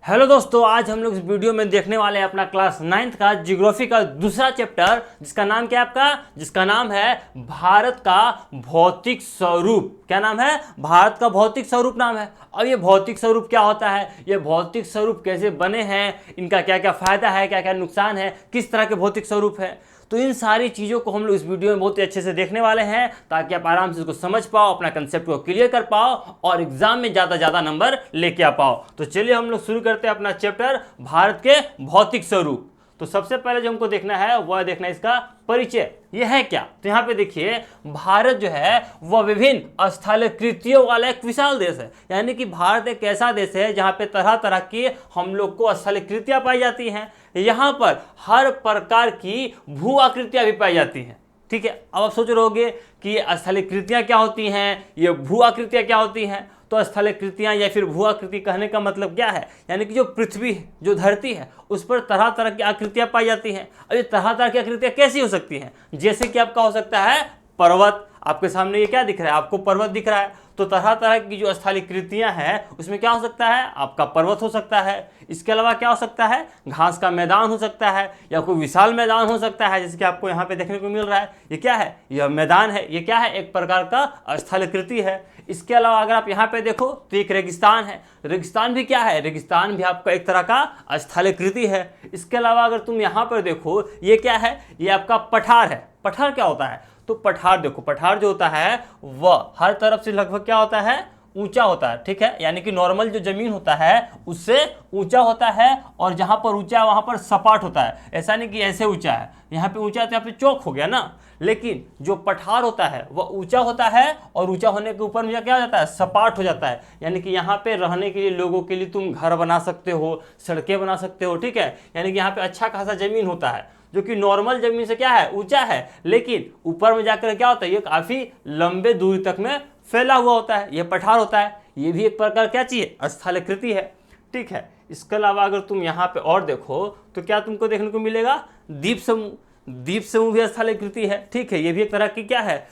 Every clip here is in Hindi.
हेलो दोस्तों, आज हम लोग इस वीडियो में देखने वाले हैं अपना क्लास 9th का ज्योग्राफी का दूसरा चैप्टर, जिसका नाम क्या है आपका? जिसका नाम है भारत का भौतिक स्वरूप। क्या नाम है? भारत का भौतिक स्वरूप नाम है। अब ये भौतिक स्वरूप क्या होता है, ये भौतिक स्वरूप कैसे बने हैं, इनका क्या क्या फायदा है, क्या क्या नुकसान है, किस तरह के भौतिक स्वरूप है, तो इन सारी चीज़ों को हम लोग इस वीडियो में बहुत ही अच्छे से देखने वाले हैं, ताकि आप आराम से इसको समझ पाओ, अपना कंसेप्ट को क्लियर कर पाओ और एग्जाम में ज़्यादा नंबर लेके आ पाओ। तो चलिए हम लोग शुरू करते हैं अपना चैप्टर भारत के भौतिक स्वरूप। तो सबसे पहले जो हमको देखना है वह देखना है इसका परिचय, यह है क्या। तो यहाँ पे देखिए, भारत जो है वह विभिन्न स्थलाकृतियों वाला एक विशाल देश है। यानी कि भारत एक ऐसा देश है जहाँ पे तरह तरह की हम लोग को स्थलाकृतियाँ पाई जाती हैं। यहाँ पर हर प्रकार की भू आकृतियाँ भी पाई जाती हैं। ठीक है, अब आप सोच रहे होंगे कि ये स्थलाकृतियाँ क्या होती हैं, ये भू आकृतियाँ क्या होती हैं। तो स्थलाकृतियाँ या फिर भू आकृति कहने का मतलब क्या है, यानी कि जो पृथ्वी है, जो धरती है, उस पर तरह तरह की आकृतियाँ पाई जाती हैं। अब ये तरह तरह की आकृतियाँ कैसी हो सकती हैं? जैसे कि आपका हो सकता है पर्वत। आपके सामने ये क्या दिख रहा है? आपको पर्वत दिख रहा है। तो तरह तरह की जो स्थलाकृतियाँ हैं उसमें क्या हो सकता है? आपका पर्वत हो सकता है। इसके अलावा क्या हो सकता है? घास का मैदान हो सकता है, या कोई विशाल मैदान हो सकता है, जैसे कि आपको यहाँ पे देखने को मिल रहा है। ये क्या है? यह मैदान है। ये क्या है? एक प्रकार का स्थलाकृति है। इसके अलावा अगर आप यहाँ पे देखो तो एक रेगिस्तान है। रेगिस्तान भी क्या है? रेगिस्तान भी आपका एक तरह का स्थलाकृति है। इसके अलावा अगर तुम यहाँ पर देखो, ये क्या है? ये आपका पठार है। पठार क्या होता है? तो पठार देखो, पठार जो होता है वह हर तरफ से लगभग क्या होता है? ऊंचा होता है। ठीक है, यानी कि नॉर्मल जो जमीन होता है उससे ऊंचा होता है, और जहां पर ऊंचा है वहां पर सपाट होता है। ऐसा नहीं कि ऐसे ऊंचा है, यहाँ पे ऊंचा है तो यहाँ पे चौक हो गया ना। लेकिन जो पठार होता है वह ऊंचा होता है, और ऊंचा होने के ऊपर में क्या हो जाता है? सपाट हो जाता है। यानी कि यहाँ पे रहने के लिए, लोगों के लिए तुम घर बना सकते हो, सड़कें बना सकते हो। ठीक है, यानी कि यहाँ पे अच्छा खासा जमीन होता है, जो कि नॉर्मल जमीन से क्या है? ऊंचा है। लेकिन ऊपर में जाकर क्या होता है? ये काफी लंबे दूरी तक में फैला हुआ होता है। ये पठार होता है। ये भी एक प्रकार क्या चीज है? स्थलाकृति है। ठीक है, इसके अलावा अगर तुम यहाँ पे और देखो तो क्या तुमको देखने को मिलेगा? द्वीप समूह। द्वीप समूह भी स्थलाकृति है। ठीक है, ये भी एक तरह की क्या है?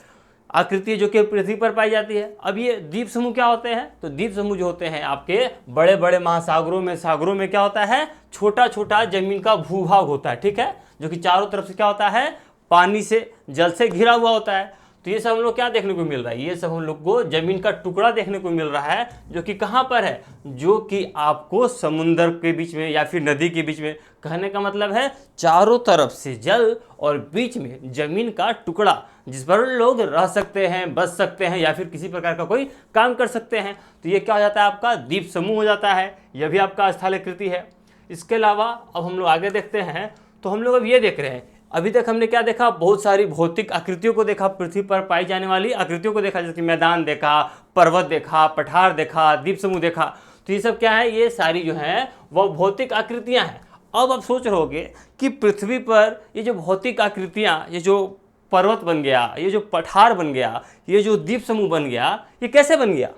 आकृति, जो कि पृथ्वी पर पाई जाती है। अब ये द्वीप समूह क्या होते हैं? तो द्वीप समूह जो होते हैं आपके बड़े बड़े महासागरों में, सागरों में क्या होता है? छोटा छोटा जमीन का भूभाग होता है। ठीक है, जो कि चारों तरफ से क्या होता है? पानी से, जल से घिरा हुआ होता है। तो ये सब हम लोग क्या देखने को मिल रहा है? ये सब हम लोग को जमीन का टुकड़ा देखने को मिल रहा है, जो कि कहाँ पर है? जो कि आपको समुद्र के बीच में या फिर नदी के बीच में। कहने का मतलब है चारों तरफ से जल और बीच में जमीन का टुकड़ा, जिस पर लोग रह सकते हैं, बच सकते हैं, या फिर किसी प्रकार का कोई काम कर सकते हैं। तो ये क्या हो जाता है? आपका द्वीप समूह हो जाता है। यह भी आपका स्थलाकृति है। इसके अलावा अब हम लोग आगे देखते हैं, तो हम लोग अब ये देख रहे हैं, अभी तक हमने क्या देखा? बहुत सारी भौतिक आकृतियों को देखा, पृथ्वी पर पाई जाने वाली आकृतियों को देखा, जैसे कि मैदान देखा, पर्वत देखा, पठार देखा, द्वीप समूह देखा। तो ये सब क्या है? ये सारी जो है वह भौतिक आकृतियां हैं। अब आप सोच रहे होगे कि पृथ्वी पर ये जो भौतिक आकृतियां, ये जो पर्वत बन गया, ये जो पठार बन गया, ये जो द्वीप समूह बन गया, ये कैसे बन गया?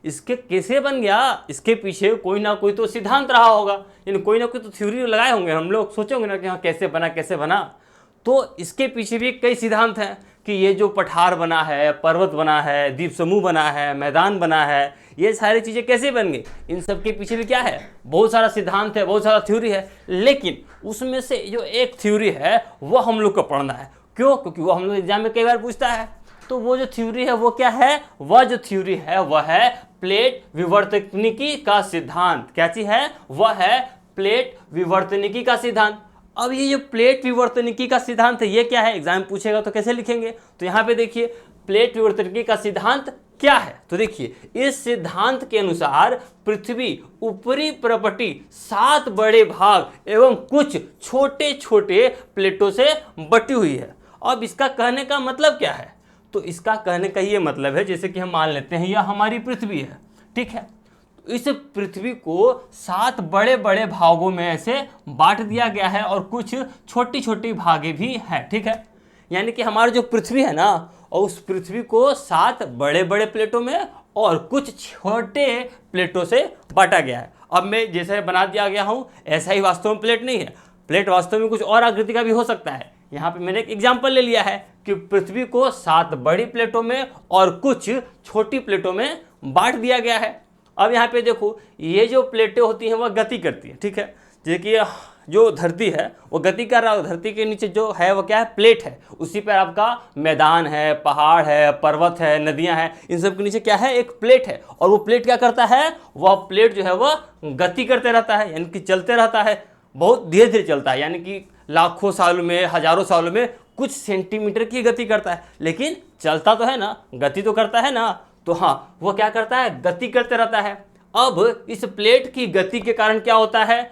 इसके कैसे बन गया? इसके पीछे कोई ना कोई तो सिद्धांत रहा होगा, यानी कोई ना कोई तो थ्योरी लगाए होंगे। हम लोग सोचेंगे ना कि हाँ कैसे बना, कैसे बना। तो इसके पीछे भी कई सिद्धांत हैं कि ये जो पठार बना है, पर्वत बना है, द्वीप समूह बना है, मैदान बना है, ये सारी चीज़ें कैसे बन गई? इन सब के पीछे भी क्या है? बहुत सारा सिद्धांत है, बहुत सारा थ्योरी है। लेकिन उसमें से जो एक थ्योरी है वह हम लोग को पढ़ना है। क्यों? क्योंकि वो हम लोग एग्जाम में कई बार पूछता है। तो वो जो थ्योरी है वो क्या है? वह जो थ्योरी है वह है प्लेट विवर्तनिकी का सिद्धांत। क्या चीज है? वह है प्लेट विवर्तनिकी का सिद्धांत। अब ये जो प्लेट विवर्तनिकी का सिद्धांत है, ये क्या है? एग्जाम पूछेगा तो कैसे लिखेंगे? तो यहाँ पे देखिए, प्लेट विवर्तनिकी का सिद्धांत क्या है? तो देखिए, इस सिद्धांत के अनुसार पृथ्वी ऊपरी प्रपटी 7 बड़े भाग एवं कुछ छोटे छोटे प्लेटों से बटी हुई है। अब इसका कहने का मतलब क्या है? तो इसका कहने का ये मतलब है, जैसे कि हम मान लेते हैं यह हमारी पृथ्वी है। ठीक है, इस पृथ्वी को 7 बड़े बड़े भागों में ऐसे बांट दिया गया है, और कुछ छोटी छोटी भागे भी हैं। ठीक है, यानी कि हमारी जो पृथ्वी है ना, और उस पृथ्वी को 7 बड़े बड़े प्लेटों में और कुछ छोटे प्लेटों से बांटा गया है। अब मैं जैसे बना दिया गया हूँ, ऐसा ही वास्तव में प्लेट नहीं है। प्लेट वास्तव में कुछ और आकृति का भी हो सकता है। यहाँ पे मैंने एक एग्जाम्पल ले लिया है कि पृथ्वी को 7 बड़ी प्लेटों में और कुछ छोटी प्लेटों में बांट दिया गया है। अब यहाँ पे देखो, ये जो प्लेटें होती हैं वह गति करती हैं, ठीक है। जैसे कि जो धरती है वो गति कर रहा है, धरती के नीचे जो है वो क्या है, प्लेट है, उसी पर आपका मैदान है, पहाड़ है, पर्वत है, नदियां हैं, इन सब के नीचे क्या है, एक प्लेट है। और वो प्लेट क्या करता है, वह प्लेट जो है वह गति करते रहता है, यानी कि चलते रहता है, बहुत धीरे धीरे चलता है, यानी कि लाखों सालों में, हजारों सालों में कुछ सेंटीमीटर की गति करता है, लेकिन चलता तो है ना, गति तो करता है ना। तो हाँ, वो क्या करता है, गति करते रहता है। अब इस प्लेट की गति के कारण क्या होता है,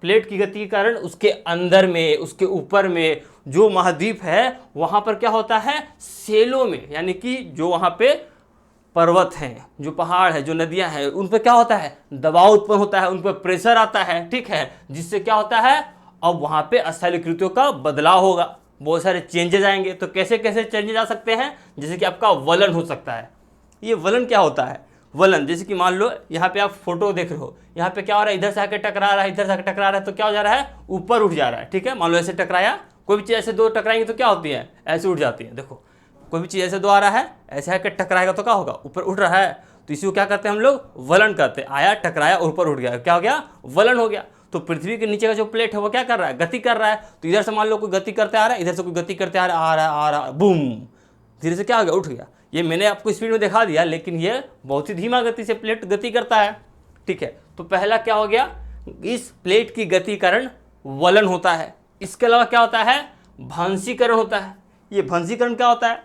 प्लेट की गति के कारण उसके अंदर में, उसके ऊपर में जो महाद्वीप है वहां पर क्या होता है, सेलों में, यानी कि जो वहां पे पर्वत हैं, जो पहाड़ है, जो नदियां हैं, उन पर क्या होता है, दबाव उत्पन्न होता है, उन पर प्रेशर आता है, ठीक है, जिससे क्या होता है, अब वहां पे स्थलाकृतियों का बदलाव होगा, बहुत सारे चेंजेस आएंगे। तो कैसे कैसे चेंजेस आ सकते हैं, जैसे कि आपका वलन हो सकता है। ये वलन क्या होता है, वलन जैसे कि मान लो यहाँ पे आप फोटो देख रहे हो, यहाँ पे क्या हो रहा है, इधर से आके टकरा रहा है, इधर से आके टकरा रहा है, तो क्या हो जा रहा है, ऊपर उठ जा रहा है, ठीक है। मान लो ऐसे टकराया, कोई भी चीज़ ऐसे दो टकराएंगे तो क्या होती है, ऐसे उठ जाती है। देखो कोई भी चीज़ ऐसे दो आ रहा है, ऐसे आके टकराएगा तो क्या होगा, ऊपर उठ रहा है, तो इसी को क्या करते हैं हम लोग, वलन करते हैं। आया, टकराया, ऊपर उठ गया, क्या हो गया, वलन हो गया। तो पृथ्वी के नीचे का जो प्लेट है वो क्या कर रहा है, गति कर रहा है। तो इधर से मान लो कोई गति करते आ रहा है, इधर से कोई गति करते आ रहा है, बूम, धीरे से क्या हो गया, उठ गया। ये मैंने आपको स्पीड में दिखा दिया, लेकिन ये बहुत ही धीमा गति से प्लेट गति करता है, ठीक है। तो पहला क्या हो गया, इस प्लेट की गति कारण वलन होता है। इसके अलावा क्या होता है, भंसीकरण होता है। ये भंसीकरण क्या होता है,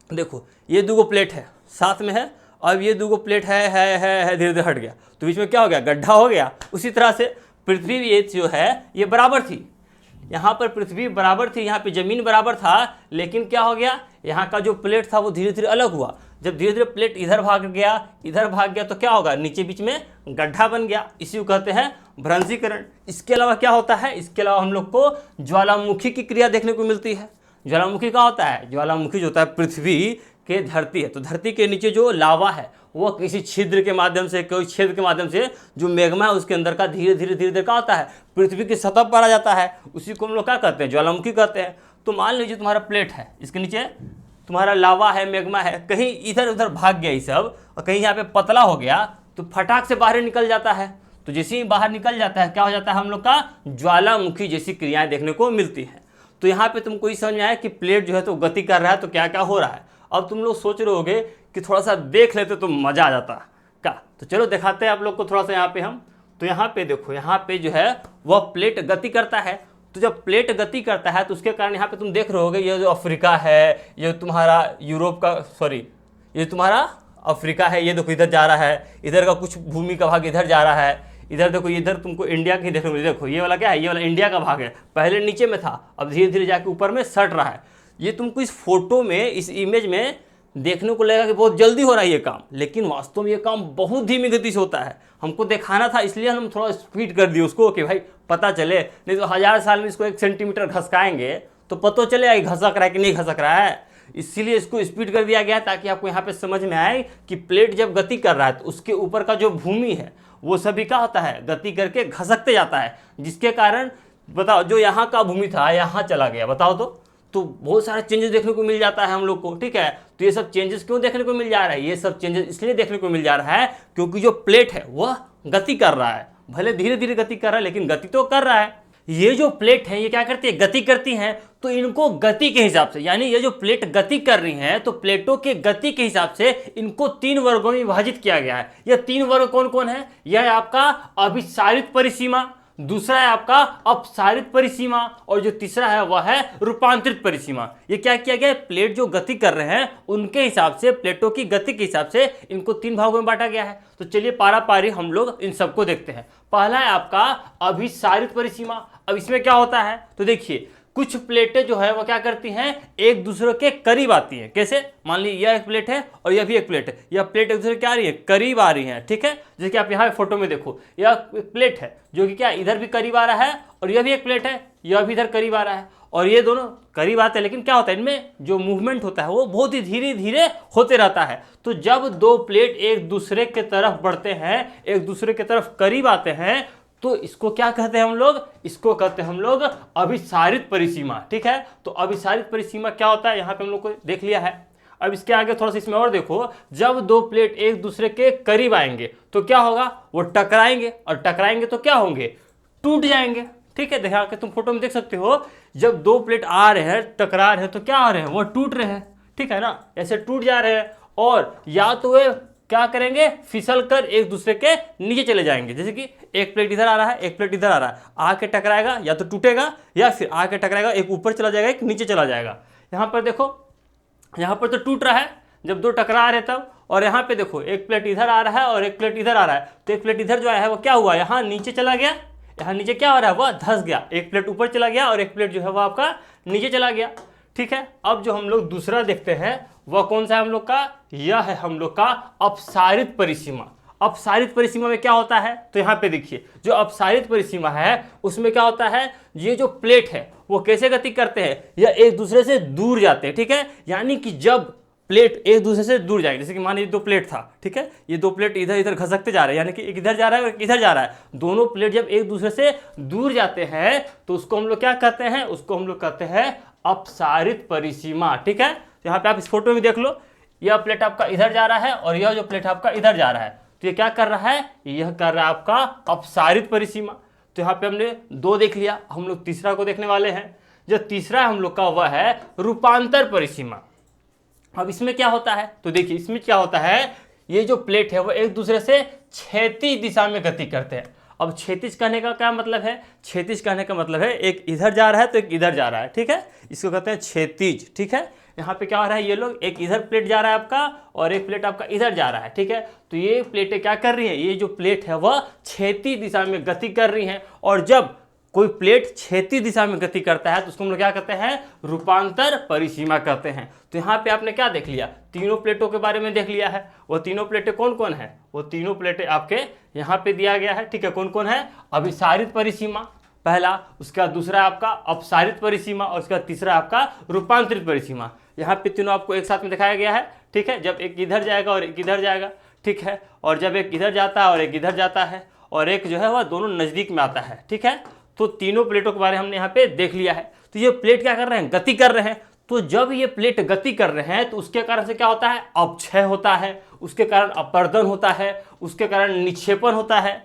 देखो ये दो प्लेट है, साथ में है, अब ये दो प्लेट है, धीरे धीरे हट गया, तो बीच में क्या हो गया, गड्ढा हो गया। उसी तरह से पृथ्वी ये जो है ये बराबर थी, यहाँ पर पृथ्वी बराबर थी, यहाँ पे जमीन बराबर था, लेकिन क्या हो गया, यहाँ का जो प्लेट था वो धीरे धीरे अलग हुआ। जब धीरे धीरे प्लेट इधर भाग गया तो क्या होगा, नीचे बीच में गड्ढा बन गया, इसी को कहते हैं भ्रंशीकरण। इसके अलावा क्या होता है, इसके अलावा हम लोग को ज्वालामुखी की क्रिया देखने को मिलती है। ज्वालामुखी क्या होता है, ज्वालामुखी जो होता है पृथ्वी के धरती है, तो धरती के नीचे जो लावा है वो किसी छिद्र के माध्यम से, कोई छेद के माध्यम से जो मैग्मा है उसके अंदर का धीरे धीरे क्या होता है, पृथ्वी की सतह पर आ जाता है, उसी को हम लोग क्या कहते हैं, ज्वालामुखी कहते हैं। तो मान लीजिए तुम्हारा प्लेट है, इसके नीचे तुम्हारा लावा है, मैग्मा है, कहीं इधर उधर भाग गया ये सब, और कहीं यहाँ पे पतला हो गया, तो फटाक से बाहर निकल जाता है। तो जैसे ही बाहर निकल जाता है क्या हो जाता है, हम लोग का ज्वालामुखी जैसी क्रियाएं देखने को मिलती है। तो यहाँ पे तुमको ये समझ में आया कि प्लेट जो है तो गति कर रहा है, तो क्या क्या हो रहा है। अब तुम लोग सोच रहे होगे कि थोड़ा सा देख लेते तो मजा आ जाता क्या, तो चलो दिखाते हैं आप लोग को थोड़ा सा यहाँ पे हम। तो यहाँ पे देखो, यहाँ पे जो है वह प्लेट गति करता है। तो जब प्लेट गति करता है तो उसके कारण यहाँ पे तुम देख रहे होगे, ये जो अफ्रीका है, ये तुम्हारा यूरोप का, सॉरी ये तुम्हारा अफ्रीका है, ये देखो इधर जा रहा है, इधर का कुछ भूमि का भाग इधर जा रहा है, इधर देखो, इधर तुमको इंडिया की देखो, देखो ये वाला क्या है, ये वाला इंडिया का भाग है, पहले नीचे में था, अब धीरे धीरे जाके ऊपर में सट रहा है। ये तुमको इस फोटो में, इस इमेज में देखने को लगेगा कि बहुत जल्दी हो रहा है ये काम, लेकिन वास्तव में ये काम बहुत धीमी गति से होता है। हमको दिखाना था इसलिए हम थोड़ा स्पीड कर दिए उसको कि भाई पता चले, नहीं तो 1000 साल में इसको 1 सेंटीमीटर घसकाएंगे तो पता चलेगा कि घसक रहा है कि नहीं घसक रहा है। इसीलिए इसको स्पीड कर दिया गया ताकि आपको यहाँ पे समझ में आए कि प्लेट जब गति कर रहा है तो उसके ऊपर का जो भूमि है वो सभी क्या होता है, गति करके घसकते जाता है, जिसके कारण बताओ जो यहाँ का भूमि था यहाँ चला गया, बताओ तो बहुत सारे चेंजेस देखने को मिल जाता है हम लोग को, ठीक है। तो ये सब चेंजेस क्यों देखने को मिल जा रहा है, ये सब चेंजेस इसलिए देखने को मिल जा रहा है क्योंकि जो प्लेट है वह गति कर रहा है, भले धीरे धीरे गति कर रहा है लेकिन गति तो कर रहा है। ये जो प्लेट है ये क्या करती है, गति करती हैं, तो इनको गति के हिसाब से, यानी ये जो प्लेट गति कर रही हैं तो प्लेटों के गति के हिसाब से इनको 3 वर्गों में विभाजित किया गया है। यह 3 वर्ग कौन कौन है, यह है आपका अभिसारित परिसीमा, दूसरा है आपका अपसारित परिसीमा, और जो तीसरा है वह है रूपांतरित परिसीमा। ये क्या किया गया है, प्लेट जो गति कर रहे हैं उनके हिसाब से, प्लेटों की गति के हिसाब से इनको 3 भागों में बांटा गया है। तो चलिए पारा पारी हम लोग इन सबको देखते हैं। पहला है आपका अभिसारित परिसीमा। अब इसमें क्या होता है, तो देखिए कुछ प्लेटें जो है वो क्या करती हैं, एक दूसरे के करीब आती हैं। कैसे, मान लीजिए यह एक प्लेट है और यह भी एक प्लेट है, यह प्लेट एक दूसरे क्या आ रही है, करीब आ रही है, ठीक है। जैसे कि आप यहाँ फोटो में देखो, यह एक प्लेट है जो कि क्या इधर भी करीब आ रहा है, और यह भी एक प्लेट है, यह भी इधर करीब आ रहा है, और ये दोनों करीब आते हैं, लेकिन क्या होता है इनमें जो मूवमेंट होता है वो बहुत ही धीरे धीरे होते रहता है। तो जब 2 प्लेट एक दूसरे के तरफ बढ़ते हैं, एक दूसरे के तरफ करीब आते हैं, तो इसको क्या कहते हैं हम लोग, इसको कहते हैं हम लोग अभिसारित परिसीमा, ठीक है। तो अभिसारित परिसीमा क्या होता है, यहाँ पे हम लोग को देख लिया है। अब इसके आगे थोड़ा सा इसमें और देखो, जब दो प्लेट एक दूसरे के करीब आएंगे तो क्या होगा, वो टकराएंगे, और टकराएंगे तो क्या होंगे, टूट जाएंगे। ठीक है, देखा कि तुम फोटो में देख सकते हो, जब दो प्लेट आ रहे हैं टकरा रहे हैं तो क्या हो रहे हैं, वो टूट रहे हैं। ठीक है ना, ऐसे टूट जा रहे हैं, और या तो वे क्या करेंगे, फिसल कर एक दूसरे के नीचे चले जाएंगे। जैसे कि एक प्लेट इधर आ रहा है, एक प्लेट इधर आ रहा है, आके टकराएगा, या तो टूटेगा या फिर आके टकराएगा, एक ऊपर चला जाएगा एक नीचे चला जाएगा। यहाँ पर देखो, यहाँ पर तो टूट रहा है जब दो टकरा रहे तब, और यहाँ पे देखो एक प्लेट इधर आ रहा है और एक प्लेट इधर आ रहा है, तो एक प्लेट इधर जो है वो क्या हुआ, यहाँ नीचे चला गया, यहाँ नीचे क्या हो रहा है, वह धंस गया। एक प्लेट ऊपर चला गया और एक प्लेट जो है वो आपका नीचे चला गया। ठीक है, अब जो हम लोग दूसरा देखते हैं वह कौन सा है हम लोग का, यह है हम लोग का अपसारित परिसीमा। अपसारित परिसीमा में क्या होता है, तो यहाँ पे देखिए, जो अपसारित परिसीमा है उसमें क्या होता है, ये जो प्लेट है वो कैसे गति करते हैं, यह एक दूसरे से दूर जाते हैं। ठीक है, यानी कि जब प्लेट एक दूसरे से दूर जाएंगे, जैसे कि मान लीजिए दो प्लेट था, ठीक है, ये दो प्लेट इधर इधर घसकते जा रहे हैं, यानी कि एक इधर जा रहा है और एक इधर जा रहा है, दोनों प्लेट जब एक दूसरे से दूर जाते हैं तो उसको हम लोग क्या कहते हैं, उसको हम लोग कहते हैं अपसारित परिसीमा। ठीक है, तो यहाँ पे आप इस फोटो में देख लो, यह प्लेट आपका इधर जा रहा है और यह जो प्लेट आपका इधर जा रहा है, तो ये क्या कर रहा है, यह कर रहा है आपका अपसारित परिसीमा। तो यहाँ पे हमने दो देख लिया, हम लोग तीसरा को देखने वाले हैं। जो तीसरा हम लोग का वह है रूपांतर परिसीमा। अब इसमें क्या होता है, तो देखिए इसमें क्या होता है, ये जो प्लेट है वो एक दूसरे से क्षैतिज दिशा में गति करते हैं। अब क्षैतिज कहने का क्या मतलब है, क्षैतिज कहने का मतलब है एक इधर जा रहा है तो एक इधर जा रहा है। ठीक है, इसको कहते हैं क्षैतिज। ठीक है, यहाँ पे क्या हो रहा है, ये लोग एक इधर प्लेट जा रहा है आपका और एक प्लेट आपका इधर जा रहा है। ठीक है, तो ये प्लेटें क्या कर रही हैं, ये जो प्लेट है वह क्षैतिज दिशा में गति कर रही हैं, और जब कोई प्लेट क्षैतिज दिशा में गति करता है तो उसको हम लोग क्या कहते हैं, रूपांतर परिसीमा कहते हैं। तो यहाँ पे आपने क्या देख लिया, तीनों प्लेटों के बारे में देख लिया है। वो तीनों प्लेटें कौन कौन है, वो तीनों प्लेटें आपके यहाँ पे दिया गया है। ठीक है, कौन कौन है, अभिसारित परिसीमा पहला, उसका दूसरा आपका अपसारित परिसीमा, और उसका तीसरा आपका रूपांतरित परिसीमा। यहाँ पे तीनों आपको एक साथ में दिखाया गया है। ठीक है, जब एक इधर जाएगा और एक इधर जाएगा। ठीक है, और जब एक इधर जाता है और एक इधर जाता है, और एक जो है वह दोनों नज़दीक में आता है। ठीक है, तो तीनों प्लेटों के बारे में हमने यहाँ पे देख लिया है। तो ये प्लेट क्या कर रहे हैं, गति कर रहे हैं। तो जब ये प्लेट गति कर रहे हैं तो उसके कारण से क्या होता है, अपक्षय होता है, उसके कारण अपर्दन होता है, उसके कारण निक्षेपण होता है।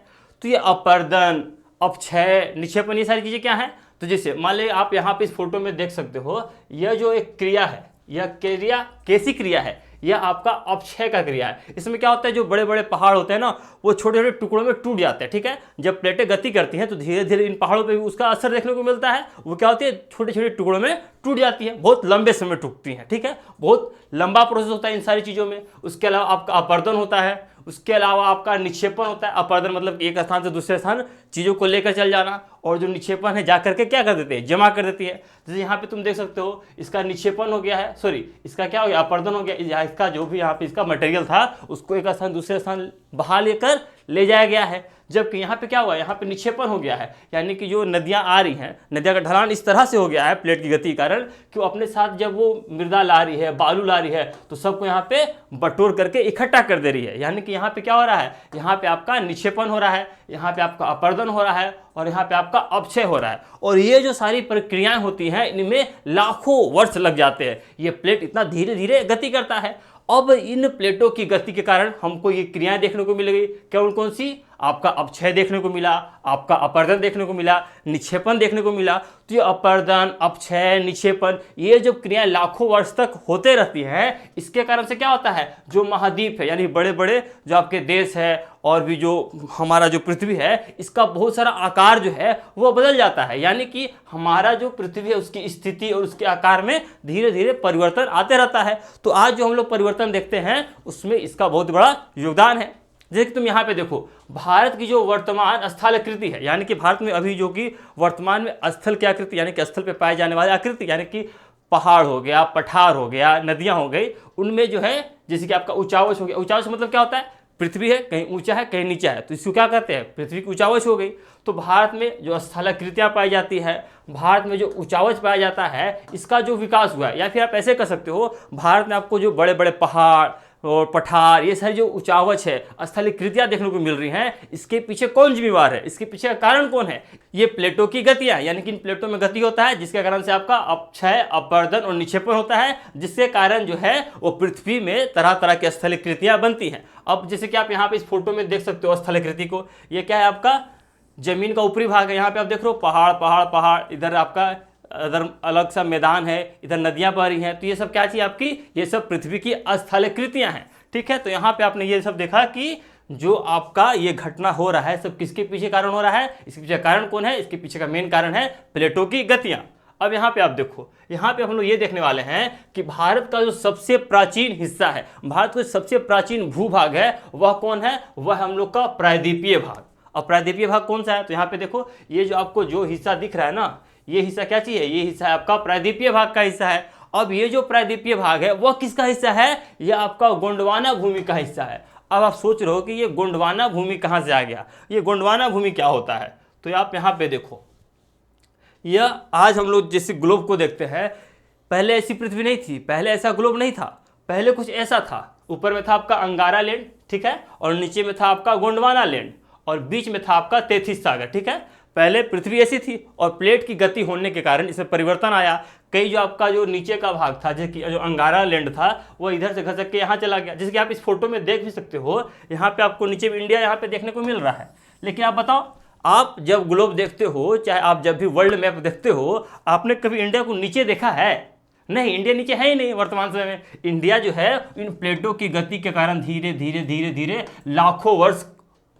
तो ये अपर्दन, अपक्षय, निक्षेपण, ये सारी चीज़ें क्या हैं, तो जैसे मान लीजिए आप यहाँ पे इस फोटो में देख सकते हो, यह जो एक क्रिया है, यह क्रिया कैसी क्रिया है, यह आपका अपक्षय का क्रिया है। इसमें क्या होता है, जो बड़े बड़े पहाड़ होते हैं ना, वो छोटे छोटे टुकड़ों में टूट जाते हैं। ठीक है, जब प्लेटें गति करती हैं तो धीरे धीरे इन पहाड़ों पे भी उसका असर देखने को मिलता है। वो क्या होती है, छोटे छोटे टुकड़ों में टूट जाती है, बहुत लंबे समय टूटती हैं। ठीक है, बहुत लंबा प्रोसेस होता है इन सारी चीज़ों में। उसके अलावा आपका अपर्दन होता है, उसके अलावा आपका निक्षेपण होता है। अपर्दन मतलब एक स्थान से दूसरे स्थान चीज़ों को लेकर चल जाना, और जो निक्षेपण है जा करके क्या कर देते हैं, जमा कर देती है। जैसे यहाँ पे तुम देख सकते हो, इसका निक्षेपण हो गया है, सॉरी इसका क्या हो गया, अपर्दन हो गया। इसका जो भी यहाँ पे इसका मटेरियल था उसको एक स्थान दूसरे स्थान बहा लेकर ले जाया गया है। जबकि यहाँ पे क्या हुआ, यहाँ पे निक्षेपण हो गया है, यानी कि जो नदियाँ आ रही हैं, नदियाँ का ढलान इस तरह से हो गया है प्लेट की गति के कारण कि वो अपने साथ जब वो मृदा ला रही है, बालू ला रही है, तो सबको यहाँ पे बटोर करके इकट्ठा कर दे रही है। यानी कि यहाँ पे क्या हो रहा है, यहाँ पे आपका निक्षेपण हो रहा है, यहाँ पे आपका अपर्दन हो रहा है, और यहाँ पे आपका अपक्षय हो रहा है। और ये जो सारी प्रक्रियाएं होती हैं इनमें लाखों वर्ष लग जाते हैं। ये प्लेट इतना धीरे धीरे गति करता है। अब इन प्लेटों की गति के कारण हमको ये क्रियाएं देखने को मिलेगी। कौन कौन सी, आपका अपक्षय देखने को मिला, आपका अपर्दन देखने को मिला, निक्षेपण देखने को मिला। तो ये अपर्दन, अपक्षय, निक्षेपण, ये जो क्रियाएं लाखों वर्ष तक होते रहती हैं, इसके कारण से क्या होता है, जो महाद्वीप है यानी बड़े बड़े जो आपके देश है और भी जो हमारा जो पृथ्वी है, इसका बहुत सारा आकार जो है वो बदल जाता है। यानी कि हमारा जो पृथ्वी है उसकी स्थिति और उसके आकार में धीरे धीरे परिवर्तन आते रहता है। तो आज जो हम लोग परिवर्तन देखते हैं उसमें इसका बहुत बड़ा योगदान है। जैसे कि तुम यहाँ पे देखो, भारत की जो वर्तमान स्थलाकृति है, यानी कि भारत में अभी जो कि वर्तमान में स्थल की आकृति, यानी कि स्थल पे पाए जाने वाली आकृति, यानी कि पहाड़ हो गया, पठार हो गया, नदियाँ हो गई, उनमें जो है जैसे कि आपका ऊंचावच हो गया। ऊंचावच मतलब क्या होता है, पृथ्वी है, कहीं ऊंचा है कहीं नीचा है, तो इसको क्या कहते हैं, पृथ्वी की ऊंचावच हो गई। तो भारत में जो स्थलाकृतियाँ पाई जाती है, भारत में जो ऊंचावच पाया जाता है, इसका जो विकास हुआ है, या फिर आप ऐसे कह सकते हो, भारत में आपको जो बड़े बड़े पहाड़, और पठार, ये सारी जो उचावच है, स्थलीय कृतियां देखने को मिल रही हैं, इसके पीछे कौन जिम्मेवार है, इसके पीछे का कारण कौन है? ये प्लेटों की गतियां, यानी कि इन प्लेटों में गति होता है जिसके कारण से आपका अपक्षय, अपवर्धन और निक्षेपण होता है, जिसके कारण जो है वो पृथ्वी में तरह तरह की स्थलीय कृतियां बनती हैं। अब जैसे कि आप यहाँ पे इस फोटो में देख सकते हो स्थलीय कृति को, ये क्या है आपका जमीन का ऊपरी भाग है। यहाँ पे आप देख रहे हो पहाड़ पहाड़ पहाड़, इधर आपका इधर अलग सा मैदान है, इधर नदियां बह रही हैं, तो ये सब क्या चीज़ आपकी, ये सब पृथ्वी की स्थलीय कृतियां हैं। ठीक है, तो यहाँ पे आपने ये सब देखा कि जो आपका ये घटना हो रहा है सब किसके पीछे कारण हो रहा है, इसके पीछे कारण कौन है, इसके पीछे का मेन कारण है प्लेटों की गतियां। अब यहाँ पे आप देखो, यहाँ पे हम लोग ये देखने वाले हैं कि भारत का जो सबसे प्राचीन हिस्सा है, भारत का सबसे प्राचीन भूभाग है, वह कौन है, वह हम लोग का प्रायद्वीपीय भाग। अब प्रायद्वीपीय भाग कौन सा है, तो यहाँ पे देखो ये जो आपको जो हिस्सा दिख रहा है ना, ये हिस्सा क्या चीज है, ये हिस्सा है आपका प्रायद्वीपीय भाग का हिस्सा है। अब ये जो प्रायद्वीपीय भाग है वह किसका हिस्सा है, ये आपका गोंडवाना भूमि का हिस्सा है। अब आप सोच रहे हो कि ये गोंडवाना भूमि कहाँ से आ गया, ये गोंडवाना भूमि क्या होता है, तो आप यहाँ पे देखो, यह आज हम लोग जैसे ग्लोब को देखते हैं, पहले ऐसी पृथ्वी नहीं थी, पहले ऐसा ग्लोब नहीं था, पहले कुछ ऐसा था, ऊपर में था आपका अंगारा लैंड, ठीक है, और नीचे में था आपका गोंडवाना लैंड, और बीच में था आपका तैथिस सागर। ठीक है, पहले पृथ्वी ऐसी थी और प्लेट की गति होने के कारण इसमें परिवर्तन आया। कई जो आपका जो नीचे का भाग था, जैसे कि जो अंगारा लैंड था, वो इधर से खसक के यहाँ चला गया, जैसे कि आप इस फोटो में देख भी सकते हो। यहाँ पे आपको नीचे में इंडिया यहाँ पे देखने को मिल रहा है। लेकिन आप बताओ, आप जब ग्लोब देखते हो, चाहे आप जब भी वर्ल्ड मैप देखते हो, आपने कभी इंडिया को नीचे देखा है? नहीं, इंडिया नीचे है ही नहीं वर्तमान समय में। इंडिया जो है इन प्लेटों की गति के कारण धीरे धीरे धीरे धीरे लाखों वर्ष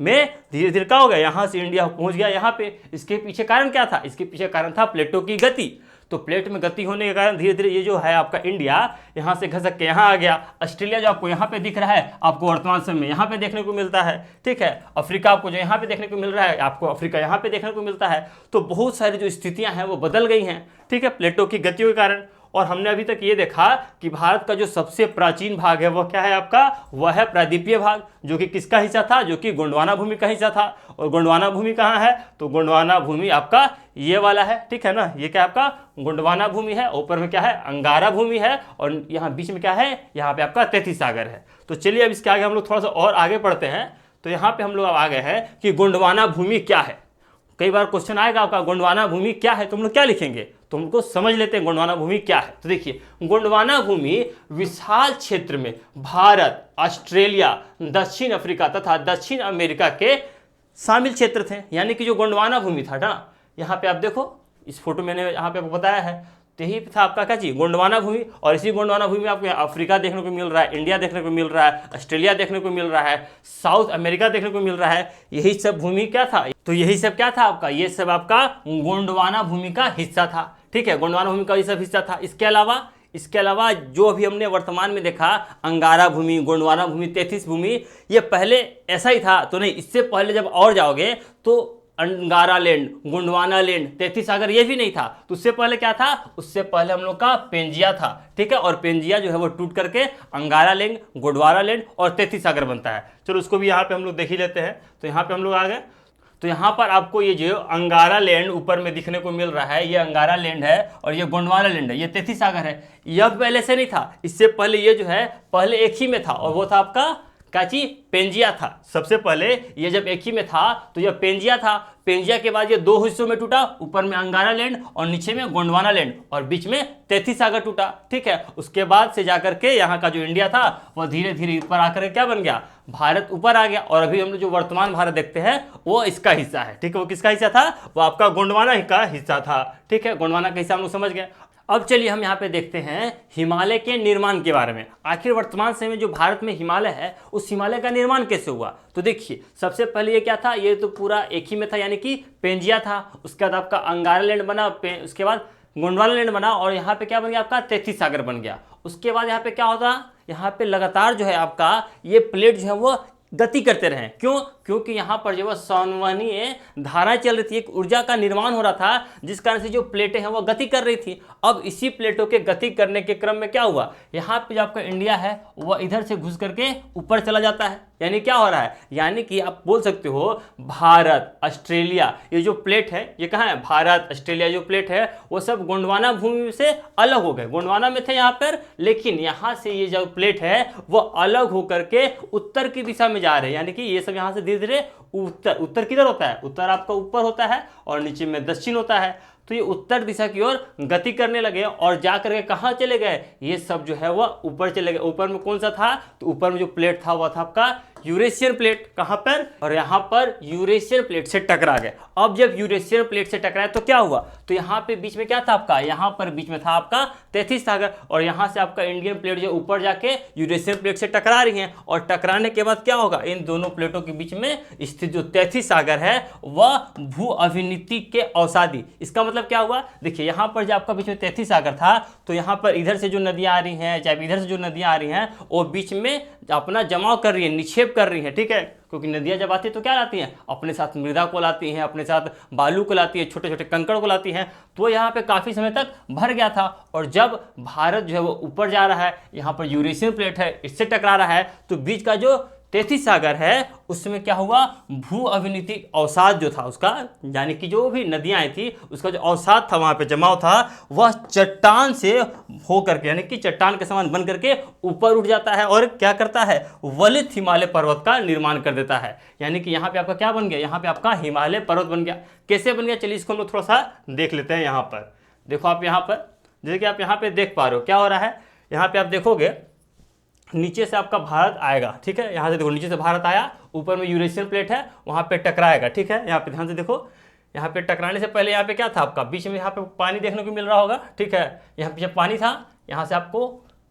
में धीरे धीरे क्या हो गया, यहाँ से इंडिया पहुँच गया यहाँ पे। इसके पीछे कारण क्या था, इसके पीछे कारण था प्लेटों की गति। तो प्लेट में गति होने के कारण धीरे धीरे ये जो है आपका इंडिया यहाँ से खसक के यहाँ आ गया। ऑस्ट्रेलिया जो आपको यहाँ पे दिख रहा है, आपको वर्तमान समय में यहाँ पे देखने को मिलता है। ठीक है, अफ्रीका आपको जो यहाँ पे देखने को मिल रहा है, आपको अफ्रीका यहाँ पे देखने को मिलता है। तो बहुत सारी जो स्थितियाँ हैं वो बदल गई हैं, ठीक है, प्लेटों की गतियों के कारण। और हमने अभी तक ये देखा कि भारत का जो सबसे प्राचीन भाग है वह क्या है आपका, वह है प्रायद्वीपीय भाग, जो कि किसका हिस्सा था, जो कि गोंडवाना भूमि का हिस्सा था। और गोंडवाना भूमि कहाँ है, तो गोंडवाना भूमि आपका ये वाला है, ठीक है ना, ये क्या आपका गोंडवाना भूमि है। ऊपर में क्या है, अंगारा भूमि है, और यहाँ बीच में क्या है, यहाँ पे आपका तैथिस सागर है। तो चलिए अब इसके आगे हम लोग थोड़ा सा और आगे बढ़ते हैं। तो यहाँ पे हम लोग अब आ गए हैं कि गोंडवाना भूमि क्या है। कई बार क्वेश्चन आएगा आपका गोंडवाना भूमि क्या है, तो हम लोग क्या लिखेंगे, तो हमको समझ लेते हैं गोंडवाना भूमि क्या है। तो देखिए, गोंडवाना भूमि विशाल क्षेत्र में भारत, ऑस्ट्रेलिया, दक्षिण अफ्रीका तथा दक्षिण अमेरिका के शामिल क्षेत्र थे। यानी कि जो गोंडवाना भूमि था ना, यहाँ पे आप देखो, इस फोटो मैंने यहाँ पे आपको बताया है, तो यही था आपका क्या चीज, गोंडवाना भूमि। और इसी गोंडवाना भूमि में आपको अफ्रीका देखने को मिल रहा है, इंडिया देखने को मिल रहा है, ऑस्ट्रेलिया देखने को मिल रहा है, साउथ अमेरिका देखने को मिल रहा है। यही सब भूमि क्या था, तो यही सब क्या था आपका, ये सब आपका गोंडवाना भूमि का हिस्सा था। ठीक है, गोंडवाना भूमि का ये सब हिस्सा था। इसके अलावा जो अभी हमने वर्तमान में देखा, अंगारा भूमि, गोंडवाना भूमि, तैथिस भूमि, ये पहले ऐसा ही था तो नहीं, इससे पहले जब और जाओगे तो अंगारा लैंड, गोंडवाना लैंड, तैथिस सागर ये भी नहीं था। तो उससे पहले क्या था, उससे पहले हम लोग का पेंजिया था। ठीक है, और पेंजिया जो है वो टूट करके अंगारा लैंड, गोंडवाना लैंड और तैथिस सागर बनता है। चलो उसको भी यहाँ पे हम लोग देख ही लेते हैं। तो यहाँ पे हम लोग आ गए, तो यहाँ पर आपको ये जो अंगारा लैंड ऊपर में दिखने को मिल रहा है, ये अंगारा लैंड है, और ये गोंडवाना लैंड है, ये तैथिस सागर है। यह पहले से नहीं था, इससे पहले ये जो है पहले एक ही में था, और वो था आपका काची पेंजिया था। सबसे पहले ये जब एक ही में था तो यह पेंजिया था। पेंजिया के बाद ये दो हिस्सों में टूटा, ऊपर में अंगारा लैंड और नीचे में गोंडवाना लैंड, और बीच में तैथिस सागर टूटा। ठीक है, उसके बाद से जाकर के यहाँ का जो इंडिया था वह धीरे धीरे ऊपर आकर क्या बन गया, भारत ऊपर आ गया। और अभी हम लोग जो वर्तमान भारत देखते हैं वो इसका हिस्सा है। ठीक है, वो किसका हिस्सा था, वो आपका गोंडवाना का हिस्सा था। ठीक है, गोंडवाना का हिस्सा हम लोग समझ गए। अब चलिए हम यहाँ पे देखते हैं हिमालय के निर्माण के बारे में। आखिर वर्तमान समय में जो भारत में हिमालय है, उस हिमालय का निर्माण कैसे हुआ। तो देखिए, सबसे पहले ये क्या था, ये तो पूरा एक ही में था, यानी कि पेंजिया था। उसके बाद आपका अंगारा लैंड बना, उसके बाद गोंडवाना लैंड बना, और यहाँ पे क्या बन गया आपका, तैथिस सागर बन गया। उसके बाद यहाँ पे क्या होता, यहाँ पे लगातार जो है आपका ये प्लेट जो है वो गति करते रहे। क्यों, क्योंकि यहाँ पर जो है संवहनीय धाराएं चल रही थी, एक ऊर्जा का निर्माण हो रहा था, जिस कारण से जो प्लेटें हैं वो गति कर रही थी। अब इसी प्लेटों के गति करने के क्रम में क्या हुआ, यहाँ पे जो आपका इंडिया है वह इधर से घुस करके ऊपर चला जाता है। यानी क्या हो रहा है, यानी कि आप बोल सकते हो भारत, ऑस्ट्रेलिया, ये जो प्लेट है ये कहाँ है, भारत ऑस्ट्रेलिया जो प्लेट है वो सब गोंडवाना भूमि से अलग हो गए। गोंडवाना में थे यहाँ पर, लेकिन यहाँ से ये जो प्लेट है वो अलग होकर के उत्तर की दिशा में जा रहे हैं। यानी कि ये सब यहाँ से धीरे धीरे उत्तर, उत्तर किधर होता है, उत्तर आपका ऊपर होता है और नीचे में दक्षिण होता है। तो ये उत्तर दिशा की ओर गति करने लगे और जाकर के कहाँ चले गए, ये सब जो है वह ऊपर चले गए। ऊपर में कौन सा था, तो ऊपर में जो प्लेट था वह था आपका यूरेशियन प्लेट। कहाँ पर, और यहाँ पर यूरेशियन प्लेट से टकरा गए। अब जब यूरेशियन प्लेट से टकराए तो क्या हुआ, तो यहाँ पे बीच में क्या था आपका, यहाँ पर बीच में था आपका तैथिस सागर, और यहाँ से आपका इंडियन प्लेट जो ऊपर जाके यूरेशियन प्लेट से टकरा रही है, और टकराने के बाद क्या होगा, इन दोनों प्लेटों के बीच में स्थित जो तैथिस सागर है वह भू अभिनीति के अवसादी। इसका मतलब क्या हुआ, देखिए यहाँ पर जो आपका बीच में तैथिस सागर था, तो यहाँ पर इधर से जो नदियाँ आ रही हैं, चाहे इधर से जो नदियाँ आ रही हैं, वो बीच में अपना जमाव कर रही है, निक्षेप कर रही है, ठीक है। क्योंकि नदियाँ जब आती है तो क्या लाती हैं, अपने साथ मृदा को लाती हैं, अपने साथ बालू को लाती है, छोटे छोटे कंकड़ को लाती हैं। तो यहाँ पे काफ़ी समय तक भर गया था, और जब भारत जो है वो ऊपर जा रहा है, यहाँ पर यूरेशियन प्लेट है इससे टकरा रहा है, तो बीच का जो तैथिस सागर है उसमें क्या हुआ, भू अभिनीति अवसाद जो था उसका, यानी कि जो भी नदियाँ आई थी उसका जो अवसाद था वहाँ पे जमाव था, वह चट्टान से हो करके, यानी कि चट्टान के समान बन करके ऊपर उठ जाता है और क्या करता है, वलित हिमालय पर्वत का निर्माण कर देता है। यानी कि यहाँ पे आपका क्या बन गया, यहाँ पे आपका हिमालय पर्वत बन गया। कैसे बन गया, चलिए इसको हम लोग थोड़ा सा देख लेते हैं। यहाँ पर देखो, आप यहाँ पर जैसे कि आप यहाँ पे देख पा रहे हो क्या हो रहा है, यहाँ पे आप देखोगे नीचे से आपका भारत आएगा, ठीक है। यहाँ से देखो नीचे से भारत आया, ऊपर में यूरेशियन प्लेट है, वहाँ पे टकराएगा, ठीक है। यहाँ पे ध्यान से देखो, यहाँ पे टकराने से पहले यहाँ पे क्या था आपका, बीच में यहाँ पे पानी देखने को मिल रहा होगा, ठीक है। यहाँ पीछे पानी था, यहाँ से आपको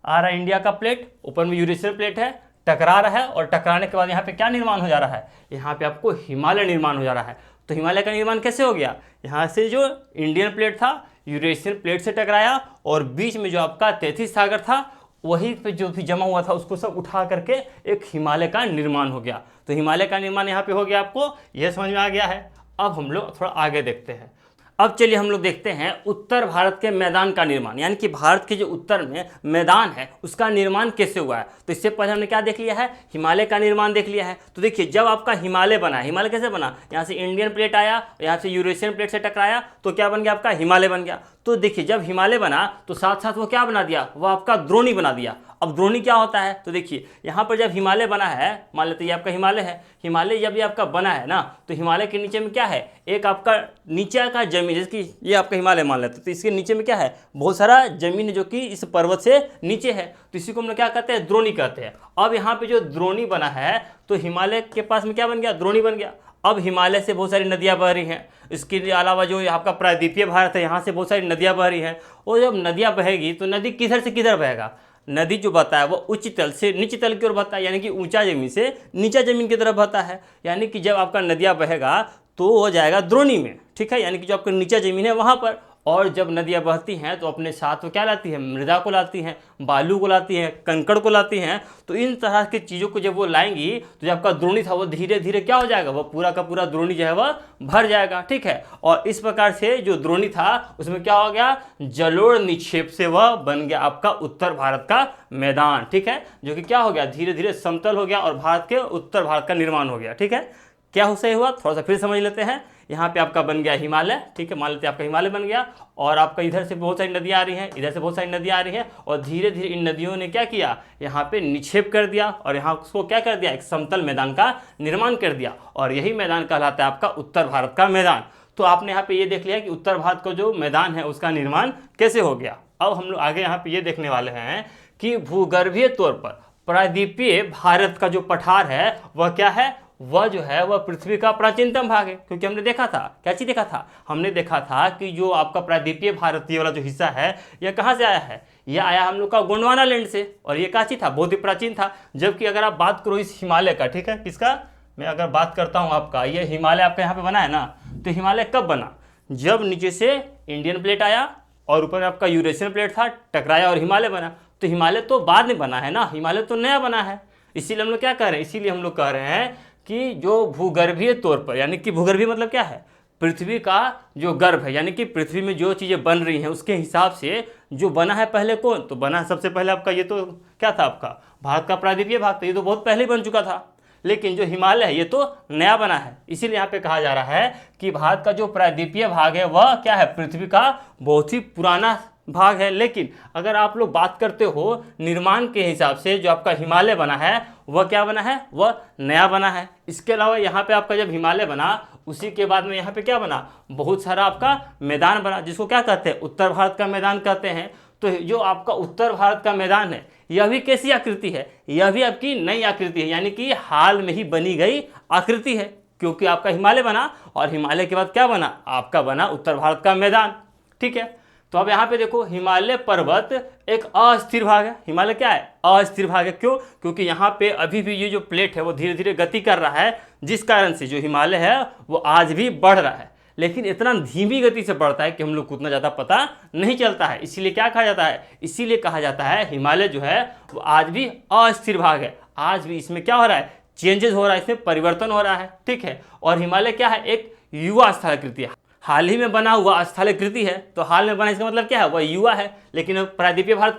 आ रहा है इंडिया का प्लेट, ऊपर में यूरेशियन प्लेट है, टकरा रहा है, और टकराने के बाद यहाँ पे क्या निर्माण हो जा रहा है, यहाँ पे आपको हिमालय निर्माण हो जा रहा है। तो हिमालय का निर्माण कैसे हो गया, यहाँ से जो इंडियन प्लेट था यूरेशियन प्लेट से टकराया, और बीच में जो आपका तैथिस सागर था वही पे जो भी जमा हुआ था उसको सब उठा करके एक हिमालय का निर्माण हो गया। तो हिमालय का निर्माण यहाँ पे हो गया, आपको यह समझ में आ गया है। अब हम लोग थोड़ा आगे देखते हैं। अब चलिए हम लोग देखते हैं उत्तर भारत के मैदान का निर्माण, यानी कि भारत के जो उत्तर में मैदान है उसका निर्माण कैसे हुआ है। तो इससे पहले हमने क्या देख लिया है, हिमालय का निर्माण देख लिया है। तो देखिए जब आपका हिमालय बना, हिमालय कैसे बना, यहाँ से इंडियन प्लेट आया, यहाँ से यूरेशियन प्लेट से टकराया, तो क्या बन गया आपका हिमालय बन गया। तो देखिए जब हिमालय बना तो साथ साथ वो क्या बना दिया, वो आपका द्रोणी बना दिया। अब द्रोणी क्या होता है, तो देखिए यहाँ पर जब हिमालय बना है, मान लेते ये आपका हिमालय है, हिमालय जब ये आपका बना है ना, तो हिमालय के नीचे में क्या है, एक आपका नीचे का जमीन, जैसे कि ये आपका हिमालय मान लेते, तो इसके नीचे में क्या है, बहुत सारा जमीन है जो कि इस पर्वत से नीचे है, तो इसी को हम लोग क्या कहते हैं, द्रोणी कहते हैं। अब यहाँ पे जो द्रोणी बना है, तो हिमालय के पास में क्या बन गया, द्रोणी बन गया। अब हिमालय से बहुत सारी नदियाँ बह रही हैं, इसके अलावा जो आपका प्रायद्वीपीय भारत है यहाँ से बहुत सारी नदियाँ बह रही हैं, और जब नदियाँ बहेगी तो नदी किधर से किधर बहेगा, नदी जो बहता है वो उच्च तल से नीचे तल की ओर बहता है, यानी कि ऊंचा जमीन से नीचा जमीन की तरफ बहता है। यानी कि जब आपका नदियाँ बहेगा तो हो जाएगा द्रोणी में, ठीक है, यानी कि जो आपका नीचा जमीन है वहाँ पर। और जब नदियाँ बहती हैं तो अपने साथ वो क्या लाती है, मृदा को लाती हैं, बालू को लाती हैं, कंकड़ को लाती हैं। तो इन तरह की चीज़ों को जब वो लाएंगी तो जो आपका द्रोणी था वो धीरे धीरे क्या हो जाएगा, वो पूरा का पूरा द्रोणी जो है वह भर जाएगा, ठीक है। और इस प्रकार से जो द्रोणी था उसमें क्या हो गया, जलोढ़ निक्षेप से वह बन गया आपका उत्तर भारत का मैदान, ठीक है, जो कि क्या हो गया, धीरे धीरे समतल हो गया और भारत के उत्तर भारत का निर्माण हो गया, ठीक है। क्या हो सही हुआ, थोड़ा सा फिर समझ लेते हैं। यहाँ पे आपका बन गया हिमालय, ठीक है, मान लेते हैं आपका हिमालय बन गया, और आपका इधर से बहुत सारी नदियाँ आ रही हैं, इधर से बहुत सारी नदियाँ आ रही हैं, और धीरे धीरे इन नदियों ने क्या किया, यहाँ पे निक्षेप कर दिया, और यहाँ उसको क्या कर दिया, एक समतल मैदान का निर्माण कर दिया, और यही मैदान कहलाता है आपका उत्तर भारत का मैदान। तो आपने यहाँ पे ये देख लिया कि उत्तर भारत का जो मैदान है उसका निर्माण कैसे हो गया। अब हम लोग आगे यहाँ पे ये देखने वाले हैं कि भूगर्भीय तौर पर प्रायद्वीपीय भारत का जो पठार है वह क्या है, वह जो है वह पृथ्वी का प्राचीनतम भाग है। क्योंकि हमने देखा था, क्या चीज़ देखा था, हमने देखा था कि जो आपका प्रायद्वीपीय भारतीय वाला जो हिस्सा है यह कहाँ से आया है, यह आया हम लोग का गोंडवाना लैंड से, और ये क्या चीज़ था, बहुत ही प्राचीन था। जबकि अगर आप बात करो इस हिमालय का, ठीक है, किसका मैं अगर बात करता हूँ आपका, ये हिमालय आपका यहाँ पे बना है ना, तो हिमालय कब बना, जब नीचे से इंडियन प्लेट आया और ऊपर आपका यूरेशियन प्लेट था, टकराया और हिमालय बना। तो हिमालय तो बाद में बना है ना, हिमालय तो नया बना है। इसीलिए हम लोग क्या कह रहे हैं, इसीलिए हम लोग कह रहे हैं कि जो भूगर्भीय तौर पर, यानी कि भूगर्भीय मतलब क्या है, पृथ्वी का जो गर्भ है, यानी कि पृथ्वी में जो चीज़ें बन रही हैं उसके हिसाब से जो बना है पहले कौन, तो बना सबसे पहले आपका ये तो क्या था, आपका भारत का प्रायद्वीपीय भाग, तो ये तो बहुत पहले बन चुका था। लेकिन जो हिमालय है ये तो नया बना है। इसीलिए यहाँ पे कहा जा रहा है कि भारत का जो प्रायद्वीपीय भाग है वह क्या है, पृथ्वी का बहुत ही पुराना भाग है। लेकिन अगर आप लोग बात करते हो निर्माण के हिसाब से, जो आपका हिमालय बना है वह क्या बना है, वह नया बना है। इसके अलावा यहाँ पे आपका जब हिमालय बना उसी के बाद में यहाँ पे क्या बना, बहुत सारा आपका मैदान बना, जिसको क्या कहते हैं, उत्तर भारत का मैदान कहते हैं। तो जो आपका उत्तर भारत का मैदान है यह भी कैसी आकृति है, यह भी आपकी नई आकृति है, यानी कि हाल में ही बनी गई आकृति है, क्योंकि आपका हिमालय बना और हिमालय के बाद क्या बना, आपका बना उत्तर भारत का मैदान। ठीक है, तो अब यहाँ पे देखो हिमालय पर्वत एक अस्थिर भाग है। हिमालय क्या है, अस्थिर भाग है। क्यों, क्योंकि यहाँ पे अभी भी ये जो प्लेट है वो धीरे धीरे गति कर रहा है, जिस कारण से जो हिमालय है वो आज भी बढ़ रहा है, लेकिन इतना धीमी गति से बढ़ता है कि हम लोग को उतना ज़्यादा पता नहीं चलता है। इसीलिए क्या कहा जाता है, इसीलिए कहा जाता है हिमालय जो है वो आज भी अस्थिर भाग है। आज भी इसमें क्या हो रहा है, चेंजेस हो रहा है, इसमें परिवर्तन हो रहा है। ठीक है, और हिमालय क्या है, एक युवा स्थलाकृति है, हाल ही में बना हुआ स्थलाकृति है। तो हाल में बना इसका मतलब क्या है, वह युवा है। लेकिन प्रायद्वीपीय भारत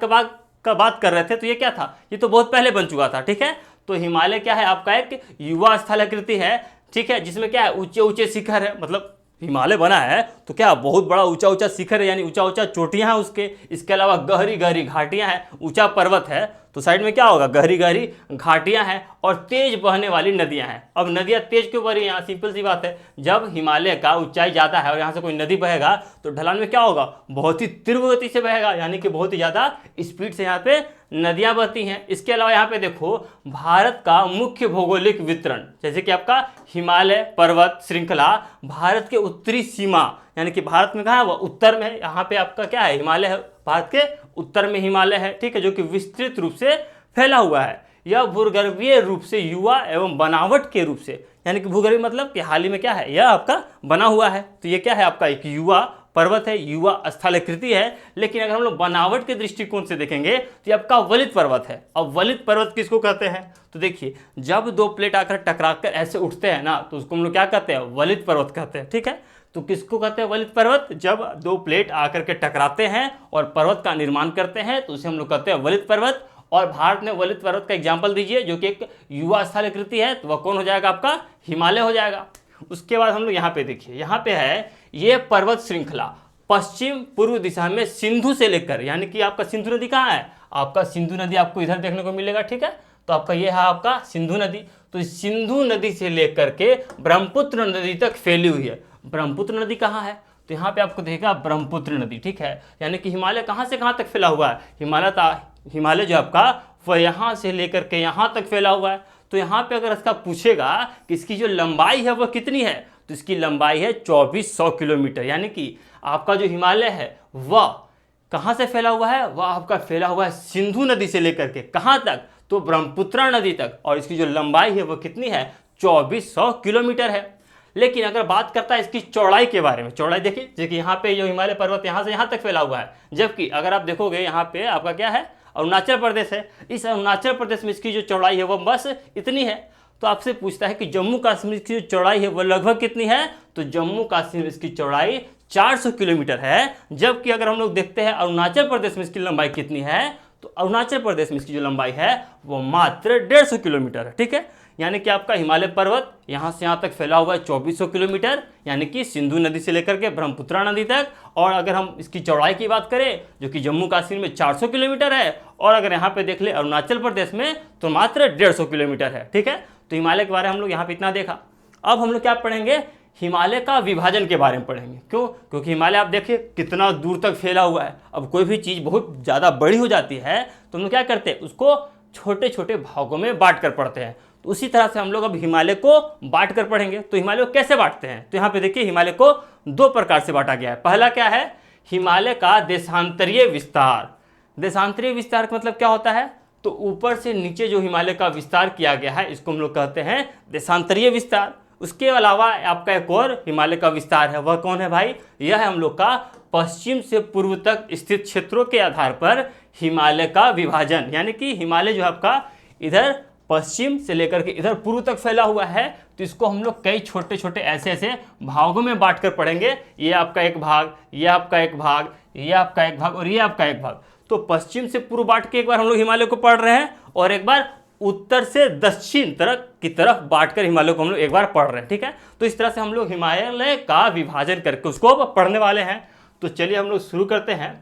का बात कर रहे थे तो ये क्या था, ये तो बहुत पहले बन चुका था। ठीक है, तो हिमालय क्या है, आपका एक युवा स्थलाकृति है। ठीक है, जिसमें क्या है, ऊंचे ऊंचे शिखर है, मतलब हिमालय बना है तो क्या बहुत बड़ा ऊंचा ऊंचा शिखर है, यानी ऊंचा ऊंचा चोटियां हैं उसके। इसके अलावा गहरी गहरी घाटियां हैं, ऊंचा पर्वत है तो साइड में क्या होगा, गहरी गहरी घाटियां हैं और तेज बहने वाली नदियां हैं। अब नदियां तेज क्यों बह रही हैं, यहाँ सिंपल सी बात है, जब हिमालय का ऊंचाई ज़्यादा है और यहाँ से कोई नदी बहेगा तो ढलान में क्या होगा, बहुत ही तीव्र गति से बहेगा, यानी कि बहुत ही ज़्यादा स्पीड से यहाँ पे नदियां बहती हैं। इसके अलावा यहाँ पे देखो भारत का मुख्य भौगोलिक वितरण, जैसे कि आपका हिमालय पर्वत श्रृंखला भारत के उत्तरी सीमा, यानी कि भारत में कहाँ है, वह उत्तर में है। यहाँ पे आपका क्या है, हिमालय है, भारत के उत्तर में हिमालय है। ठीक है, जो कि विस्तृत रूप से फैला हुआ है। यह भूगर्भीय रूप से युवा एवं बनावट के रूप से, यानी कि भूगर्भीय मतलब कि हाल ही में क्या है, यह आपका बना हुआ है। तो ये क्या है, आपका एक युवा पर्वत है, युवा स्थलाकृति है। लेकिन अगर हम लोग बनावट के दृष्टिकोण से देखेंगे तो ये आपका वलित पर्वत है। अब वलित पर्वत किसको कहते हैं, तो देखिए जब दो प्लेट आकर टकराकर ऐसे उठते हैं ना तो उसको हम लोग क्या कहते हैं, वलित पर्वत कहते हैं। ठीक है, तो किसको कहते हैं वलित पर्वत, जब दो प्लेट आकर के टकराते हैं और पर्वत का निर्माण करते हैं तो उसे हम लोग कहते हैं वलित पर्वत। और भारत में वलित पर्वत का एग्जाम्पल दीजिए जो कि एक युवा स्थलाकृति है, तो वह कौन हो जाएगा, आपका हिमालय हो जाएगा। उसके बाद हम लोग यहाँ पे देखिए, यहाँ पे है ये पर्वत श्रृंखला पश्चिम पूर्व दिशा में सिंधु से लेकर, यानी कि आपका सिंधु नदी कहाँ है, आपका सिंधु नदी आपको इधर देखने को मिलेगा। ठीक है, तो आपका ये है आपका सिंधु नदी। तो सिंधु नदी से लेकर के ब्रह्मपुत्र नदी तक फैली हुई है। ब्रह्मपुत्र नदी कहाँ है, तो यहाँ पे आपको देखेगा ब्रह्मपुत्र नदी। ठीक है, यानी कि हिमालय कहाँ से कहाँ तक फैला हुआ है, हिमालय जो आपका वह यहाँ से लेकर के यहाँ तक फैला हुआ है। तो यहाँ पे अगर इसका पूछेगा कि इसकी जो लंबाई है वह कितनी है, तो इसकी लंबाई है 2400 किलोमीटर। यानी कि आपका जो हिमालय है वह कहाँ से फैला हुआ है, वह आपका फैला हुआ है सिंधु नदी से लेकर के कहाँ तक, तो ब्रह्मपुत्र नदी तक। और इसकी जो लंबाई है वह कितनी है, 2400 किलोमीटर है। लेकिन अगर बात करता है इसकी चौड़ाई के बारे में, चौड़ाई देखिए, जैसे यहाँ पे जो हिमालय पर्वत यहाँ से यहाँ तक फैला हुआ है, जबकि अगर आप देखोगे यहाँ पे आपका क्या है, अरुणाचल प्रदेश है। इस अरुणाचल प्रदेश में इसकी जो चौड़ाई है वह बस इतनी है। तो आपसे पूछता है कि जम्मू कश्मीर की जो चौड़ाई है वह लगभग कितनी है, तो जम्मू कश्मीर में इसकी चौड़ाई 400 किलोमीटर है। जबकि अगर हम लोग देखते हैं अरुणाचल प्रदेश में इसकी लंबाई कितनी है, तो अरुणाचल प्रदेश में इसकी जो लंबाई है वो मात्र 150 किलोमीटर है। ठीक है, यानी कि आपका हिमालय पर्वत यहाँ से यहाँ तक फैला हुआ है 2400 किलोमीटर, यानी कि सिंधु नदी से लेकर के ब्रह्मपुत्र नदी तक। और अगर हम इसकी चौड़ाई की बात करें जो कि जम्मू कश्मीर में 400 किलोमीटर है, और अगर यहाँ पे देख ले अरुणाचल प्रदेश में तो मात्र 150 किलोमीटर है। ठीक है, तो हिमालय के बारे में हम लोग यहाँ पे इतना देखा। अब हम लोग क्या पढ़ेंगे, हिमालय का विभाजन के बारे में पढ़ेंगे। क्यों, क्योंकि हिमालय आप देखिए कितना दूर तक फैला हुआ है। अब कोई भी चीज़ बहुत ज़्यादा बड़ी हो जाती है तो हम लोग क्या करते हैं, उसको छोटे छोटे भागों में बांट कर पढ़ते हैं। तो उसी तरह से हम लोग अब हिमालय को बांट कर पढ़ेंगे। तो हिमालय को कैसे बांटते हैं, तो यहाँ पे देखिए हिमालय को दो प्रकार से बांटा गया है। पहला क्या है, हिमालय का देशांतरीय विस्तार। देशांतरीय विस्तार का मतलब क्या होता है, तो ऊपर से नीचे जो हिमालय का विस्तार किया गया है इसको हम लोग कहते हैं देशांतरीय विस्तार। उसके अलावा आपका एक और हिमालय का विस्तार है, वह कौन है भाई, यह है हम लोग का पश्चिम से पूर्व तक स्थित क्षेत्रों के आधार पर हिमालय का विभाजन। यानी कि हिमालय जो है आपका इधर पश्चिम से लेकर के इधर पूर्व तक फैला हुआ है, तो इसको हम लोग कई छोटे छोटे ऐसे ऐसे भागों में बांट कर पढ़ेंगे। ये आपका एक भाग, ये आपका एक भाग, ये आपका एक भाग और ये आपका एक भाग। तो पश्चिम से पूर्व बांट के एक बार हम लोग हिमालय को पढ़ रहे हैं और एक बार उत्तर से दक्षिण तरफ की तरफ बांटकर हिमालय को हम लोग एक बार पढ़ रहे हैं, ठीक है। तो इस तरह से हम लोग हिमालय का विभाजन करके उसको अब पढ़ने वाले हैं। तो चलिए हम लोग शुरू करते हैं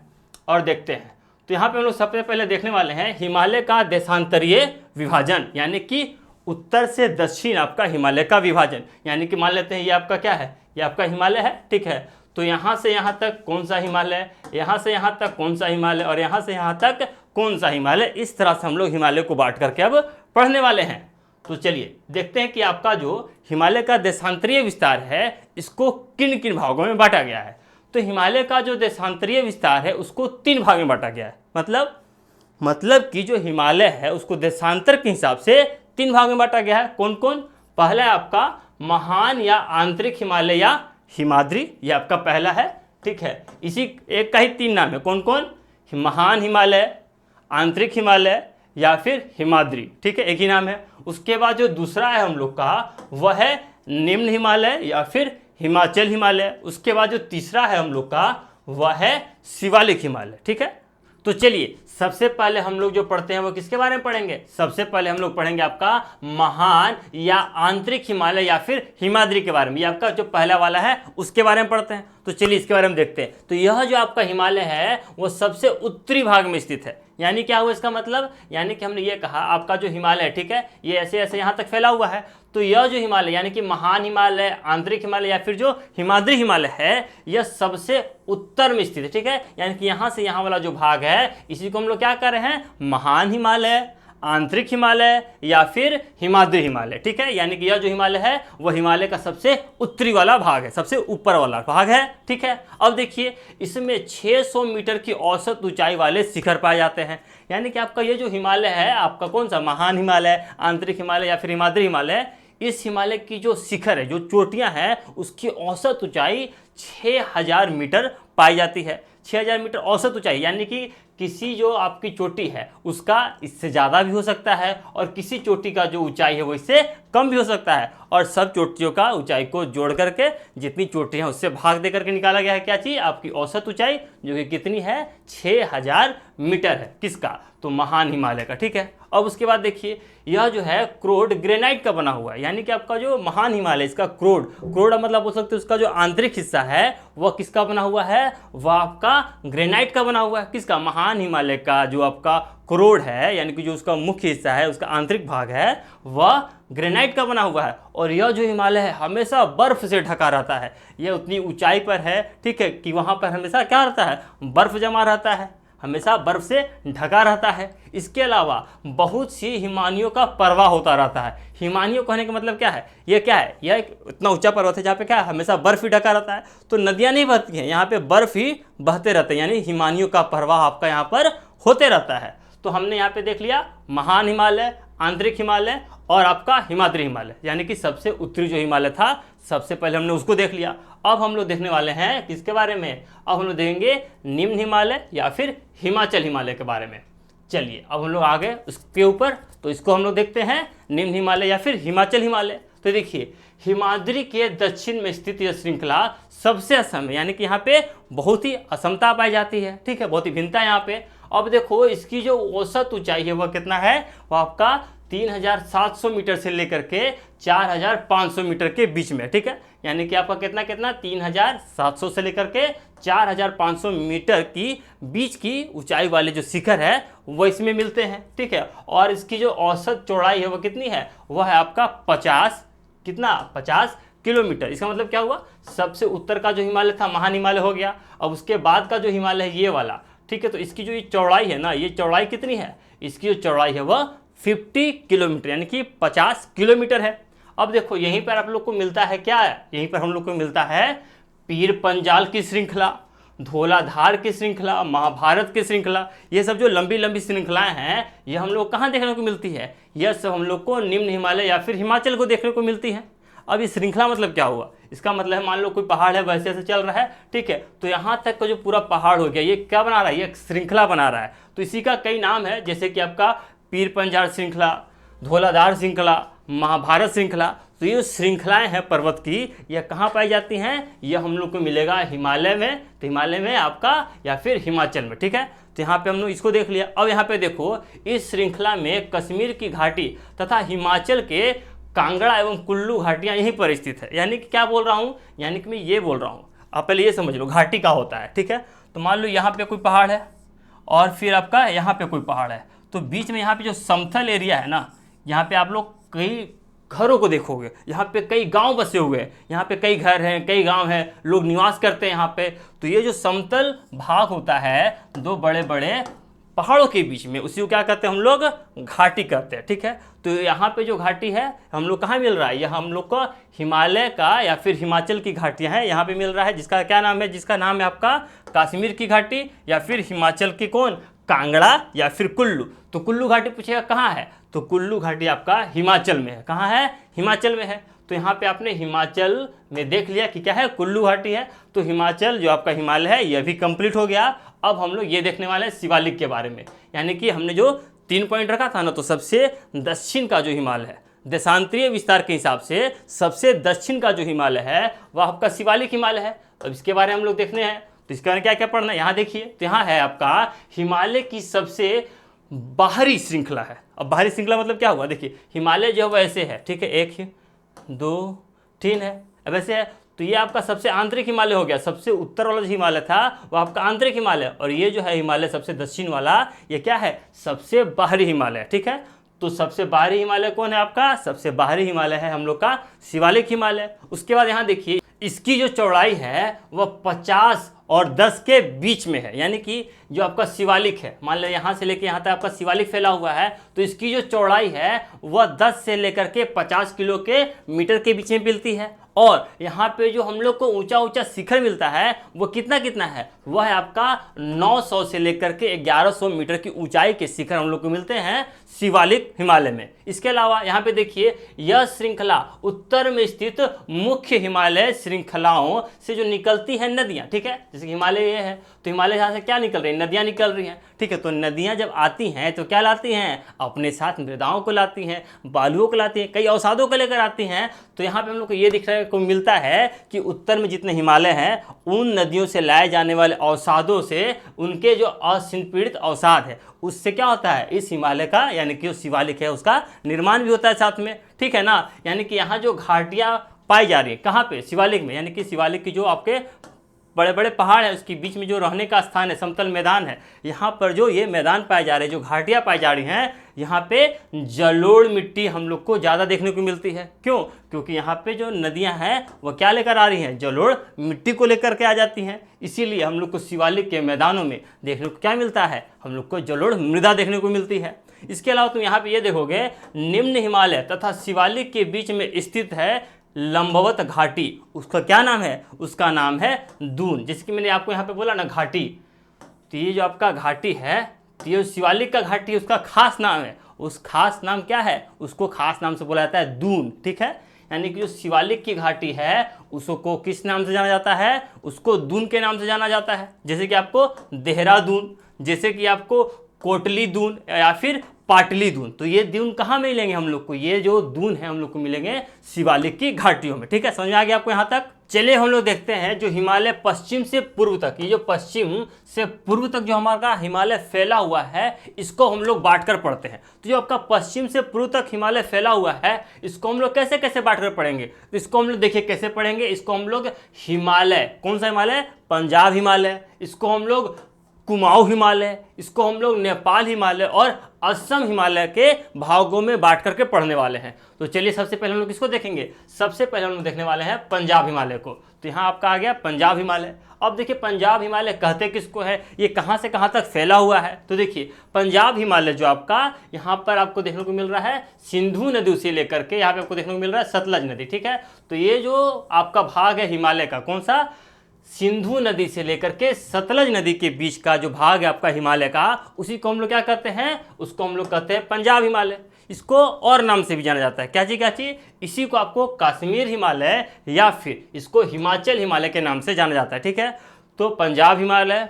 और देखते हैं। तो यहाँ पे हम लोग सबसे पहले देखने वाले हैं हिमालय का देशांतरीय विभाजन, यानी कि उत्तर से दक्षिण आपका हिमालय का विभाजन। यानी कि मान लेते हैं ये आपका क्या है, ये आपका हिमालय है, ठीक है। तो यहाँ से यहाँ तक कौन सा हिमालय, यहाँ से यहाँ तक कौन सा हिमालय, और यहाँ से यहाँ तक कौन सा हिमालय। इस तरह से हम लोग हिमालय को बांट करके अब पढ़ने वाले हैं। तो चलिए देखते हैं कि आपका जो हिमालय का देशांतरीय विस्तार है इसको किन किन भागों में बांटा गया है। तो हिमालय का जो देशांतरीय विस्तार है उसको 3 भाग में बांटा गया है। मतलब कि जो हिमालय है उसको देशांतर के हिसाब से 3 भाग में बांटा गया है। कौन कौन? पहला है आपका महान या आंतरिक हिमालय या हिमाद्री, ये आपका पहला है, ठीक है। इसी एक का ही 3 नाम है। कौन कौन? महान हिमालय, आंतरिक हिमालय या फिर हिमाद्री, ठीक है, एक ही नाम है। उसके बाद जो दूसरा है हम लोग का वह है निम्न हिमालय या फिर हिमाचल हिमालय। उसके बाद जो तीसरा है हम लोग का वह है शिवालिक हिमालय, ठीक है। तो चलिए सबसे पहले हम लोग जो पढ़ते हैं वो किसके बारे में पढ़ेंगे? सबसे पहले हम लोग पढ़ेंगे आपका महान या आंतरिक हिमालय या फिर हिमाद्री के बारे में। ये आपका जो पहला वाला है उसके बारे में पढ़ते हैं। तो चलिए इसके बारे में देखते हैं। तो यह जो आपका हिमालय है वो सबसे उत्तरी भाग में स्थित है। यानी क्या हुआ इसका मतलब? यानी कि हमने ये कहा आपका जो हिमालय है, ठीक है, ये ऐसे ऐसे यहाँ तक फैला हुआ है। तो यह जो हिमालय यानी कि महान हिमालय, आंतरिक हिमालय या फिर जो हिमाद्री हिमालय है यह सबसे उत्तर में स्थित है, ठीक है। यानी कि यहाँ से यहाँ वाला जो भाग है इसी को हम लोग क्या कर रहे हैं? महान हिमालय, आंतरिक हिमालय या फिर हिमाद्री हिमालय, ठीक है। यानी कि यह जो हिमालय है वह हिमालय का सबसे उत्तरी वाला भाग है, सबसे ऊपर वाला भाग है, ठीक है। अब देखिए इसमें 600 मीटर की औसत ऊंचाई वाले शिखर पाए जाते हैं। यानी कि आपका ये जो हिमालय है आपका कौन सा? महान हिमालय, आंतरिक हिमालय या फिर हिमाद्री हिमालय, इस हिमालय की जो शिखर है, जो चोटियां हैं, उसकी औसत ऊंचाई 6000 मीटर पाई जाती है। 6000 मीटर औसत ऊंचाई, यानी कि किसी जो आपकी चोटी है उसका इससे ज़्यादा भी हो सकता है और किसी चोटी का जो ऊंचाई है वो इससे कम भी हो सकता है। और सब चोटियों का ऊंचाई को जोड़ करके जितनी चोटी हैं उससे भाग दे करके निकाला गया है क्या चीज़? आपकी औसत ऊंचाई, जो कि कितनी है? 6000 मीटर है। किसका? तो महान हिमालय का, ठीक है। अब उसके बाद देखिए यह जो है क्रोड ग्रेनाइट का बना हुआ है। यानी कि आपका जो महान हिमालय इसका क्रोड मतलब बोल सकते हैं उसका जो आंतरिक हिस्सा है वह किसका बना हुआ है? वह आपका ग्रेनाइट का बना हुआ है। किसका? महान हिमालय का जो आपका क्रोड है, यानी कि जो उसका मुख्य हिस्सा है, उसका आंतरिक भाग है, वह ग्रेनाइट का बना हुआ है। और यह जो हिमालय है हमेशा बर्फ से ढका रहता है। यह उतनी ऊंचाई पर है, ठीक है, कि वहाँ पर हमेशा क्या रहता है? बर्फ जमा रहता है, हमेशा बर्फ से ढका रहता है। इसके अलावा बहुत सी हिमानियों का प्रवाह होता रहता है। हिमानियों कहने का मतलब क्या है? ये क्या है? यह एक इतना ऊंचा पर्वत है जहाँ पे क्या है? हमेशा बर्फ ही ढका रहता है। तो नदियाँ नहीं बहती हैं, यहाँ पे बर्फ ही बहते रहते हैं, यानी हिमानियों का प्रवाह आपका यहाँ पर होते रहता है। तो हमने यहाँ पे देख लिया महान हिमालय, आंतरिक हिमालय और आपका हिमाद्री हिमालय, यानी कि सबसे उत्तरी जो हिमालय था सबसे पहले हमने उसको देख लिया। अब हम लोग देखने वाले हैं किसके बारे में? अब हम लोग देखेंगे निम्न हिमालय या फिर हिमाचल हिमालय के बारे में। चलिए अब हम लोग आ गए उसके ऊपर, तो इसको हम लोग देखते हैं निम्न हिमालय या फिर हिमाचल हिमालय। तो देखिए हिमाद्री के दक्षिण में स्थित यह श्रृंखला सबसे असम है, यानी कि यहाँ पे बहुत ही असमता पाई जाती है, ठीक है, बहुत ही भिन्नता है यहाँ पे। अब देखो इसकी जो औसत ऊंचाई है वह कितना है? वह आपका 3700 मीटर से लेकर के 4500 मीटर के बीच में, ठीक है। यानी कि आपका कितना 3700 से लेकर के 4500 मीटर की बीच की ऊंचाई वाले जो शिखर है वो इसमें मिलते हैं, ठीक है। और इसकी जो औसत चौड़ाई है वो कितनी है? वह है आपका 50 किलोमीटर। इसका मतलब क्या हुआ? सबसे उत्तर का जो हिमालय था महान हिमालय हो गया। अब उसके बाद का जो हिमालय है ये वाला, ठीक है। तो इसकी जो ये चौड़ाई है ना, ये चौड़ाई कितनी है? इसकी जो चौड़ाई है वह 50 किलोमीटर, यानी कि 50 किलोमीटर है। अब देखो यहीं पर आप लोग को मिलता है क्या है? यहीं पर हम लोग को मिलता है पीर पंजाल की श्रृंखला, धौलाधार की श्रृंखला, महाभारत की श्रृंखला। ये सब जो लंबी लंबी श्रृंखलाएं हैं ये हम लोग कहाँ देखने को मिलती है? यह सब हम लोग को निम्न हिमालय या फिर हिमाचल को देखने को मिलती है। अब ये श्रृंखला मतलब क्या हुआ? इसका मतलब है मान लो कोई पहाड़ है वैसे ऐसे चल रहा है, ठीक है, तो यहाँ तक का जो पूरा पहाड़ हो गया ये क्या बना रहा है? ये एक श्रृंखला बना रहा है। तो इसी का कई नाम है, जैसे कि आपका पीर पंजाल श्रृंखला, धौलाधार श्रृंखला, महाभारत श्रृंखला। तो ये श्रृंखलाएं हैं पर्वत की, यह कहाँ पाई जाती हैं? यह हम लोग को मिलेगा हिमालय में, तो हिमालय में आपका या फिर हिमाचल में, ठीक है। तो यहाँ पे हम लोग इसको देख लिया। अब यहाँ पे देखो, इस श्रृंखला में कश्मीर की घाटी तथा हिमाचल के कांगड़ा एवं कुल्लू घाटियाँ यहीं पर स्थित है। यानी कि क्या बोल रहा हूँ, यानी कि मैं ये बोल रहा हूँ, आप पहले ये समझ लो घाटी का होता है, ठीक है। तो मान लो यहाँ पे कोई पहाड़ है और फिर आपका यहाँ पे कोई पहाड़ है, तो बीच में यहाँ पे जो समतल एरिया है ना, यहाँ पे आप लोग कई घरों को देखोगे, यहाँ पे कई गांव बसे हुए हैं, यहाँ पे कई घर हैं, कई गांव हैं, लोग निवास करते हैं यहाँ पे। तो ये जो समतल भाग होता है दो बड़े बड़े पहाड़ों के बीच में, उसी को क्या कहते हैं हम लोग? घाटी कहते हैं, ठीक है। तो यहाँ पे जो घाटी है हम लोग कहाँ मिल रहा है? यह हम लोग को हिमालय का या फिर हिमाचल की घाटियाँ हैं, यहाँ पे मिल रहा है, जिसका क्या नाम है? जिसका नाम है आपका कश्मीर की घाटी या फिर हिमाचल की कौन? कांगड़ा या फिर कुल्लू। तो कुल्लू घाटी पूछेगा कहाँ है, तो कुल्लू घाटी आपका हिमाचल में है। कहाँ है? हिमाचल में है। तो यहाँ पे आपने हिमाचल में देख लिया कि क्या है? कुल्लू घाटी है। तो हिमाचल जो आपका हिमालय है यह भी कंप्लीट हो गया। अब हम लोग ये देखने वाले हैं शिवालिक के बारे में, यानी कि हमने जो 3 पॉइंट रखा था ना, तो सबसे दक्षिण का जो हिमालय है, देशांतरीय विस्तार के हिसाब से सबसे दक्षिण का जो हिमालय है वह आपका शिवालिक हिमालय है। अब इसके बारे में हम लोग देखने हैं, तो इसके बारे में क्या क्या पढ़ना है यहाँ देखिए। तो यहाँ है आपका हिमालय की सबसे बाहरी श्रृंखला है। अब बाहरी श्रृंखला मतलब क्या हुआ? देखिए हिमालय जो है ऐसे है, ठीक है, 1 2 3 है, अब ऐसे है। तो ये आपका सबसे आंतरिक हिमालय हो गया। सबसे उत्तर वाला जो हिमालय था वो आपका आंतरिक हिमालय, और ये जो है हिमालय सबसे दक्षिण वाला, ये क्या है? सबसे बाहरी हिमालय, ठीक है। तो सबसे बाहरी हिमालय कौन है आपका? सबसे बाहरी हिमालय है हम लोग का शिवालिक हिमालय। उसके बाद यहाँ देखिए, इसकी जो चौड़ाई है वह 50 और 10 के बीच में है। यानी कि जो आपका शिवालिक है, मान लो यहाँ से लेकर यहाँ तक आपका शिवालिक फैला हुआ है, तो इसकी जो चौड़ाई है वह 10 से लेकर के 50 किलो के मीटर के बीच में मिलती है। और यहाँ पे जो हम लोग को ऊंचा ऊंचा शिखर मिलता है वो कितना कितना है? वह है आपका 900 से लेकर के 1100 मीटर की ऊंचाई के शिखर हम लोग को मिलते हैं शिवालिक हिमालय में। इसके अलावा यहाँ पे देखिए, यह श्रृंखला उत्तर में स्थित मुख्य हिमालय श्रृंखलाओं से जो निकलती है नदियाँ, ठीक है। जैसे कि हिमालय ये है, तो हिमालय यहाँ से क्या निकल रही है? नदियाँ निकल रही हैं, ठीक है। तो नदियाँ जब आती हैं तो क्या लाती हैं? अपने साथ मृदाओं को लाती हैं, बालुओं को लाती हैं, कई अवसादों को लेकर आती हैं। तो यहाँ पे हम लोग को ये दिख रहा है को मिलता है कि उत्तर में जितने हिमालय हैं उन नदियों से लाए जाने वाले अवसादों से उनके जो असंपीड़ित अवसाद है उससे क्या होता है? इस हिमालय का यानी कि जो शिवालिक है उसका निर्माण भी होता है साथ में, ठीक है ना। यानी कि यहाँ जो घाटियाँ पाई जा रही है कहाँ पे? शिवालिक में। यानी कि शिवालिक की जो आपके बड़े बड़े पहाड़ है उसके बीच में जो रहने का स्थान है, समतल मैदान है, यहाँ पर जो ये मैदान पाए जा रहे हैं, जो घाटियाँ पाई जा रही हैं, यहाँ पे जलोढ़ मिट्टी हम लोग को ज़्यादा देखने को मिलती है। क्यों? क्योंकि यहाँ पे जो नदियाँ हैं वो क्या लेकर आ रही हैं? जलोढ़ मिट्टी को लेकर के आ जाती हैं। इसीलिए हम लोग को शिवालिक के मैदानों में देखने को क्या मिलता है? हम लोग को जलोढ़ मृदा देखने को मिलती है। इसके अलावा तुम यहाँ पे ये देखोगे, निम्न हिमालय तथा शिवालिक के बीच में स्थित है लंबवत घाटी, उसका क्या नाम है? उसका नाम है दून। जैसे कि मैंने आपको यहाँ पे बोला ना घाटी, तो ये जो आपका घाटी है, तो ये शिवालिक का घाटी उसका खास नाम है। उस खास नाम क्या है? उसको खास नाम से बोला जाता है दून, ठीक है। यानी कि जो शिवालिक की घाटी है उसको किस नाम से जाना जाता है? उसको दून के नाम से जाना जाता है। जैसे कि आपको देहरादून, जैसे कि आपको कोटली दून या फिर पाटली दून। तो ये दून कहाँ मिलेंगे हम लोग को? ये जो दून है हम लोग को मिलेंगे शिवालिक की घाटियों में, ठीक है। समझ में आ गया आपको यहाँ तक? चलिए हम लोग देखते हैं जो हिमालय पश्चिम से पूर्व तक, ये जो पश्चिम से पूर्व तक जो हमारा हिमालय फैला हुआ है इसको हम लोग बांट कर पढ़ते हैं। तो जो आपका पश्चिम से पूर्व तक हिमालय फैला हुआ है इसको हम लोग कैसे कैसे बांट कर पढ़ेंगे? तो इसको हम लोग देखिए कैसे पढ़ेंगे। इसको हम लोग हिमालय, कौन सा हिमालय? पंजाब हिमालय। इसको हम लोग कुमाऊं हिमालय, इसको हम लोग नेपाल हिमालय और असम हिमालय के भागों में बांट करके पढ़ने वाले हैं। तो चलिए सबसे पहले हम लोग किसको देखेंगे? सबसे पहले हम लोग देखने वाले हैं पंजाब हिमालय को। तो यहाँ आपका आ गया पंजाब हिमालय। अब देखिए पंजाब हिमालय कहते किसको है? ये कहाँ से कहाँ तक फैला हुआ है? तो देखिए पंजाब हिमालय जो आपका यहाँ पर आपको देखने को मिल रहा है सिंधु नदी से लेकर के यहाँ पे आपको देखने को मिल रहा है सतलज नदी, ठीक है। तो ये जो आपका भाग है हिमालय का, कौन सा? सिंधु नदी से लेकर के सतलज नदी के बीच का जो भाग है आपका हिमालय का, उसी को हम लोग क्या कहते हैं? उसको हम लोग कहते हैं पंजाब हिमालय। इसको और नाम से भी जाना जाता है, क्या चीज़ क्या चीज़? इसी को आपको कश्मीर हिमालय या फिर इसको हिमाचल हिमालय के नाम से जाना जाता है, ठीक है। तो पंजाब हिमालय,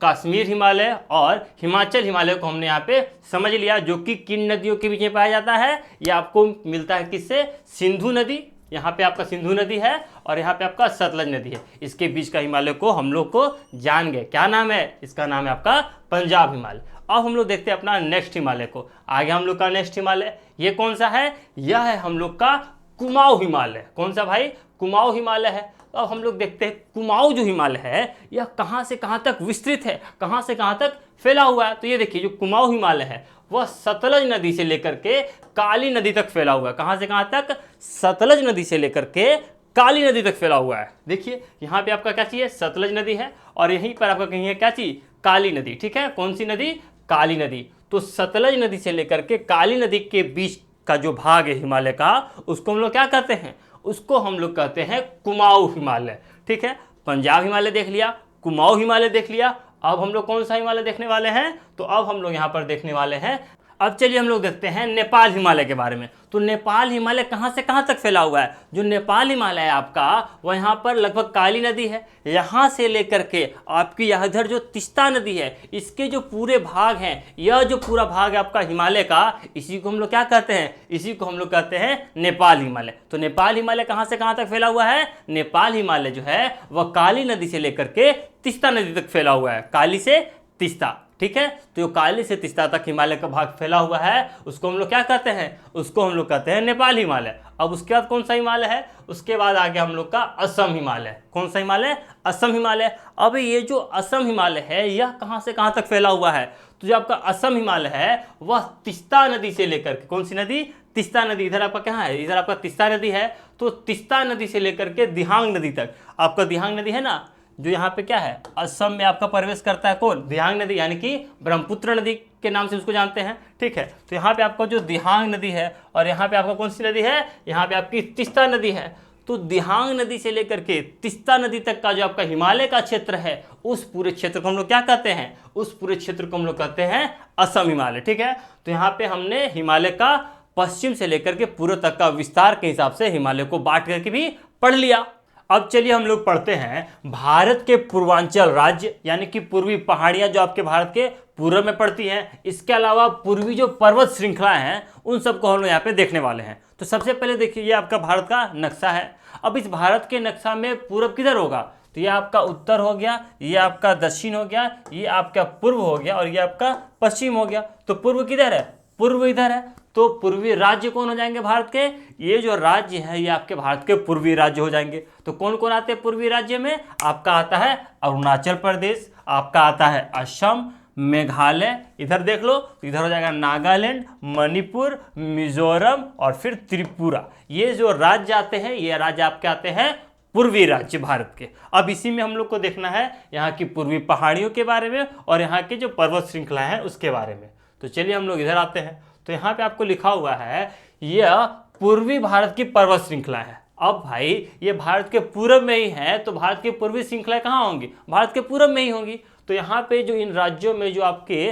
कश्मीर हिमालय और हिमाचल हिमालय को हमने यहाँ पे समझ लिया, जो कि किन नदियों के बीच में पाया जाता है। ये आपको मिलता है किससे? सिंधु नदी, यहाँ पे आपका सिंधु नदी है और यहाँ पे आपका सतलज नदी है। इसके बीच का हिमालय को हम लोग को जान गए, क्या नाम है इसका? नाम है आपका पंजाब हिमालय। अब हम लोग देखते हैं अपना नेक्स्ट हिमालय को। आगे हम लोग का नेक्स्ट हिमालय ये कौन सा है? यह है हम लोग का कुमाऊं हिमालय। कौन सा भाई? कुमाऊं हिमालय है। अब हम लोग देखते हैं कुमाऊं जो हिमालय है यह कहाँ से कहाँ तक विस्तृत है, कहाँ से कहाँ तक फैला हुआ है। तो ये देखिए जो कुमाऊं हिमालय है वह सतलज नदी से लेकर के काली नदी तक फैला हुआ है। कहाँ से कहाँ तक? सतलज नदी से लेकर के काली नदी तक फैला हुआ है। देखिए यहाँ पे आपका क्या चीज़ है? सतलज नदी है और यहीं पर आपका कहीं है क्या चीज़? काली नदी। ठीक है, कौन सी नदी? काली नदी। तो सतलज नदी से लेकर के काली नदी के बीच का जो भाग है हिमालय का, उसको हम लोग क्या कहते हैं? उसको हम लोग कहते हैं कुमाऊं हिमालय। ठीक है, पंजाब हिमालय देख लिया, कुमाऊं हिमालय देख लिया। अब हम लोग कौन सा हिमालय देखने वाले हैं? तो अब हम लोग यहाँ पर देखने वाले हैं, अब चलिए हम लोग देखते हैं नेपाल हिमालय के बारे में। तो नेपाल हिमालय कहाँ से कहाँ तक फैला हुआ है? जो नेपाल हिमालय है आपका वह यहाँ पर लगभग काली नदी है, यहाँ से लेकर के आपकी यहाँ इधर जो तीस्ता नदी है इसके जो पूरे भाग हैं, यह जो पूरा भाग है आपका हिमालय का, इसी को हम लोग क्या कहते हैं? इसी को हम लोग कहते हैं नेपाल हिमालय। तो नेपाल हिमालय कहाँ से कहाँ तक फैला हुआ है? नेपाल हिमालय जो है वह काली नदी से लेकर के तीस्ता नदी तक फैला हुआ है, काली से तीस्ता। ठीक है, तो काली से तीस्ता तक हिमालय का भाग फैला हुआ है, उसको हम लोग क्या कहते हैं? उसको हम लोग कहते हैं नेपाल हिमालय। अब उसके बाद कौन सा हिमालय है? उसके बाद आगे हम लोग का असम हिमालय। कौन सा हिमालय? असम हिमालय। अब ये जो असम हिमालय है यह कहाँ से कहाँ तक फैला हुआ है? तो जो आपका असम हिमालय है वह तीस्ता नदी से लेकर के, कौन सी नदी? तीस्ता नदी। इधर आपका क्या है? इधर आपका तीस्ता नदी है, तो तीस्ता नदी से लेकर के दिहांग नदी तक। आपका दिहांग नदी है ना, जो यहाँ पे क्या है? असम में आपका प्रवेश करता है कौन? दिहांग नदी, यानी कि ब्रह्मपुत्र नदी के नाम से उसको जानते हैं। ठीक है, तो यहाँ पे आपका जो दिहांग नदी है और यहाँ पे आपका कौन सी नदी है? यहाँ पे आपकी तीस्ता नदी है। तो दिहांग नदी से लेकर के तीस्ता नदी तक का जो आपका हिमालय का क्षेत्र है, उस पूरे क्षेत्र को हम लोग क्या कहते हैं? उस पूरे क्षेत्र को हम लोग कहते हैं असम हिमालय। ठीक है, तो यहाँ पे हमने हिमालय का पश्चिम से लेकर के पूर्व तक का विस्तार के हिसाब से हिमालय को बांट करके भी पढ़ लिया। अब चलिए हम लोग पढ़ते हैं भारत के पूर्वांचल राज्य, यानी कि पूर्वी पहाड़ियां जो आपके भारत के पूर्व में पड़ती हैं। इसके अलावा पूर्वी जो पर्वत श्रृंखलाएं हैं उन सबको हम लोग यहाँ पे देखने वाले हैं। तो सबसे पहले देखिए ये आपका भारत का नक्शा है। अब इस भारत के नक्शा में पूर्व किधर होगा? तो ये आपका उत्तर हो गया, ये आपका दक्षिण हो गया, ये आपका पूर्व हो गया और ये आपका पश्चिम हो गया। तो पूर्व किधर है? पूर्व इधर है। तो पूर्वी राज्य कौन हो जाएंगे भारत के? ये जो राज्य है ये आपके भारत के पूर्वी राज्य हो जाएंगे। तो कौन कौन आते हैं पूर्वी राज्य में? आपका आता है अरुणाचल प्रदेश, आपका आता है असम, मेघालय, इधर देख लो तो इधर हो जाएगा नागालैंड, मणिपुर, मिजोरम और फिर त्रिपुरा। ये जो राज्य आते हैं ये राज्य आपके आते हैं पूर्वी राज्य भारत के। अब इसी में हम लोग को देखना है यहाँ की पूर्वी पहाड़ियों के बारे में और यहाँ की जो पर्वत श्रृंखला है उसके बारे में। तो चलिए हम लोग इधर आते हैं। तो यहाँ पे आपको लिखा हुआ है यह पूर्वी भारत की पर्वत श्रृंखला है। अब भाई ये भारत के पूर्व में ही है, तो भारत की पूर्वी श्रृंखलाएं कहाँ होंगी? भारत के पूर्व में ही होंगी। तो यहाँ पे जो इन राज्यों में जो आपके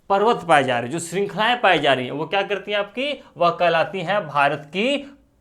पर्वत पाए जा रहे हैं, जो श्रृंखलाएं पाई जा रही हैं, वो क्या करती हैं आपकी? वह कहलाती हैं भारत की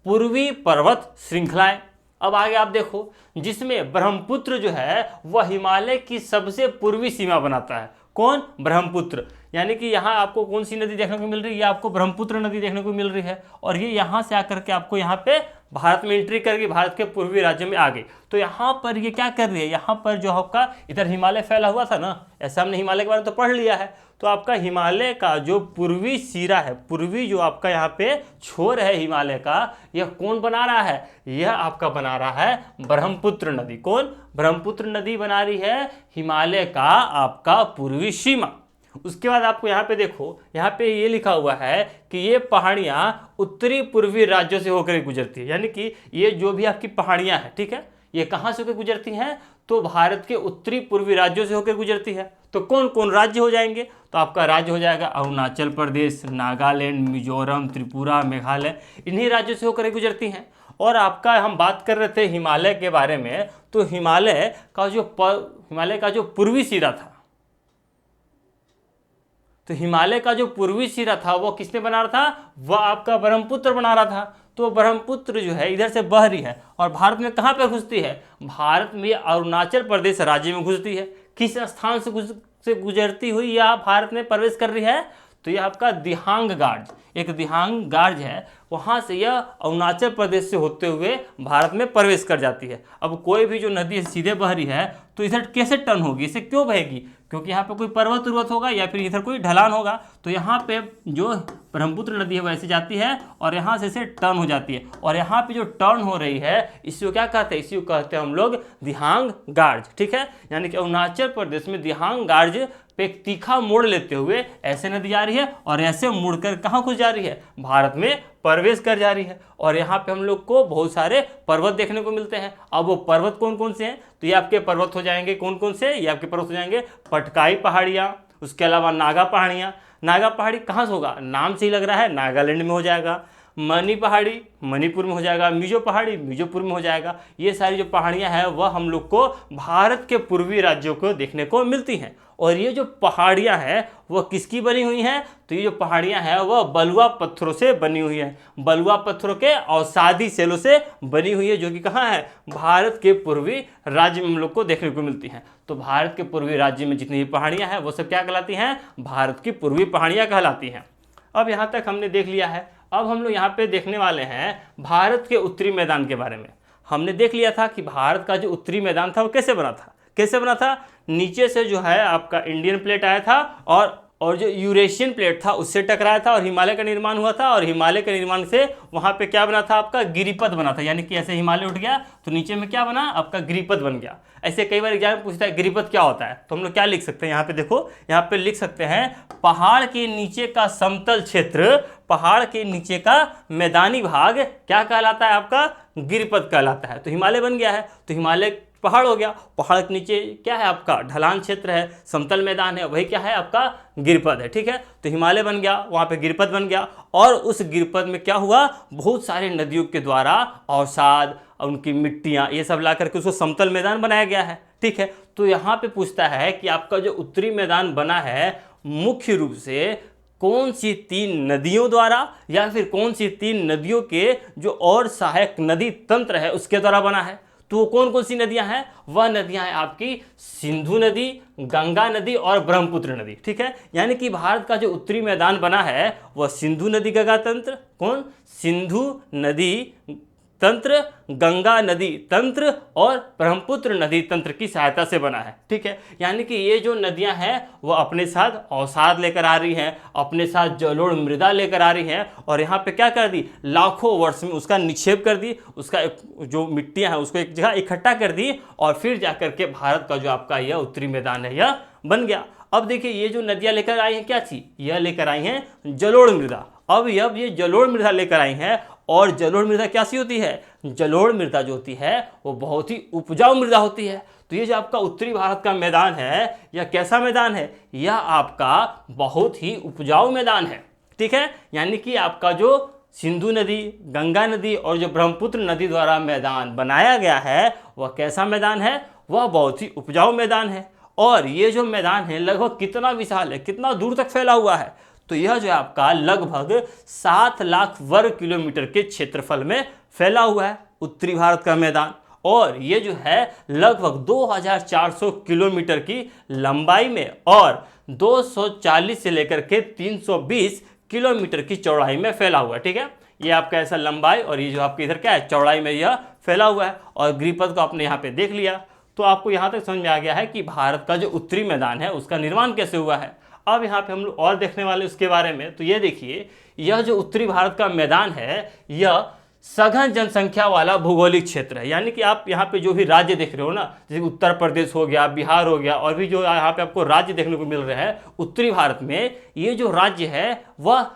पूर्वी पर्वत श्रृंखलाएं। अब आगे आप देखो, जिसमें ब्रह्मपुत्र जो है वह हिमालय की सबसे पूर्वी सीमा बनाता है। कौन? ब्रह्मपुत्र। यानी कि यहाँ आपको कौन सी नदी देखने को मिल रही है? आपको ब्रह्मपुत्र नदी देखने को मिल रही है और ये यहाँ से आकर के आपको यहाँ पे भारत में एंट्री करके भारत के पूर्वी राज्य में आ गई। तो यहाँ पर ये क्या कर रही है? यहाँ पर जो आपका इधर हिमालय फैला हुआ था ना, ऐसा हमने हिमालय के बारे में तो पढ़ लिया है। तो आपका हिमालय का जो पूर्वी सिरा है, पूर्वी जो आपका यहाँ पे छोर है हिमालय का, यह कौन बना रहा है? यह आपका बना रहा है ब्रह्मपुत्र नदी। कौन? ब्रह्मपुत्र नदी बना रही है हिमालय का आपका पूर्वी सीमा। उसके बाद आपको यहाँ पे देखो, यहाँ पे ये लिखा हुआ है कि ये पहाड़ियाँ उत्तरी पूर्वी राज्यों से होकर गुजरती है। यानी कि ये जो भी आपकी पहाड़ियाँ हैं, ठीक है, ये कहाँ से होकर गुजरती हैं? तो भारत के उत्तरी पूर्वी राज्यों से होकर गुजरती है। तो कौन कौन राज्य हो जाएंगे? तो आपका राज्य हो जाएगा अरुणाचल प्रदेश, नागालैंड, मिजोरम, त्रिपुरा, मेघालय, इन्हीं राज्यों से होकर गुजरती हैं। और आपका हम बात कर रहे थे हिमालय के बारे में, तो हिमालय का जो पूर्वी सिरा था, तो हिमालय का जो पूर्वी सिरा था वो किसने बना रहा था? वह आपका ब्रह्मपुत्र बना रहा था। तो ब्रह्मपुत्र जो है इधर से बह रही है और भारत में कहाँ पर घुसती है? भारत में अरुणाचल प्रदेश राज्य में घुसती है। किस स्थान से गुजरती हुई यह भारत में प्रवेश कर रही है? तो यह आपका दिहांग गार्ज, एक दिहांग गार्ज है, वहाँ से यह अरुणाचल प्रदेश से होते हुए भारत में प्रवेश कर जाती है। अब कोई भी जो नदी सीधे बह रही है तो इधर कैसे टर्न होगी, इसे क्यों बहेगी? क्योंकि यहाँ पे कोई पर्वत उर्वत होगा या फिर इधर कोई ढलान होगा, तो यहाँ पे जो ब्रह्मपुत्र नदी है वैसे जाती है और यहाँ से इसे टर्न हो जाती है, और यहाँ पे जो टर्न हो रही है इसी को क्या कहते हैं? इसी को कहते हैं हम लोग दिहांग गार्ज, ठीक है। यानी कि अरुणाचल प्रदेश में दिहांग गार्ज पे एक तीखा मोड़ लेते हुए ऐसे नदी जा रही है और ऐसे मुड़कर कहाँ घुस जा रही है? भारत में प्रवेश कर जा रही है। और यहाँ पे हम लोग को बहुत सारे पर्वत देखने को मिलते हैं। अब वो पर्वत कौन कौन से हैं? तो ये आपके पर्वत हो जाएंगे कौन कौन से? ये आपके पर्वत हो जाएंगे पटकाई पहाड़ियाँ, उसके अलावा नागा पहाड़ियाँ। नागा पहाड़ी कहाँ से होगा? नाम से ही लग रहा है, नागालैंड में हो जाएगा। मनी पहाड़ी मणिपुर में हो जाएगा। मिजो पहाड़ी मिजोपुर में हो जाएगा। ये सारी जो पहाड़ियाँ हैं वह हम लोग को भारत के पूर्वी राज्यों को देखने को मिलती हैं। और ये जो पहाड़ियाँ हैं वह किसकी बनी हुई हैं? तो ये जो पहाड़ियाँ हैं वह बलुआ पत्थरों से बनी हुई हैं, बलुआ पत्थरों के अवसादी सेलों से बनी हुई है, जो कि कहाँ है? भारत के पूर्वी राज्य में हम लोग को देखने को मिलती हैं। तो भारत के पूर्वी राज्य में जितनी भी पहाड़ियाँ हैं वो सब क्या कहलाती हैं? भारत की पूर्वी पहाड़ियाँ कहलाती हैं। अब यहाँ तक हमने देख लिया है। अब हम लोग यहाँ पे देखने वाले हैं भारत के उत्तरी मैदान के बारे में। हमने देख लिया था कि भारत का जो उत्तरी मैदान था वो कैसे बना था? कैसे बना था? नीचे से जो है आपका इंडियन प्लेट आया था और जो यूरेशियन प्लेट था उससे टकराया था और हिमालय का निर्माण हुआ था, और हिमालय के निर्माण से वहाँ पे क्या बना था? आपका गिरिपथ बना था। यानी कि ऐसे हिमालय उठ गया तो नीचे में क्या बना? आपका गिरिपथ बन गया। ऐसे कई बार एग्जाम में पूछता है गिरिपथ क्या होता है, तो हम लोग क्या लिख सकते हैं? यहाँ पे देखो, यहाँ पे लिख सकते हैं पहाड़ के नीचे का समतल क्षेत्र, पहाड़ के नीचे का मैदानी भाग क्या कहलाता है? आपका गिरिपथ कहलाता है। तो हिमालय बन गया है, तो हिमालय पहाड़ हो गया। पहाड़ के नीचे क्या है? आपका ढलान क्षेत्र है, समतल मैदान है, वही क्या है? आपका गिरिपथ है, ठीक है। तो हिमालय बन गया, वहाँ पे गिरिपथ बन गया, और उस गिरिपथ में क्या हुआ? बहुत सारे नदियों के द्वारा अवसाद और उनकी मिट्टियाँ ये सब ला करके उसको समतल मैदान बनाया गया है, ठीक है। तो यहाँ पे पूछता है कि आपका जो उत्तरी मैदान बना है मुख्य रूप से कौन सी 3 नदियों द्वारा या फिर कौन सी 3 नदियों के जो और सहायक नदी तंत्र है उसके द्वारा बना है? तो वो कौन कौन सी नदियां हैं? वह नदियां हैं आपकी सिंधु नदी, गंगा नदी और ब्रह्मपुत्र नदी, ठीक है। यानी कि भारत का जो उत्तरी मैदान बना है वह सिंधु नदी गंगा तंत्र, कौन? सिंधु नदी तंत्र, गंगा नदी तंत्र और ब्रह्मपुत्र नदी तंत्र की सहायता से बना है, ठीक है। यानी कि ये जो नदियां हैं वो अपने साथ अवसाद लेकर आ रही हैं, अपने साथ जलोढ़ मृदा लेकर आ रही हैं, और यहाँ पे क्या कर दी? लाखों वर्ष में उसका निक्षेप कर दी, उसका जो मिट्टियां हैं उसको एक जगह इकट्ठा कर दी, और फिर जाकर के भारत का जो आपका यह उत्तरी मैदान है यह बन गया। अब देखिए ये जो नदियाँ लेकर आई हैं क्या चीज? यह लेकर आई हैं जलोढ़ मृदा। अब ये जलोढ़ मृदा लेकर आई हैं, और जलोढ़ मृदा क्या सी होती है? जलोढ़ मृदा जो होती है वो बहुत ही उपजाऊ मृदा होती है। तो ये जो आपका उत्तरी भारत का मैदान है यह कैसा मैदान है? यह आपका बहुत ही उपजाऊ मैदान है, ठीक है। यानी कि आपका जो सिंधु नदी, गंगा नदी और जो ब्रह्मपुत्र नदी द्वारा मैदान बनाया गया है वह कैसा मैदान है? वह बहुत ही उपजाऊ मैदान है। और ये जो मैदान है लगभग कितना विशाल है, कितना दूर तक फैला हुआ है? तो यह जो है आपका लगभग 7 लाख वर्ग किलोमीटर के क्षेत्रफल में फैला हुआ है उत्तरी भारत का मैदान। और ये जो है लगभग 2400 किलोमीटर की लंबाई में और 240 से लेकर के 320 किलोमीटर की चौड़ाई में फैला हुआ है, ठीक है। ये आपका ऐसा लंबाई, और ये जो आपके इधर क्या है? चौड़ाई में यह फैला हुआ है। और गिरिपथ को आपने यहाँ पे देख लिया, तो आपको यहाँ तक समझ में आ गया है कि भारत का जो उत्तरी मैदान है उसका निर्माण कैसे हुआ है। अब यहाँ पे हम लोग और देखने वाले उसके बारे में। तो ये देखिए, यह जो उत्तरी भारत का मैदान है यह सघन जनसंख्या वाला भौगोलिक क्षेत्र है। यानी कि आप यहाँ पे जो भी राज्य देख रहे हो ना, जैसे उत्तर प्रदेश हो गया, बिहार हो गया, और भी जो यहाँ पे आपको राज्य देखने को मिल रहे हैं उत्तरी भारत में, ये जो राज्य है वह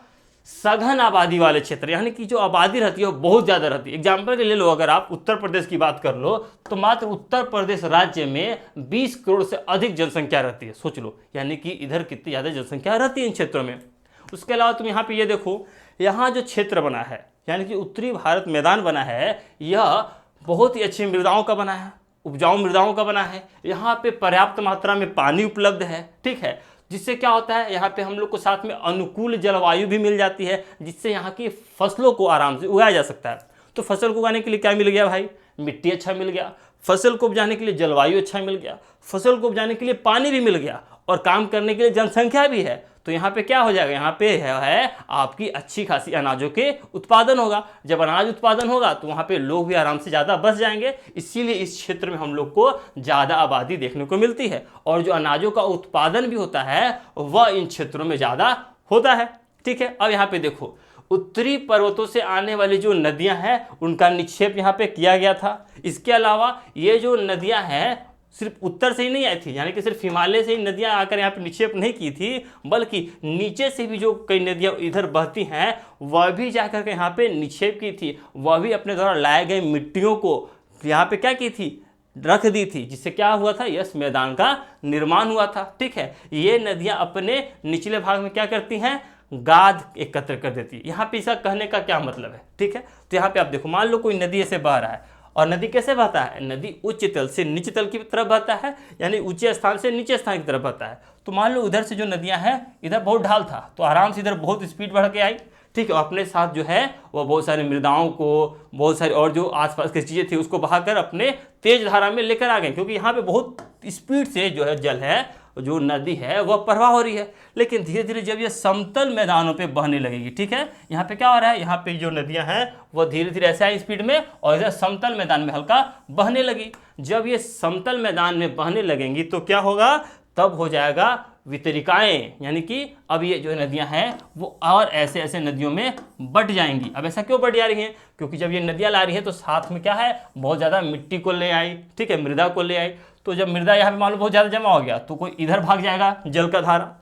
सघन आबादी वाले क्षेत्र, यानी कि जो आबादी रहती है वो बहुत ज़्यादा रहती है। एग्जाम्पल के ले लो, अगर आप उत्तर प्रदेश की बात कर लो तो मात्र उत्तर प्रदेश राज्य में 20 करोड़ से अधिक जनसंख्या रहती है, सोच लो। यानी कि इधर कितनी ज़्यादा जनसंख्या रहती है इन क्षेत्रों में। उसके अलावा तुम यहाँ पे ये देखो, यहाँ जो क्षेत्र बना है यानी कि उत्तरी भारत मैदान बना है, यह बहुत ही अच्छी मृदाओं का बना है, उपजाऊ मृदाओं का बना है। यहाँ पे पर्याप्त मात्रा में पानी उपलब्ध है, ठीक है, जिससे क्या होता है यहाँ पे हम लोग को साथ में अनुकूल जलवायु भी मिल जाती है, जिससे यहाँ की फसलों को आराम से उगाया जा सकता है। तो फसल को उगाने के लिए क्या मिल गया भाई? मिट्टी अच्छा मिल गया। फसल को उपजाने के लिए जलवायु अच्छा मिल गया, फसल को उपजाने के लिए पानी भी मिल गया और काम करने के लिए जनसंख्या भी है, तो यहाँ पे क्या हो जाएगा, यहाँ पे है आपकी अच्छी खासी अनाजों के उत्पादन होगा। जब अनाज उत्पादन होगा तो वहाँ पे लोग भी आराम से ज़्यादा बस जाएंगे, इसीलिए इस क्षेत्र में हम लोग को ज़्यादा आबादी देखने को मिलती है और जो अनाजों का उत्पादन भी होता है वह इन क्षेत्रों में ज़्यादा होता है। ठीक है, अब यहाँ पे देखो उत्तरी पर्वतों से आने वाली जो नदियां हैं उनका निक्षेप यहाँ पे किया गया था। इसके अलावा ये जो नदियां हैं सिर्फ उत्तर से ही नहीं आई थी, यानी कि सिर्फ हिमालय से ही नदियां आकर यहाँ पे निक्षेप नहीं की थी, बल्कि नीचे से भी जो कई नदियां इधर बहती हैं वह भी जाकर के यहाँ पे निक्षेप की थी, वह भी अपने द्वारा लाए गए मिट्टियों को यहाँ पे क्या की थी, रख दी थी, जिससे क्या हुआ था, यस मैदान का निर्माण हुआ था। ठीक है, ये नदियां अपने निचले भाग में क्या करती हैं, गाद एकत्र कर देती है। यहाँ पे इसका कहने का क्या मतलब है, ठीक है, तो यहाँ पे आप देखो, मान लो कोई नदी ऐसे बह रहा है और नदी कैसे बहता है, नदी उच्च तल से नीचे तल की तरफ बहता है, यानी ऊंचे स्थान से नीचे स्थान की तरफ बहता है। तो मान लो उधर से जो नदियां हैं इधर बहुत ढाल था तो आराम से इधर बहुत स्पीड बढ़ के आई। ठीक है, अपने साथ जो है वो बहुत सारी मृदाओं को, बहुत सारी और जो आसपास की चीज़ें थी उसको बहाकर अपने तेज धारा में लेकर आ गए, क्योंकि यहाँ पे बहुत स्पीड से जो है जल है, जो नदी है वह प्रवाह हो रही है। लेकिन धीरे धीरे जब ये समतल मैदानों पे बहने लगेगी, ठीक है, यहाँ पे क्या हो रहा है, यहाँ पे जो नदियाँ हैं वह धीरे धीरे ऐसे आई स्पीड में और इधर समतल मैदान में हल्का बहने लगी। जब ये समतल मैदान में बहने लगेंगी तो क्या होगा, तब हो जाएगा वितरिकाएं, यानी कि अब ये जो नदियां हैं वो और ऐसे ऐसे नदियों में बट जाएंगी। अब ऐसा क्यों बट जा रही हैं, क्योंकि जब ये नदियां ला रही है तो साथ में क्या है, बहुत ज़्यादा मिट्टी को ले आई, ठीक है, मृदा को ले आई। तो जब मृदा यहाँ पे मान लो बहुत ज़्यादा जमा हो गया तो कोई इधर भाग जाएगा जल का धारा,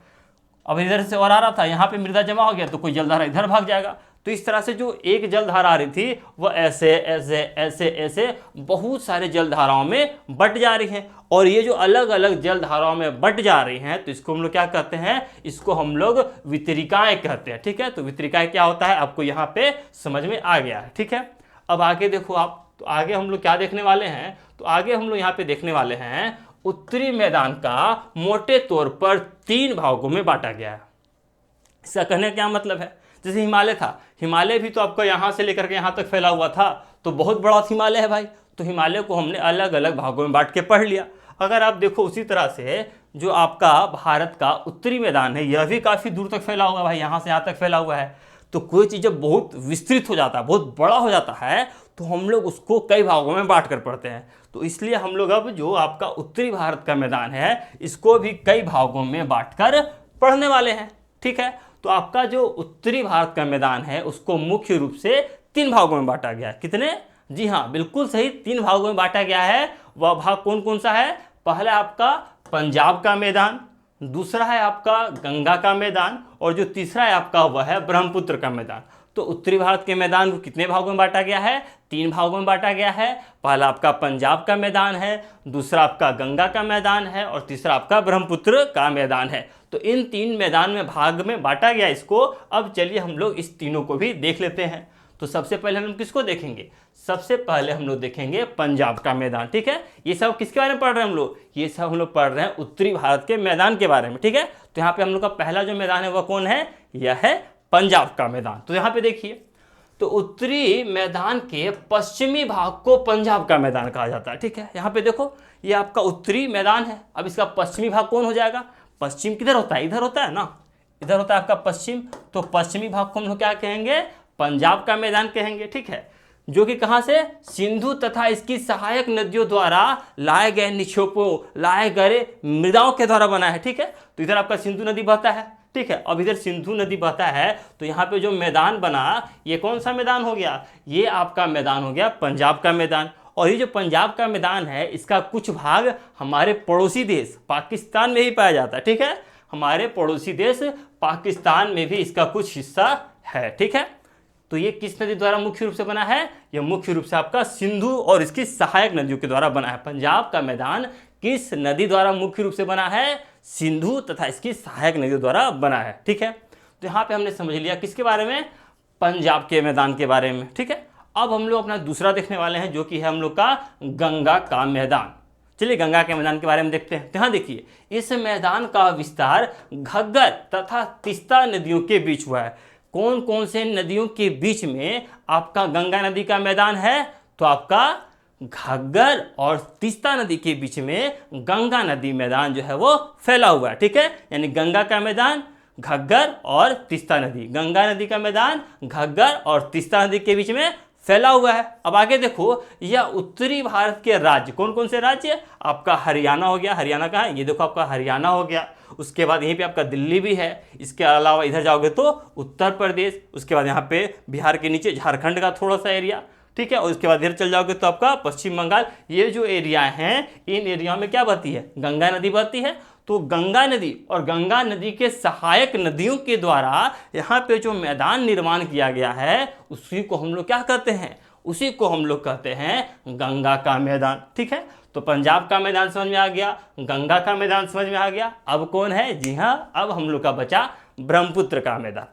अब इधर से और आ रहा था, यहाँ पे मृदा जमा हो गया तो कोई जलधारा इधर भाग जाएगा। तो इस तरह से जो एक जलधारा आ रही थी वह ऐसे ऐसे ऐसे ऐसे बहुत सारे जलधाराओं में बट जा रही हैं, और ये जो अलग अलग जलधाराओं में बट जा रही हैं तो इसको हम लोग क्या कहते हैं, इसको हम लोग वितरिकाएं कहते हैं। ठीक है, तो वितरिकाएं क्या होता है आपको यहाँ पे समझ में आ गया है। ठीक है, अब आगे देखो आप, तो आगे हम लोग क्या देखने वाले हैं, तो आगे हम लोग यहाँ पे देखने वाले हैं उत्तरी मैदान का मोटे तौर पर 3 भागों में बांटा गया है। इसका कहने का क्या मतलब है, जैसे हिमालय था, हिमालय भी तो आपका यहाँ से लेकर के यहाँ तक फैला हुआ था, तो बहुत बड़ा हिमालय है भाई, तो हिमालय को हमने अलग अलग भागों में बांट के पढ़ लिया। अगर आप देखो उसी तरह से जो आपका भारत का उत्तरी मैदान है यह भी काफ़ी दूर तक फैला हुआ है भाई, यहाँ से यहाँ तक फैला हुआ है। तो कोई चीज़ जब बहुत विस्तृत हो जाता है, बहुत बड़ा हो जाता है, तो हम लोग उसको कई भागों में बांट कर पढ़ते हैं। तो इसलिए हम लोग अब जो आपका उत्तरी भारत का मैदान है इसको भी कई भागों में बांटकर पढ़ने वाले हैं। ठीक है, तो आपका जो उत्तरी भारत का मैदान है उसको मुख्य रूप से 3 भागों में बांटा गया है। कितने, जी हाँ बिल्कुल सही, 3 भागों में बांटा गया है। वह भाग कौन कौन सा है, पहला आपका पंजाब का मैदान, दूसरा है आपका गंगा का मैदान, और जो तीसरा है आपका वह है ब्रह्मपुत्र का मैदान। तो उत्तरी भारत के मैदान को कितने भागों में बांटा गया है, 3 भागों में बांटा गया है। पहला आपका पंजाब का मैदान है, दूसरा आपका गंगा का मैदान है, और तीसरा आपका ब्रह्मपुत्र का मैदान है। तो इन 3 मैदान में भाग में बांटा गया इसको। अब चलिए हम लोग इस तीनों को भी देख लेते हैं। तो सबसे पहले हम लोग किसको देखेंगे, सबसे पहले हम लोग देखेंगे पंजाब का मैदान। ठीक है, ये सब किसके बारे में पढ़ रहे हैं हम लोग, ये सब हम लोग पढ़ रहे हैं उत्तरी भारत के मैदान के बारे में। ठीक है, तो यहाँ पे हम लोग का पहला जो मैदान है वह कौन है, यह है पंजाब का मैदान। तो यहाँ पे देखिए, तो उत्तरी मैदान के पश्चिमी भाग को पंजाब का मैदान कहा जाता है। ठीक है, यहाँ पे देखो ये आपका उत्तरी मैदान है, अब इसका पश्चिमी भाग कौन हो जाएगा, पश्चिम किधर होता है, इधर होता है ना, इधर होता है आपका पश्चिम, तो पश्चिमी भाग को हम लोग क्या कहेंगे, पंजाब का मैदान कहेंगे। ठीक है, जो कि कहाँ से, सिंधु तथा इसकी सहायक नदियों द्वारा लाए गए निक्षेपों, लाए गए मृदाओं के द्वारा बना है। ठीक है, तो इधर आपका सिंधु नदी बहता है। ठीक है, अब इधर सिंधु नदी बहता है तो यहाँ पे जो मैदान बना ये कौन सा मैदान हो गया, ये आपका मैदान हो गया पंजाब का मैदान। और ये जो पंजाब का मैदान है इसका कुछ भाग हमारे पड़ोसी देश पाकिस्तान में ही पाया जाता है। ठीक है, हमारे पड़ोसी देश पाकिस्तान में भी इसका कुछ हिस्सा है। ठीक है, तो ये किस नदी द्वारा मुख्य रूप से बना है, ये मुख्य रूप से आपका सिंधु और इसकी सहायक नदियों के द्वारा बना है। पंजाब का मैदान किस नदी द्वारा मुख्य रूप से बना है, सिंधु तथा इसकी सहायक नदियों द्वारा बना है। ठीक है, तो यहाँ पे हमने समझ लिया किसके बारे में, पंजाब के मैदान के बारे में। ठीक है, अब हम लोग अपना दूसरा देखने वाले हैं जो कि है हम लोग का गंगा का मैदान। चलिए गंगा के मैदान के बारे में देखते हैं। तो यहाँ देखिए, इस मैदान का विस्तार घग्गर तथा तीस्ता नदियों के बीच हुआ है। कौन कौन से नदियों के बीच में आपका गंगा नदी का मैदान है, तो आपका घग्गर और तीस्ता नदी के बीच में गंगा नदी मैदान जो है वो फैला हुआ है, ठीक है। यानी गंगा का मैदान, घग्गर और तीस्ता नदी, गंगा नदी का मैदान घग्गर और तीस्ता नदी के बीच में फैला हुआ है। अब आगे देखो, यह उत्तरी भारत के राज्य कौन कौन से राज्य, आपका हरियाणा हो गया, हरियाणा कहाँ है, ये देखो आपका हरियाणा हो गया। उसके बाद यहीं पे आपका दिल्ली भी है। इसके अलावा इधर जाओगे तो उत्तर प्रदेश, उसके बाद यहाँ पे बिहार के नीचे झारखंड का थोड़ा सा एरिया, ठीक है। और उसके बाद इधर चल जाओगे तो आपका पश्चिम बंगाल। ये जो एरिया हैं, इन एरिया में क्या बहती है, गंगा नदी बहती है। तो गंगा नदी और गंगा नदी के सहायक नदियों के द्वारा यहाँ पे जो मैदान निर्माण किया गया है, उसी को हम लोग क्या कहते हैं, उसी को हम लोग कहते हैं गंगा का मैदान, ठीक है। तो पंजाब का मैदान समझ में आ गया, गंगा का मैदान समझ में आ गया। अब कौन है, जी हाँ, अब हम लोग का बचा ब्रह्मपुत्र का मैदान।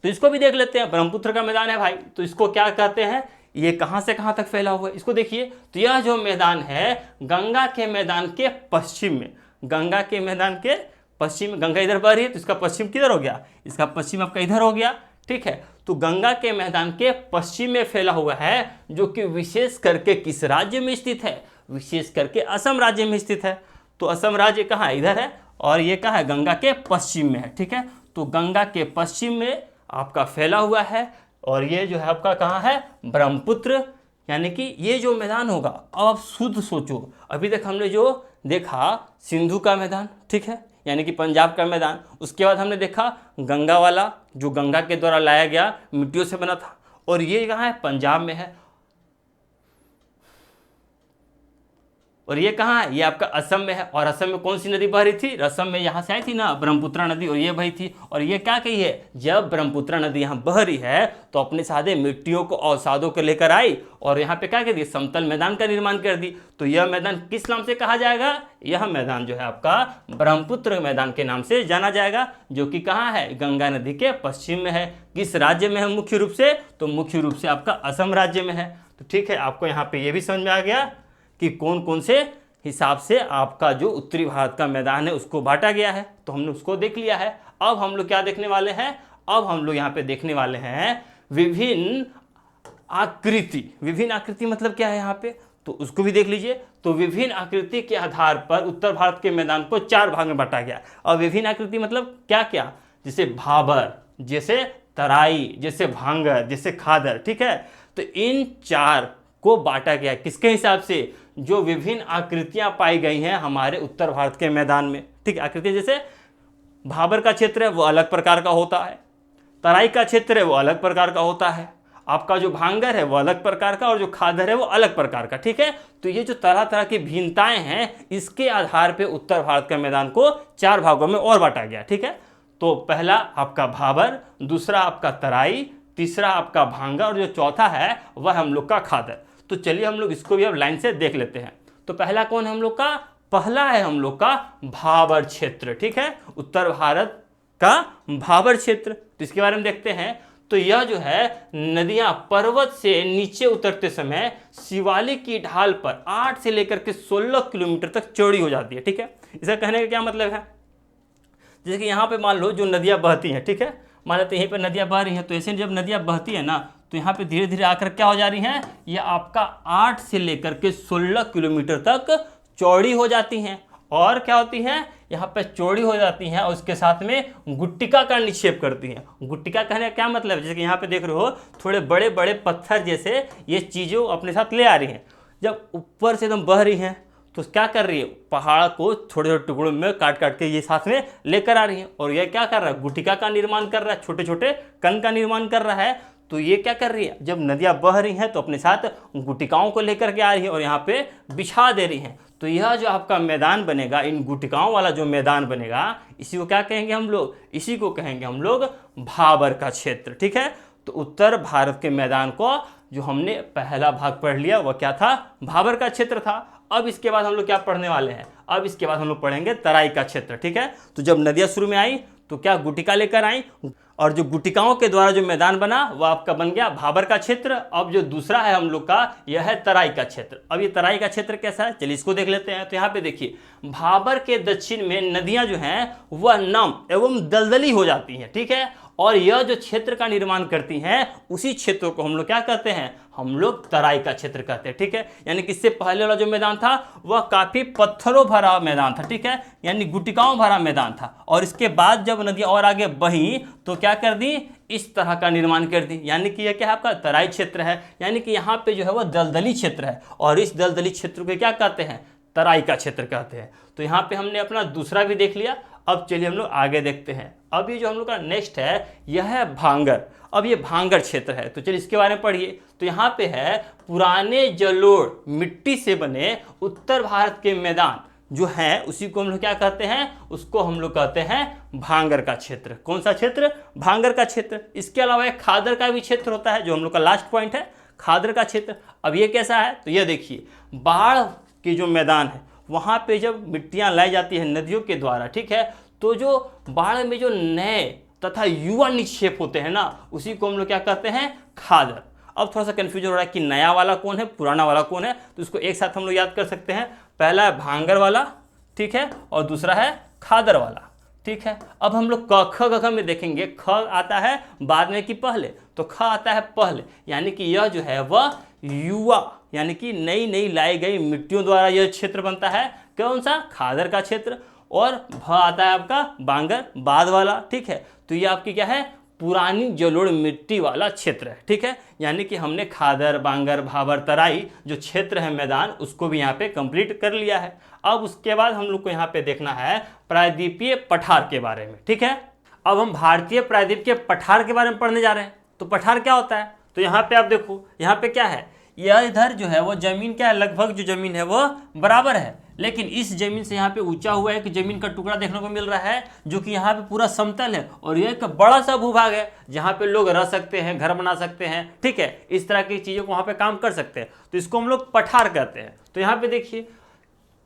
तो इसको भी देख लेते हैं। ब्रह्मपुत्र का मैदान है भाई, तो इसको क्या कहते हैं, ये कहाँ से कहाँ तक फैला हुआ है, इसको देखिए। तो यह जो मैदान है गंगा के मैदान के पश्चिम में, गंगा के मैदान के पश्चिम में, गंगा इधर बह रही है तो इसका पश्चिम किधर हो गया, इसका पश्चिम आपका इधर हो गया, ठीक है। तो गंगा के मैदान के पश्चिम में फैला हुआ है, जो कि विशेष करके किस राज्य में स्थित है, विशेष करके असम राज्य में स्थित है। तो असम राज्य कहाँ है, इधर है, और ये कहाँ है, गंगा के पश्चिम में है, ठीक है। तो गंगा के पश्चिम में आपका फैला हुआ है, और ये जो है आपका कहाँ है, ब्रह्मपुत्र। यानी कि ये जो मैदान होगा, अब आप शुद्ध सोचो, अभी तक हमने जो देखा सिंधु का मैदान, ठीक है, यानी कि पंजाब का मैदान। उसके बाद हमने देखा गंगा वाला, जो गंगा के द्वारा लाया गया, मिट्टियों से बना था, और ये कहाँ है, पंजाब में है। और ये कहाँ है, ये आपका असम में है। और असम में कौन सी नदी बह रही थी, असम में यहाँ से आई थी ना ब्रह्मपुत्र नदी, और ये बही थी। और ये क्या कही है, जब ब्रह्मपुत्र नदी यहाँ बह रही है तो अपने साथ मिट्टियों को, अवसादों को लेकर आई, और यहाँ पे क्या कर दी, समतल मैदान का निर्माण कर दी। तो यह मैदान किस नाम से कहा जाएगा, यह मैदान जो है आपका ब्रह्मपुत्र मैदान के नाम से जाना जाएगा, जो कि कहाँ है, गंगा नदी के पश्चिम में है। किस राज्य में है मुख्य रूप से, तो मुख्य रूप से आपका असम राज्य में है। तो ठीक है, आपको यहाँ पे ये भी समझ में आ गया कि कौन कौन से हिसाब से आपका जो उत्तरी भारत का मैदान है उसको बांटा गया है। तो हमने उसको देख लिया है। अब हम लोग क्या देखने वाले हैं, अब हम लोग यहाँ पे देखने वाले हैं विभिन्न आकृति। विभिन्न आकृति मतलब क्या है यहाँ पे, तो उसको भी देख लीजिए। तो विभिन्न आकृति के आधार पर उत्तर भारत के मैदान को 4 भाग में बांटा गया। और विभिन्न आकृति मतलब क्या क्या, जैसे भाबर, जैसे तराई, जैसे भांगर, जैसे खादर, ठीक है। तो इन 4 को बांटा गया किसके हिसाब से, जो विभिन्न आकृतियां पाई गई हैं हमारे उत्तर भारत के मैदान में, ठीक है। आकृतियां जैसे भाबर का क्षेत्र है वो अलग प्रकार का होता है, तराई का क्षेत्र है वो अलग प्रकार का होता है, आपका जो भांगर है वो अलग प्रकार का, और जो खादर है वो अलग प्रकार का, ठीक है। तो ये जो तरह तरह की भिन्नताएं हैं, इसके आधार पर उत्तर भारत के मैदान को 4 भागों में और बांटा गया, ठीक है। तो पहला आपका भाबर, दूसरा आपका तराई, तीसरा आपका भांगा, और जो चौथा है वह हम लोग का खादर। तो चलिए हम लोग इसको भी अब लाइन से देख लेते हैं। तो पहला कौन है हम लोग का, पहला है हम लोग का भाबर क्षेत्र, ठीक है, उत्तर भारत का भाबर क्षेत्र। तो इसके बारे में देखते हैं। तो यह जो है नदियां पर्वत से नीचे उतरते समय शिवालिक की ढाल पर 8 से लेकर के 16 किलोमीटर तक चौड़ी हो जाती है, ठीक है। इसका कहने का क्या मतलब है, जैसे कि यहाँ पे मान लो जो नदियाँ बहती हैं, ठीक है, मान लेते यहीं पर नदियाँ बह रही हैं, तो ऐसे जब नदियाँ बहती हैं ना, तो यहाँ पे धीरे धीरे आकर क्या हो जा रही हैं, ये आपका 8 से लेकर के 16 किलोमीटर तक चौड़ी हो जाती हैं। और क्या होती हैं, यहाँ पे चौड़ी हो जाती हैं, और उसके साथ में गुट्टिका का निक्षेप करती हैं। गुट्टिका कहने का क्या मतलब है, जैसे कि यहाँ पे देख रहे हो थोड़े बड़े बड़े पत्थर जैसे ये चीज़ों अपने साथ ले आ रही हैं। जब ऊपर से एकदम बह रही हैं तो क्या कर रही है, पहाड़ को छोटे छोटे टुकड़ों में काट काट के ये साथ में लेकर आ रही है। और ये क्या कर रहा है, गुटिका का निर्माण कर रहा है, छोटे छोटे कण का निर्माण कर रहा है। तो ये क्या कर रही है, जब नदियाँ बह रही हैं तो अपने साथ गुटिकाओं को लेकर के आ रही है और यहाँ पे बिछा दे रही हैं। तो यह जो आपका मैदान बनेगा, इन गुटिकाओं वाला जो मैदान बनेगा, इसी को क्या कहेंगे हम लोग, इसी को कहेंगे हम लोग भाबर का क्षेत्र, ठीक है। तो उत्तर भारत के मैदान को जो हमने पहला भाग पढ़ लिया वह क्या था, भाबर का क्षेत्र था। अब इसके बाद हम लोग क्या पढ़ने वाले हैं, अब इसके बाद हम लोग पढ़ेंगे तराई का क्षेत्र, ठीक है। तो जब नदियाँ शुरू में आई तो क्या गुटिका लेकर आई, और जो गुटिकाओं के द्वारा जो मैदान बना वह आपका बन गया भाबर का क्षेत्र। अब जो दूसरा है हम लोग का, यह है तराई का क्षेत्र। अब ये तराई का क्षेत्र कैसा है, चलिए इसको देख लेते हैं। तो यहाँ पे देखिए, भाबर के दक्षिण में नदियां जो हैं वह नम एवं दलदली हो जाती हैं, ठीक है। और यह जो क्षेत्र का निर्माण करती हैं उसी क्षेत्रों को हम लोग क्या कहते हैं, हम लोग तराई का क्षेत्र कहते हैं। ठीक है, यानी कि इससे पहले वाला जो मैदान था वह काफी पत्थरों भरा मैदान था। ठीक है, यानी गुटिकाओं भरा मैदान था, और इसके बाद जब नदियां और आगे बही तो क्या कर दी, इस तरह का निर्माण कर दी, यानी कि यह क्या है आपका तराई क्षेत्र है। यानी कि यहाँ पे जो है वह दलदली क्षेत्र है, और इस दलदली क्षेत्र को क्या कहते हैं, तराई का क्षेत्र कहते हैं। तो यहाँ पे हमने अपना दूसरा भी देख लिया। अब चलिए हम लोग आगे देखते हैं। अब ये जो हम लोग का नेक्स्ट है यह है भांगर। अब ये भांगर क्षेत्र है, तो चलिए इसके बारे में पढ़िए। तो यहाँ पे है पुराने जलोढ़ मिट्टी से बने उत्तर भारत के मैदान जो है उसी को हम लोग क्या कहते हैं, उसको हम लोग कहते हैं भांगर का क्षेत्र। कौन सा क्षेत्र, भांगर का क्षेत्र। इसके अलावा एक खादर का भी क्षेत्र होता है जो हम लोग का लास्ट पॉइंट है, खादर का क्षेत्र। अब ये कैसा है, तो ये देखिए बाढ़ के जो मैदान है वहाँ पे जब मिट्टियाँ लाई जाती है नदियों के द्वारा, ठीक है, तो जो बाढ़ में जो नए तथा युवा निक्षेप होते हैं ना उसी को हम लोग क्या कहते हैं, खादर। अब थोड़ा सा कंफ्यूजन हो रहा है कि नया वाला कौन है, पुराना वाला कौन है, तो इसको एक साथ हम लोग याद कर सकते हैं। पहला है भांगर वाला, ठीक है, और दूसरा है खादर वाला। ठीक है, अब हम लोग क ख ग घ में देखेंगे। ख आता है बाद में कि पहले, तो ख आता है पहले, यानी कि यह जो है वह युवा यानी कि नई नई लाई गई मिट्टियों द्वारा यह क्षेत्र बनता है। कौन सा, खादर का क्षेत्र। और भ आता है आपका बांगर, बाद वाला। ठीक है, तो ये आपकी क्या है, पुरानी जलोढ़ मिट्टी वाला क्षेत्र है। ठीक है, यानी कि हमने खादर, बांगर, भाबर, तराई जो क्षेत्र है मैदान उसको भी यहाँ पे कंप्लीट कर लिया है। अब उसके बाद हम लोग को यहाँ पे देखना है प्रायद्वीपीय पठार के बारे में। ठीक है, अब हम भारतीय प्रायद्वीपीय पठार के बारे में पढ़ने जा रहे हैं। तो पठार क्या होता है, तो यहाँ पे आप देखो, यहाँ पे क्या है, यह इधर जो है वो जमीन क्या है, लगभग जो जमीन है वो बराबर है, लेकिन इस जमीन से यहाँ पे ऊंचा हुआ एक जमीन का टुकड़ा देखने को मिल रहा है जो कि यहाँ पे पूरा समतल है, और यह एक बड़ा सा भूभाग है जहाँ पे लोग रह सकते हैं, घर बना सकते हैं। ठीक है, इस तरह की चीज़ों को वहाँ पे काम कर सकते हैं, तो इसको हम लोग पठार कहते हैं। तो यहाँ पे देखिए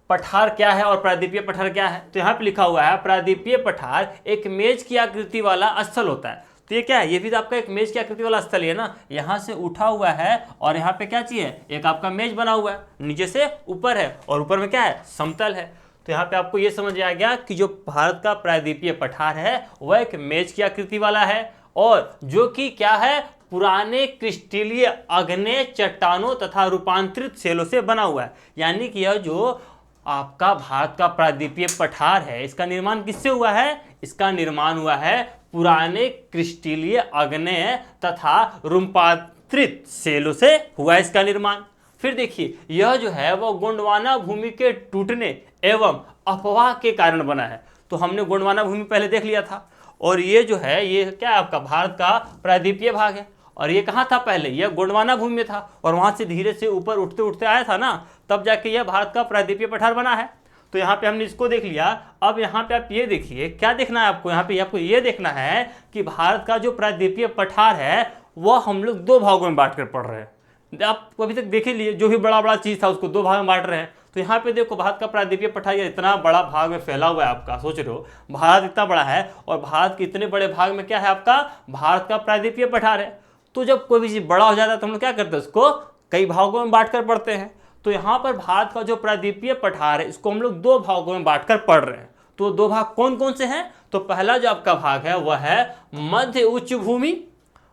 पठार क्या है और प्रायद्वीपीय पठार क्या है, तो यहाँ पे लिखा हुआ है प्रायद्वीपीय पठार एक मेज की आकृति वाला स्थल होता है। तो ये क्या है, ये भी तो आपका एक मेज की आकृति वाला स्थल है ना, यहाँ से उठा हुआ है और यहाँ पे क्या चीज़ है, एक आपका मेज बना हुआ है, नीचे से ऊपर है और ऊपर में क्या है, समतल है। तो यहाँ पे आपको ये समझ आ गया कि जो भारत का प्रायद्वीपीय पठार है वह एक मेज की आकृति वाला है, और जो कि क्या है, पुराने क्रिस्टलीय आग्नेय चट्टानों तथा रूपांतरित सेलों से बना हुआ है। यानी कि यह जो आपका भारत का प्रायद्वीपीय पठार है इसका निर्माण किससे हुआ है, इसका निर्माण हुआ है पुराने क्रिस्टलीय आग्नेय तथा रूपांतरित सेलों से हुआ है इसका निर्माण। फिर देखिए यह जो है वह गोंडवाना भूमि के टूटने एवं अफवाह के कारण बना है। तो हमने गोंडवाना भूमि पहले देख लिया था, और ये जो है ये क्या है, आपका भारत का प्रायद्वीपीय भाग है, और ये कहाँ था पहले, यह गोंडवाना भूमि में था, और वहाँ से धीरे से ऊपर उठते उठते आया था ना, तब जाके यह भारत का प्रायद्वीपीय पठार बना है। तो यहाँ पे हमने इसको देख लिया। अब यहाँ पे आप ये देखिए, क्या देखना है आपको, यहाँ पे आपको ये देखना है कि भारत का जो प्रायद्वीपीय पठार है वह हम लोग दो भागों में बांट कर पढ़ रहे हैं। आप अभी तक देख लिए, जो भी बड़ा बड़ा चीज़ था उसको दो भाग में बांट रहे हैं। तो यहाँ पे देखो भारत का प्रायद्वीपीय पठार इतना बड़ा भाग में फैला हुआ है, आपका सोच रहे हो भारत इतना बड़ा है, और भारत के इतने बड़े भाग में क्या है, आपका भारत का प्रायद्वीपीय पठार है। तो जब कोई भी चीज़ बड़ा हो जाता है तो हम लोग क्या करते हैं, उसको कई भागों में बांट कर पढ़ते हैं। तो यहाँ पर भारत का जो प्रायद्वीपीय पठार है इसको हम लोग दो भागों में बांटकर पढ़ रहे हैं। तो दो भाग कौन कौन से हैं, तो पहला जो आपका भाग है वह है मध्य उच्च भूमि,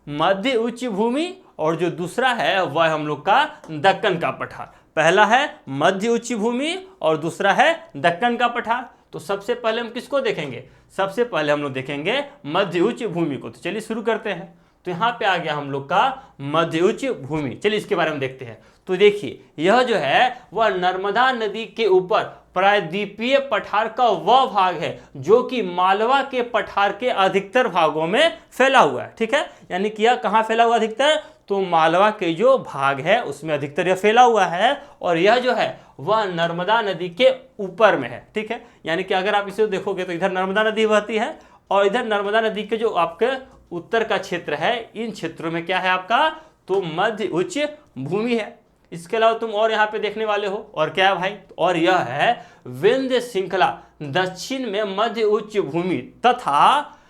मध्य उच्च भूमि, और जो दूसरा है वह हम लोग का दक्कन का पठार। पहला है मध्य उच्च भूमि और दूसरा है दक्कन का पठार। तो सबसे पहले हम किसको देखेंगे, सबसे पहले हम लोग देखेंगे मध्य उच्च भूमि को। तो चलिए शुरू करते हैं। तो यहाँ पे आ गया हम लोग का मध्य उच्च भूमि। चलिए इसके बारे में देखते हैं। तो देखिए यह जो है वह नर्मदा नदी के ऊपर प्रायद्वीपीय पठार का वह भाग है जो कि मालवा के पठार के अधिकतर भागों में फैला हुआ है। ठीक है, यानी कि यह कहाँ फैला हुआ अधिकतर, तो मालवा के जो भाग है उसमें अधिकतर यह फैला हुआ है, और यह जो है वह नर्मदा नदी के ऊपर में है। ठीक है, यानी कि अगर आप इसे देखोगे तो इधर नर्मदा नदी बहती है, और इधर नर्मदा नदी के जो आपके उत्तर का क्षेत्र है, इन क्षेत्रों में क्या है आपका, तो मध्य उच्च भूमि है। इसके अलावा तुम और यहाँ पे देखने वाले हो, और क्या है भाई, और यह है विंध्य श्रृंखला दक्षिण में मध्य उच्च भूमि तथा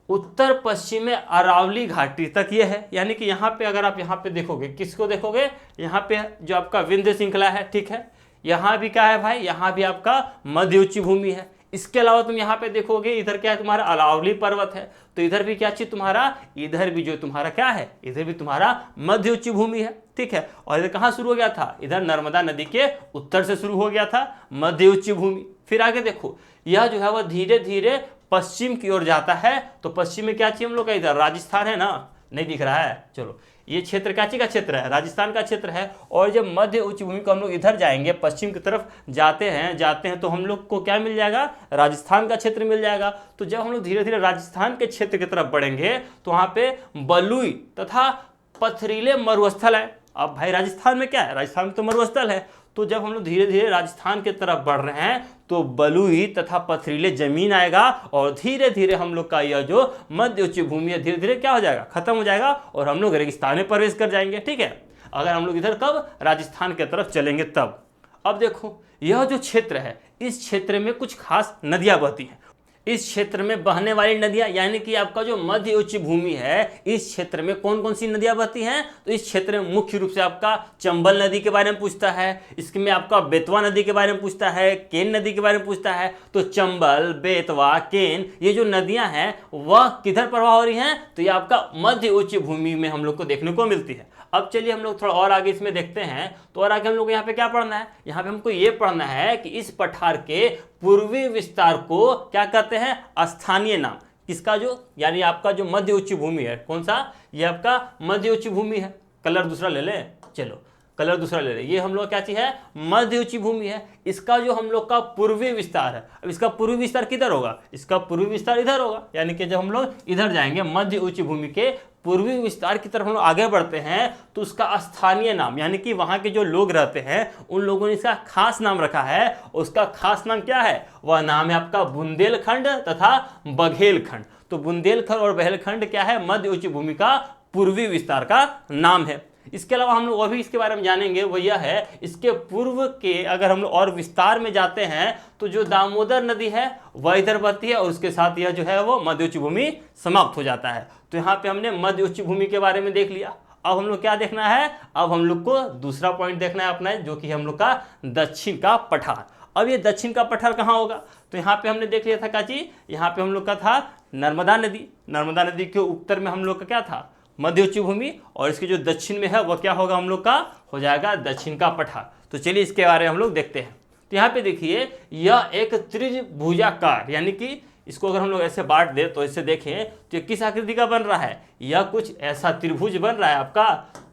उत्तर पश्चिम में अरावली घाटी तक ये है। यानी कि यहाँ पे अगर आप यहाँ पे देखोगे, किसको देखोगे, यहाँ पे जो आपका विंध्य श्रृंखला है, ठीक है, यहाँ भी क्या है भाई, यहाँ भी आपका मध्य उच्च भूमि है। इसके अलावा तुम यहाँ पे देखोगे इधर क्या है तुम्हारा अरावली पर्वत है, तो इधर भी क्या चीज तुम्हारा, इधर भी जो तुम्हारा क्या है, इधर भी तुम्हारा मध्य उच्च भूमि है, ठीक है। और इधर कहाँ शुरू हो गया था, इधर नर्मदा नदी के उत्तर से शुरू हो गया था मध्य उच्च भूमि। फिर आगे देखो यह जो है वह धीरे धीरे पश्चिम की ओर जाता है, तो पश्चिम में क्या चाहिए हम लोग का, इधर राजस्थान है ना, नहीं दिख रहा है, चलो ये क्षेत्र काची का क्षेत्र है, राजस्थान का क्षेत्र है। और जब मध्य उच्च भूमि को हम लोग इधर जाएंगे, पश्चिम की तरफ जाते हैं तो हम लोग को क्या मिल जाएगा, राजस्थान का क्षेत्र मिल जाएगा। तो जब हम लोग धीरे धीरे राजस्थान के क्षेत्र की तरफ बढ़ेंगे तो वहाँ पे बलुई तथा पथरीले मरुस्थल है। अब भाई राजस्थान में क्या है, राजस्थान में तो मरुस्थल है, तो जब हम लोग धीरे धीरे राजस्थान की तरफ बढ़ रहे हैं तो बलुई तथा पथरीले जमीन आएगा और धीरे धीरे हम लोग का यह जो मध्य उच्च भूमि है धीरे धीरे क्या हो जाएगा, खत्म हो जाएगा और हम लोग रेगिस्तान में प्रवेश कर जाएंगे, ठीक है। अगर हम लोग इधर कब, राजस्थान की तरफ चलेंगे तब। अब देखो यह जो क्षेत्र है, इस क्षेत्र में कुछ खास नदियां बहती हैं। इस क्षेत्र में बहने वाली नदियां, यानी कि आपका जो मध्य उच्च भूमि है, इस क्षेत्र में कौन कौन सी नदियां बहती हैं, तो इस क्षेत्र में मुख्य रूप से आपका चंबल नदी के बारे में पूछता है, इसमें आपका बेतवा नदी के बारे में पूछता है, केन नदी के बारे में पूछता है। तो चंबल, बेतवा, केन, ये जो नदियां हैं वह किधर प्रवाह हो रही हैं, तो ये आपका मध्य उच्च भूमि में हम लोग को देखने को मिलती है। अब चलिए हम लोग थोड़ा और आगे इसमें देखते हैं, तो और आगे हम लोग को यहाँ पे क्या पढ़ना है, यहाँ पे हमको ये पढ़ना है कि इस पठार के पूर्वी विस्तार को क्या कहते हैं, स्थानीय नाम। किसका, जो यानी आपका जो मध्य उच्च भूमि है, कौन सा, ये आपका मध्य उच्च भूमि है। कलर दूसरा ले ले, चलो कलर दूसरा ले ले, ये हम लोग क्या चीज है, मध्य उच्च भूमि है। इसका जो हम लोग का पूर्वी विस्तार है, अब इसका पूर्वी विस्तार किधर होगा, इसका पूर्वी विस्तार इधर होगा, यानी कि जब हम लोग इधर जाएंगे मध्य उच्च भूमि के पूर्वी विस्तार की तरफ हम लोग आगे बढ़ते हैं तो उसका स्थानीय नाम, यानी कि वहां के जो लोग रहते हैं उन लोगों ने इसका खास नाम रखा है। उसका खास नाम क्या है, वह नाम है आपका बुंदेलखंड तथा बघेलखंड। तो बुंदेलखंड और बघेलखंड क्या है, मध्य उच्च भूमि का पूर्वी विस्तार का नाम है। इसके अलावा हम लोग अभी इसके बारे में जानेंगे, वो यह है इसके पूर्व के अगर हम लोग और विस्तार में जाते हैं तो जो दामोदर नदी है वह इधर बहती है और उसके साथ यह जो है वो मध्य उच्च भूमि समाप्त हो जाता है। तो यहाँ पे हमने मध्य उच्च भूमि के बारे में देख लिया। अब हम लोग क्या देखना है, अब हम लोग को दूसरा पॉइंट देखना है अपना, जो कि हम लोग का दक्षिण का पठार। अब ये दक्षिण का पठार कहाँ होगा, तो यहाँ पे हमने देख लिया था काची, यहाँ पे हम लोग का था नर्मदा नदी। नर्मदा नदी के उत्तर में हम लोग का क्या था, मध्य उच्च भूमि, और इसके जो दक्षिण में है वह क्या होगा, हम लोग का हो जाएगा दक्षिण का पठार। तो चलिए इसके बारे में हम लोग देखते हैं। तो यहाँ पे देखिए यह एक त्रिभुजाकार, यानी कि इसको अगर हम लोग ऐसे बांट दे तो इससे देखें तो ये किस आकृति का बन रहा है, यह कुछ ऐसा त्रिभुज बन रहा है आपका।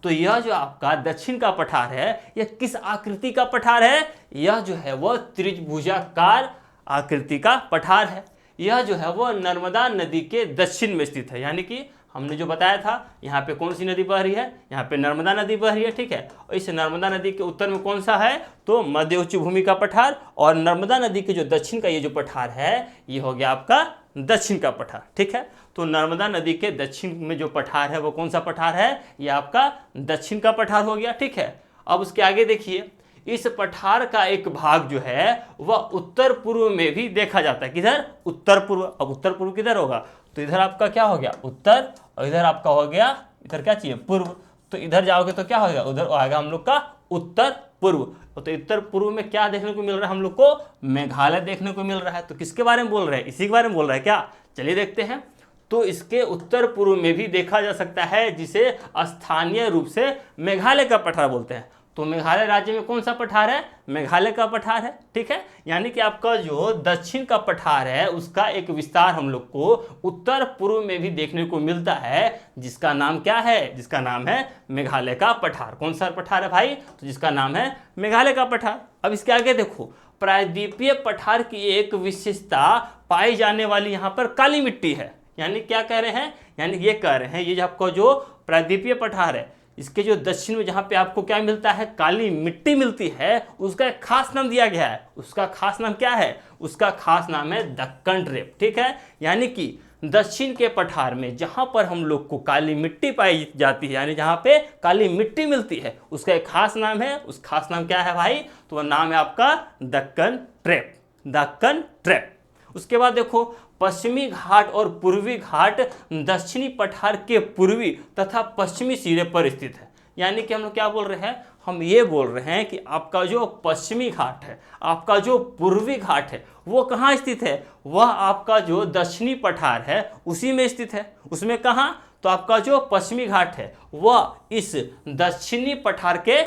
तो यह जो आपका दक्षिण का पठार है यह किस आकृति का पठार है, यह जो है वह त्रिभुजाकार आकृति का पठार है। यह जो है वह नर्मदा नदी के दक्षिण में स्थित है, यानी कि हमने जो बताया था यहाँ पे कौन सी नदी बह रही है, यहाँ पे नर्मदा नदी बह रही है, ठीक है। और इस नर्मदा नदी के उत्तर में कौन सा है, तो मध्य उच्च भूमि का पठार, और नर्मदा नदी के जो दक्षिण का ये जो पठार है ये हो गया आपका दक्षिण का पठार, ठीक है। तो नर्मदा नदी के दक्षिण में जो पठार है वो कौन सा पठार है, ये आपका दक्षिण का पठार हो गया, ठीक है। अब उसके आगे देखिए इस पठार का एक भाग जो है वह उत्तर पूर्व में भी देखा जाता है, किधर, उत्तर पूर्व। अब उत्तर पूर्व किधर होगा, तो इधर आपका क्या हो गया उत्तर, और इधर आपका हो गया, इधर क्या चाहिए पूर्व। तो इधर जाओगे तो क्या होगा, उधर आएगा हम लोग का उत्तर पूर्व। तो उत्तर पूर्व में क्या देखने को मिल रहा है, हम लोग को मेघालय देखने को मिल रहा है। तो किसके बारे में बोल रहे हैं, इसी के बारे में बोल रहा है क्या, चलिए देखते हैं। तो इसके उत्तर पूर्व में भी देखा जा सकता है, जिसे स्थानीय रूप से मेघालय का पठार बोलते हैं। तो मेघालय राज्य में कौन सा पठार है, मेघालय का पठार है, ठीक है। यानी कि आपका जो दक्षिण का पठार है उसका एक विस्तार हम लोग को उत्तर पूर्व में भी देखने को मिलता है, जिसका नाम क्या है, जिसका नाम है मेघालय का पठार। कौन सा पठार है भाई, तो जिसका नाम है मेघालय का पठार। अब इसके आगे देखो प्रायद्वीपीय पठार की एक विशेषता पाई जाने वाली यहाँ पर काली मिट्टी है। यानी क्या कह रहे हैं, यानी ये कह रहे हैं ये जो आपका जो प्रायद्वीपीय पठार है इसके जो दक्षिण में जहाँ पे आपको क्या मिलता है, काली मिट्टी मिलती है, उसका एक खास नाम दिया गया है। उसका खास नाम क्या है, उसका खास नाम है दक्कन ट्रेप, ठीक है। यानी कि दक्षिण के पठार में जहाँ पर हम लोग को काली मिट्टी पाई जाती है, यानी जहाँ पे काली मिट्टी मिलती है, उसका एक खास नाम है। उस खास नाम क्या है भाई, तो वह नाम है आपका दक्कन ट्रेप, दक्कन ट्रेप। उसके बाद देखो पश्चिमी घाट और पूर्वी घाट दक्षिणी पठार के पूर्वी तथा पश्चिमी सिरे पर स्थित है। यानी कि हम लोग क्या बोल रहे हैं, हम ये बोल रहे हैं कि आपका जो पश्चिमी घाट है, आपका जो पूर्वी घाट है, वो कहाँ स्थित है? वह आपका जो दक्षिणी पठार है उसी में स्थित है। उसमें कहाँ? तो आपका जो पश्चिमी घाट है वह इस दक्षिणी पठार के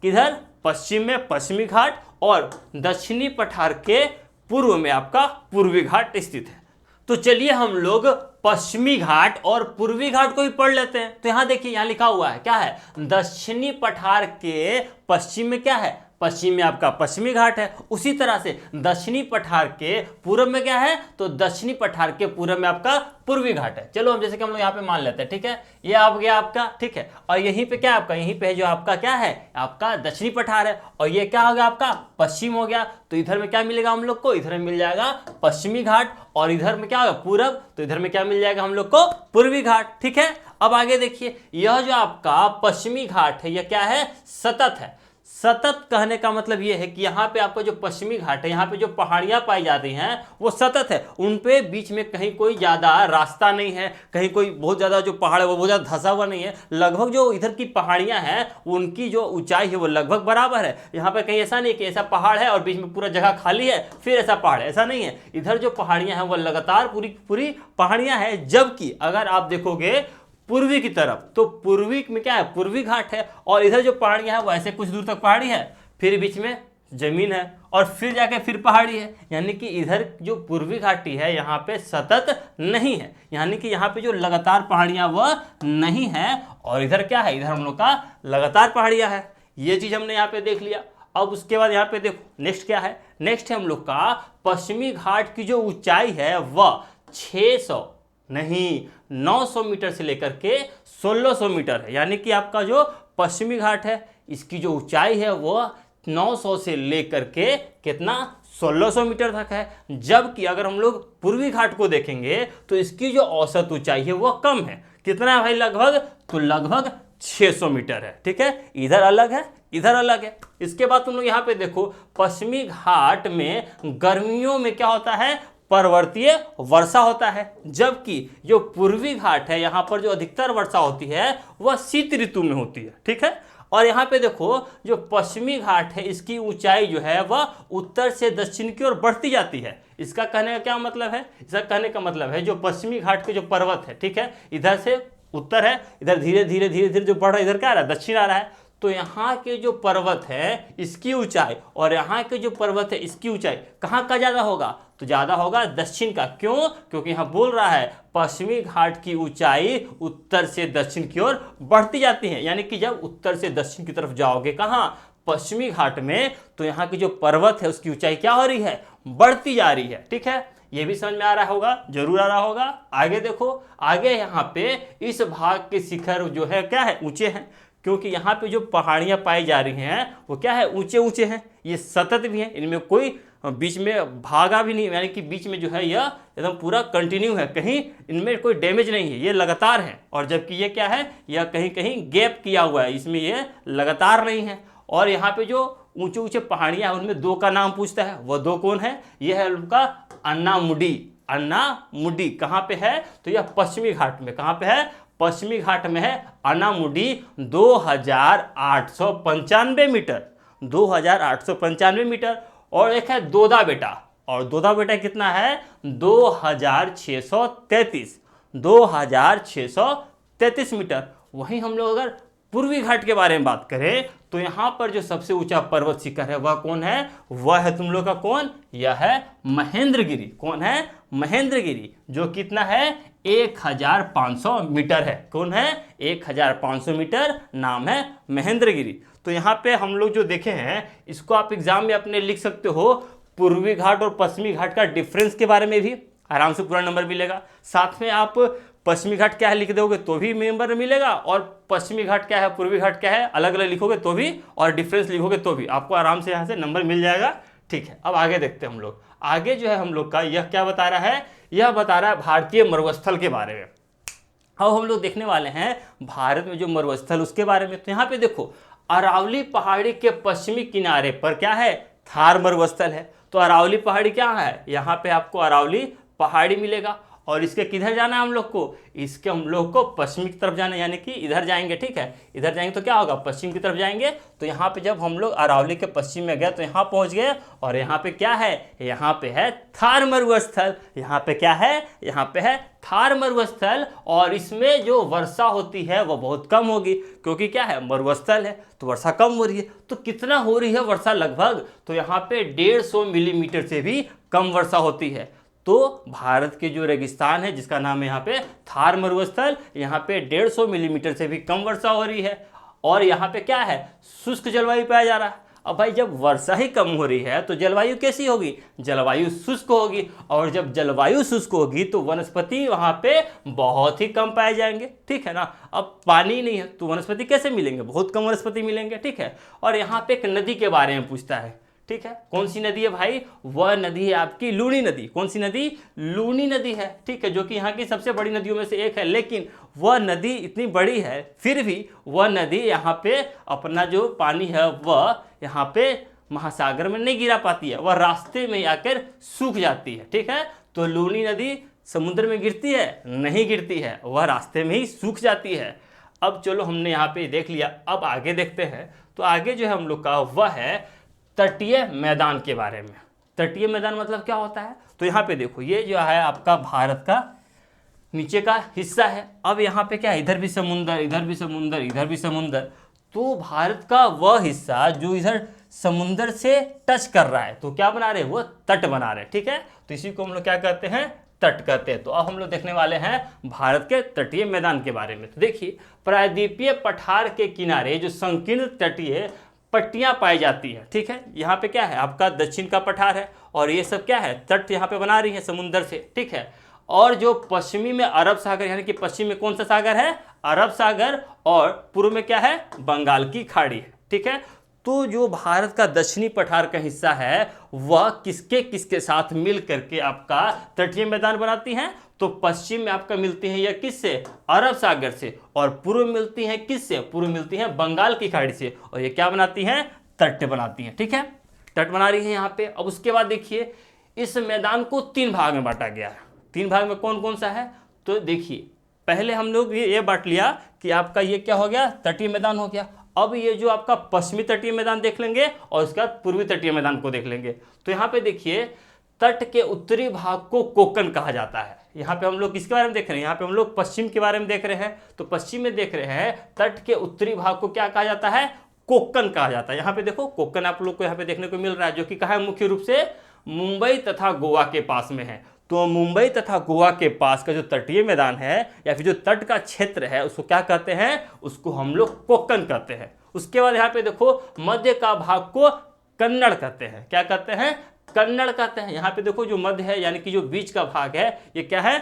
किधर? पश्चिम में पश्चिमी घाट और दक्षिणी पठार के पूर्व में आपका पूर्वी घाट स्थित है। तो चलिए हम लोग पश्चिमी घाट और पूर्वी घाट को भी पढ़ लेते हैं। तो यहां देखिए, यहां लिखा हुआ है क्या है? दक्षिणी पठार के पश्चिम में क्या है? पश्चिम में आपका पश्चिमी घाट है। उसी तरह से दक्षिणी पठार के पूर्व में क्या है? तो दक्षिणी पठार के पूर्व में आपका पूर्वी घाट है। चलो हम जैसे कि हम लोग यहाँ पे मान लेते हैं, ठीक है, ये आ गया आपका, ठीक है, और यहीं पे क्या आपका, यहीं पे जो आपका क्या है, आपका दक्षिणी पठार है, और ये क्या हो गया आपका पश्चिम हो गया। तो इधर में क्या मिलेगा हम लोग को? इधर में मिल जाएगा पश्चिमी घाट, और इधर में क्या होगा? पूर्व, तो इधर में क्या मिल जाएगा हम लोग को? पूर्वी घाट, ठीक है। अब आगे देखिए, यह जो आपका पश्चिमी घाट है यह क्या है? सतत है। सतत कहने का मतलब यह है कि यहाँ पे आपका जो पश्चिमी घाट है, यहाँ पे जो पहाड़ियाँ पाई जाती हैं वो सतत है। उन पे बीच में कहीं कोई ज़्यादा रास्ता नहीं है, कहीं कोई बहुत ज़्यादा जो पहाड़ है वो बहुत ज़्यादा धंसा हुआ नहीं है। लगभग जो इधर की पहाड़ियाँ हैं उनकी जो ऊंचाई है वो लगभग बराबर है। यहाँ पे कहीं ऐसा नहीं कि ऐसा पहाड़ है और बीच में पूरा जगह खाली है फिर ऐसा पहाड़ है, ऐसा नहीं है। इधर जो पहाड़ियाँ हैं वो लगातार पूरी पूरी पहाड़ियाँ हैं। जबकि अगर आप देखोगे पूर्वी की तरफ, तो पूर्वी में क्या है? पूर्वी घाट है, और इधर जो पहाड़ियां है वो ऐसे कुछ दूर तक पहाड़ी है, फिर बीच में जमीन है, और फिर जाके फिर पहाड़ी है। यानी कि इधर जो पूर्वी घाटी है यहाँ पे सतत नहीं है, यानी कि यहाँ पे जो लगातार पहाड़ियां वह नहीं है, और इधर क्या है? इधर हम लोग का लगातार पहाड़ियां है। ये चीज हमने यहाँ पे देख लिया। अब उसके बाद यहाँ पे देखो नेक्स्ट क्या है? नेक्स्ट है हम लोग का पश्चिमी घाट की जो ऊंचाई है वह 600 नहीं 900 मीटर से लेकर के 1600 मीटर है। यानी कि आपका जो पश्चिमी घाट है इसकी जो ऊंचाई है वो 900 से लेकर के कितना? 1600 मीटर तक है। जबकि अगर हम लोग पूर्वी घाट को देखेंगे तो इसकी जो औसत ऊंचाई है वो कम है। कितना है भाई? लगभग, तो लगभग 600 मीटर है, ठीक है। इधर अलग है, इधर अलग है। इसके बाद तुम लोग यहाँ पे देखो, पश्चिमी घाट में गर्मियों में क्या होता है? पर्वतीय वर्षा होता है। जबकि जो पूर्वी घाट है यहाँ पर जो अधिकतर वर्षा होती है वह शीत ऋतु में होती है, ठीक है। और यहाँ पे देखो, जो पश्चिमी घाट है इसकी ऊंचाई जो है वह उत्तर से दक्षिण की ओर बढ़ती जाती है। इसका कहने का क्या मतलब है? इसका कहने का मतलब है जो पश्चिमी घाट के जो पर्वत है, ठीक है, इधर से उत्तर है, इधर धीरे धीरे धीरे धीरे जो बढ़ रहा है, इधर क्या आ रहा है? दक्षिण आ रहा है। तो यहाँ के जो पर्वत है इसकी ऊंचाई और यहाँ के जो पर्वत है इसकी ऊंचाई कहाँ का ज़्यादा होगा? तो ज़्यादा होगा दक्षिण का। क्यों? क्योंकि यहाँ बोल रहा है पश्चिमी घाट की ऊंचाई उत्तर से दक्षिण की ओर बढ़ती जाती है। यानी कि जब उत्तर से दक्षिण की तरफ जाओगे कहाँ? पश्चिमी घाट में, तो यहाँ की जो पर्वत है उसकी ऊंचाई क्या हो रही है? बढ़ती जा रही है, ठीक है। ये भी समझ में आ रहा होगा, जरूर आ रहा होगा। आगे देखो, आगे यहाँ पे इस भाग के शिखर जो है क्या है? ऊंचे हैं, क्योंकि यहाँ पे जो पहाड़ियाँ पाई जा रही हैं वो क्या है? ऊंचे ऊंचे हैं। ये सतत भी हैं, इनमें कोई बीच में भागा भी नहीं, यानी कि बीच में जो है यह एकदम पूरा कंटिन्यू है, कहीं इनमें कोई डैमेज नहीं है, ये लगातार है। और जबकि ये क्या है? यह कहीं कहीं गैप किया हुआ है, इसमें ये लगातार नहीं है। और यहाँ पे जो ऊंचे ऊंचे पहाड़ियाँ हैं उनमें दो का नाम पूछता है, वह दो कौन है? यह है उनका अन्नामुडी। अन्नामुडी कहाँ पे है? तो यह पश्चिमी घाट में। कहाँ पे है? पश्चिमी घाट में है अन्नामुडी। 2895 metre, 2895 metre. और एक है दोदा बेटा, और दोदा बेटा कितना है? 2633, 2633 मीटर। वहीं हम लोग अगर पूर्वी घाट के बारे में बात करें तो यहाँ पर जो सबसे ऊंचा पर्वत शिखर है वह कौन है? वह है तुम लोग का कौन? यह है महेंद्रगिरी। कौन है? महेंद्रगिरी, जो कितना है? 1500 मीटर है। कौन है? 1500 मीटर, नाम है महेंद्रगिरी। तो यहाँ पे हम लोग जो देखे हैं इसको आप एग्जाम में अपने लिख सकते हो। पूर्वी घाट और पश्चिमी घाट का डिफरेंस के बारे में भी आराम से पूरा नंबर मिलेगा। साथ में आप पश्चिमी घाट क्या है लिख दोगे तो भी नंबर मिलेगा, और पश्चिमी घाट क्या है, पूर्वी घाट क्या है, अलग अलग लिखोगे तो भी, और डिफरेंस लिखोगे तो भी आपको आराम से यहाँ से नंबर मिल जाएगा, ठीक है। अब आगे देखते हैं हम लोग। आगे जो है हम लोग का यह क्या बता रहा है? यह बता रहा है भारतीय मरुस्थल के बारे में। अब हम लोग देखने वाले हैं भारत में जो मरुस्थल उसके बारे में। तो यहाँ पे देखो, अरावली पहाड़ी के पश्चिमी किनारे पर क्या है? थार मरुस्थल है। तो अरावली पहाड़ी क्या है? यहाँ पे आपको अरावली पहाड़ी मिलेगा। और इसके किधर जाना है हम लोग को, इसके हम लोग को पश्चिमी की तरफ जाना है, यानी कि इधर जाएंगे। ठीक है, इधर जाएंगे तो क्या होगा, पश्चिम की तरफ जाएंगे। तो यहाँ पे जब हम लोग अरावली के पश्चिम में गए तो यहाँ पहुँच गए, और यहाँ पे क्या है, यहाँ पे है थार मरुस्थल। यहाँ पे क्या है, यहाँ पे है थार मरुस्थल। और इसमें जो वर्षा होती है वो बहुत कम होगी, क्योंकि क्या है, मरुस्थल है तो वर्षा कम हो रही है। तो कितना हो रही है वर्षा, लगभग तो यहाँ पे 150 मिलीमीटर से भी कम वर्षा होती है। तो भारत के जो रेगिस्तान है जिसका नाम है यहाँ पे थार मरुस्थल, यहाँ पे 150 मिलीमीटर से भी कम वर्षा हो रही है। और यहाँ पे क्या है, शुष्क जलवायु पाया जा रहा है। अब भाई जब वर्षा ही कम हो रही है तो जलवायु कैसी होगी, जलवायु शुष्क होगी। और जब जलवायु शुष्क होगी तो वनस्पति वहाँ पे बहुत ही कम पाए जाएंगे। ठीक है ना, अब पानी नहीं है तो वनस्पति कैसे मिलेंगे, बहुत कम वनस्पति मिलेंगे। ठीक है, और यहाँ पे एक नदी के बारे में पूछता है। ठीक है, कौन सी नदी है भाई, वह नदी है आपकी लूनी नदी। कौन सी नदी, लूनी नदी है। ठीक है, जो कि यहाँ की सबसे बड़ी नदियों में से एक है। लेकिन वह नदी इतनी बड़ी है फिर भी वह नदी यहाँ पे अपना जो पानी है वह यहाँ पे महासागर में नहीं गिरा पाती है, वह रास्ते में आकर सूख जाती है। ठीक है, तो लूनी नदी समुद्र में गिरती है, नहीं गिरती है, वह रास्ते में ही सूख जाती है। अब चलो हमने यहाँ पे देख लिया, अब आगे देखते हैं। तो आगे जो है हम लोग का वह है तटीय मैदान के बारे में। तटीय मैदान मतलब क्या होता है, तो यहाँ पे देखो ये जो है आपका भारत का नीचे का हिस्सा है। अब यहाँ पे क्या है, इधर भी समुंदर, इधर भी समुंदर, इधर भी समुंदर। तो भारत का वह हिस्सा जो इधर समुंदर से टच कर रहा है तो क्या बना रहे, वो तट बना रहे। ठीक है, तो इसी को हम लोग क्या कहते हैं, तट कहते हैं। तो अब हम लोग देखने वाले हैं भारत के तटीय मैदान के बारे में। तो देखिए, प्रायद्वीपीय पठार के किनारे जो संकीर्ण तटीय पट्टियां पाई जाती है। ठीक है, यहाँ पे क्या है आपका दक्षिण का पठार है, और ये सब क्या है, तट यहाँ पे बना रही है समुंदर से। ठीक है, और जो पश्चिमी में अरब सागर, यानी कि पश्चिम में कौन सा सागर है, अरब सागर, और पूर्व में क्या है, बंगाल की खाड़ी है। ठीक है, तो जो भारत का दक्षिणी पठार का हिस्सा है वह किसके किसके साथ मिल करके आपका तटीय मैदान बनाती हैं, तो पश्चिम में आपका मिलती हैं या किससे, अरब सागर से, और पूर्व मिलती हैं किससे, पूर्व मिलती हैं बंगाल की खाड़ी से, और ये क्या बनाती हैं, तट बनाती हैं। ठीक है, तट बना रही है यहाँ पे। अब उसके बाद देखिए, इस मैदान को 3 भाग में बांटा गया है। 3 भाग में कौन कौन सा है, तो देखिए पहले हम लोग ये बांट लिया कि आपका ये क्या हो गया, तटीय मैदान हो गया। अब ये जो आपका पश्चिमी तटीय मैदान देख लेंगे और उसके बाद पूर्वी तटीय मैदान को देख लेंगे। तो यहाँ पे देखिए, तट के उत्तरी भाग को कोकन कहा जाता है। यहाँ पे हम लोग किसके बारे में देख रहे हैं, यहाँ पे हम लोग पश्चिम के बारे में देख रहे हैं। तो पश्चिम में देख रहे हैं, तट के उत्तरी भाग को क्या कहा जाता है, कोकन कहा जाता है। यहाँ पे देखो कोकन आप लोग को यहाँ पे देखने को मिल रहा है, जो कि कहा है, मुख्य रूप से मुंबई तथा गोवा के पास में है। तो मुंबई तथा गोवा के पास का जो तटीय मैदान है या फिर जो तट का क्षेत्र है उसको क्या कहते हैं, उसको हम लोग कोकन कहते हैं। उसके बाद यहाँ पे देखो, मध्य का भाग को कन्नड़ कहते हैं। क्या कहते हैं, कन्नड़ कहते हैं। यहाँ पे देखो जो मध्य है यानी कि जो बीच का भाग है ये क्या है,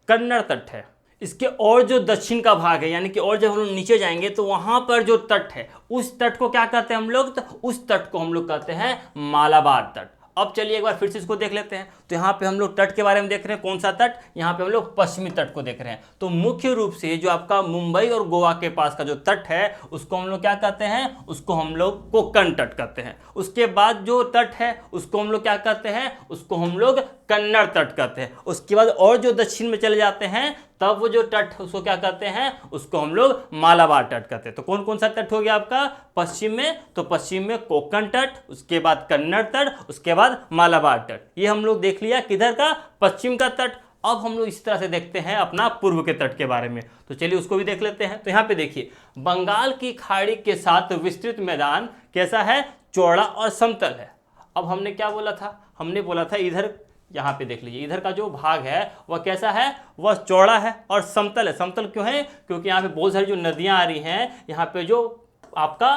कन्नड़ तट है। इसके और जो दक्षिण का भाग है यानी कि और जब हम लोग नीचे जाएंगे तो वहां पर जो तट है उस तट को क्या कहते हैं हम लोग, तो उस तट को हम लोग कहते हैं मालाबार तट। अब चलिए एक बार फिर से इसको देख लेते हैं। तो यहाँ पे हम लोग तट के बारे में देख रहे हैं, कौन सा तट, यहाँ पे हम लोग पश्चिमी तट को देख रहे हैं। तो मुख्य रूप से जो आपका मुंबई और गोवा के पास का जो तट है उसको हम लोग क्या कहते हैं, उसको हम लोग कोकन तट कहते हैं। उसके बाद जो तट है उसको हम लोग क्या कहते हैं, उसको हम लोग कन्नड़ तट कहते हैं। उसके बाद और जो दक्षिण में चले जाते हैं तब वो जो तट है उसको क्या कहते हैं, उसको हम लोग मालाबार तट कहते हैं। तो कौन कौन सा तट हो गया आपका पश्चिम में, तो पश्चिम में कोकन तट, उसके बाद कन्नड़ तट, उसके बाद मालाबार तट। ये हम लोग देख लिया किधर का, पश्चिम का तट। अब हम लोग इस तरह से देखते हैं अपना पूर्व के तट के बारे में। तो चलिए उसको भी देख लेते हैं। तो यहाँ पे देखिए, बंगाल की खाड़ी के साथ विस्तृत मैदान कैसा है, चौड़ा और समतल है। अब हमने क्या बोला था, हमने बोला था इधर, यहाँ पे देख लीजिए, इधर का जो भाग है वह कैसा है, वह चौड़ा है और समतल है। समतल क्यों है, क्योंकि यहाँ पे बहुत सारी जो नदियाँ आ रही हैं, यहाँ पे जो आपका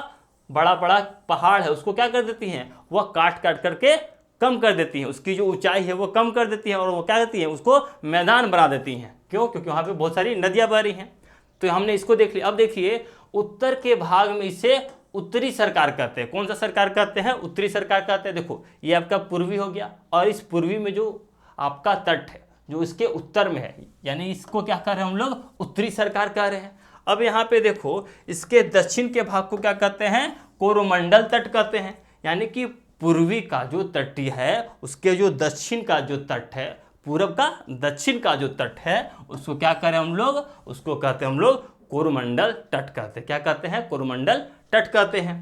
बड़ा बड़ा पहाड़ है उसको क्या कर देती हैं, वह काट काट करके कम कर देती हैं, उसकी जो ऊंचाई है वो कम कर देती हैं और वो क्या करती हैं, उसको मैदान बना देती हैं। क्यों, क्योंकि वहाँ पे बहुत सारी नदियाँ बह रही हैं। तो हमने इसको देख लिया। अब देखिए, उत्तर के भाग में इसे उत्तरी सरकार कहते हैं। कौन सा सरकार कहते हैं, उत्तरी सरकार कहते हैं। देखो ये आपका पूर्वी हो गया, और इस पूर्वी में जो आपका तट है जो इसके उत्तर में है, यानी इसको क्या कर रहे हैं हम लोग, उत्तरी सरकार कह रहे हैं। अब यहाँ पे देखो, इसके दक्षिण के भाग को क्या कहते हैं, कोरोमंडल तट कहते हैं। यानी कि पूर्वी का जो तटीय है उसके जो दक्षिण का जो तट है, पूरब का दक्षिण का जो तट है उसको क्या करें हम लोग, उसको कहते हैं हम लोग कोरोमंडल तट कहते हैं। क्या कहते हैं? कोरोमंडल तट कहते हैं।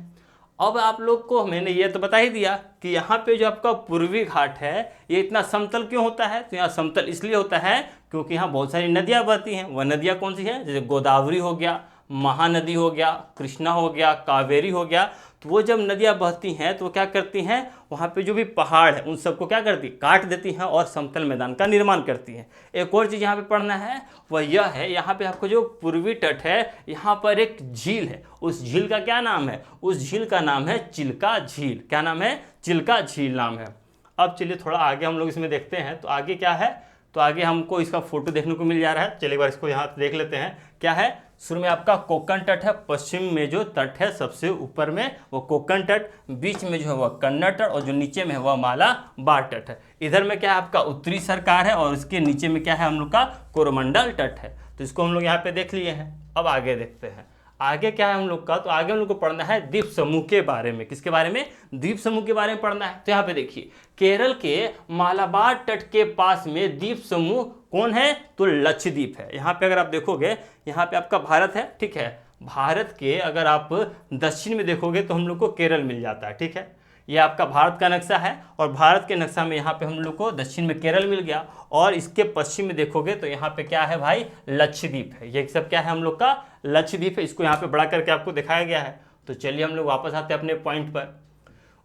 अब आप लोग को मैंने ये तो बता ही दिया कि यहाँ पे जो आपका पूर्वी घाट है ये इतना समतल क्यों होता है। तो यहाँ समतल इसलिए होता है क्योंकि यहाँ बहुत सारी नदियाँ बहती हैं। वह नदियाँ कौन सी हैं? जैसे गोदावरी हो गया, महानदी हो गया, कृष्णा हो गया, कावेरी हो गया। तो वो जब नदियाँ बहती हैं तो वो क्या करती हैं, वहाँ पे जो भी पहाड़ है उन सबको क्या करती, काट देती हैं और समतल मैदान का निर्माण करती हैं। एक और चीज़ यहाँ पे पढ़ना है वह यह है, यहाँ पे आपको जो पूर्वी तट है यहाँ पर एक झील है। उस झील का क्या नाम है? उस झील का नाम है चिल्का झील। क्या नाम है? चिल्का झील नाम है। अब चलिए थोड़ा आगे हम लोग इसमें देखते हैं। तो आगे क्या है? तो आगे हमको इसका फोटो देखने को मिल जा रहा है। चलिए एक बार इसको यहाँ देख लेते हैं। क्या है? शुरू में आपका कोंकण तट है, पश्चिम में जो तट है सबसे ऊपर में वो कोंकण तट, बीच में जो है वह कन्नड़ तट और जो नीचे में है वह मालाबार तट है। इधर में क्या है आपका उत्तरी सरकार है और इसके नीचे में क्या है हम लोग का कोरोमंडल तट है। तो इसको हम लोग यहाँ पे देख लिए हैं। अब आगे देखते हैं आगे क्या है हम लोग का। तो आगे हम लोग को पढ़ना है द्वीप समूह के बारे में। किसके बारे में? द्वीप समूह के बारे में पढ़ना है। तो यहाँ पे देखिए केरल के मालाबार तट के पास में द्वीप समूह कौन है? तो लक्षद्वीप है। यहाँ पे अगर आप देखोगे यहाँ पे आपका भारत है, ठीक है। भारत के अगर आप दक्षिण में देखोगे तो हम लोग को केरल मिल जाता है, ठीक है। ये आपका भारत का नक्शा है और भारत के नक्शा में यहाँ पे हम लोग को दक्षिण में केरल मिल गया और इसके पश्चिम में देखोगे तो यहाँ पे क्या है भाई? लक्षद्वीप है। ये सब क्या है हम लोग का? लक्षद्वीप है। इसको यहाँ पे बड़ा करके आपको दिखाया गया है। तो चलिए हम लोग वापस आते हैं अपने पॉइंट पर।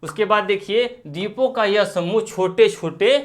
उसके बाद देखिए द्वीपों का यह समूह छोटे छोटे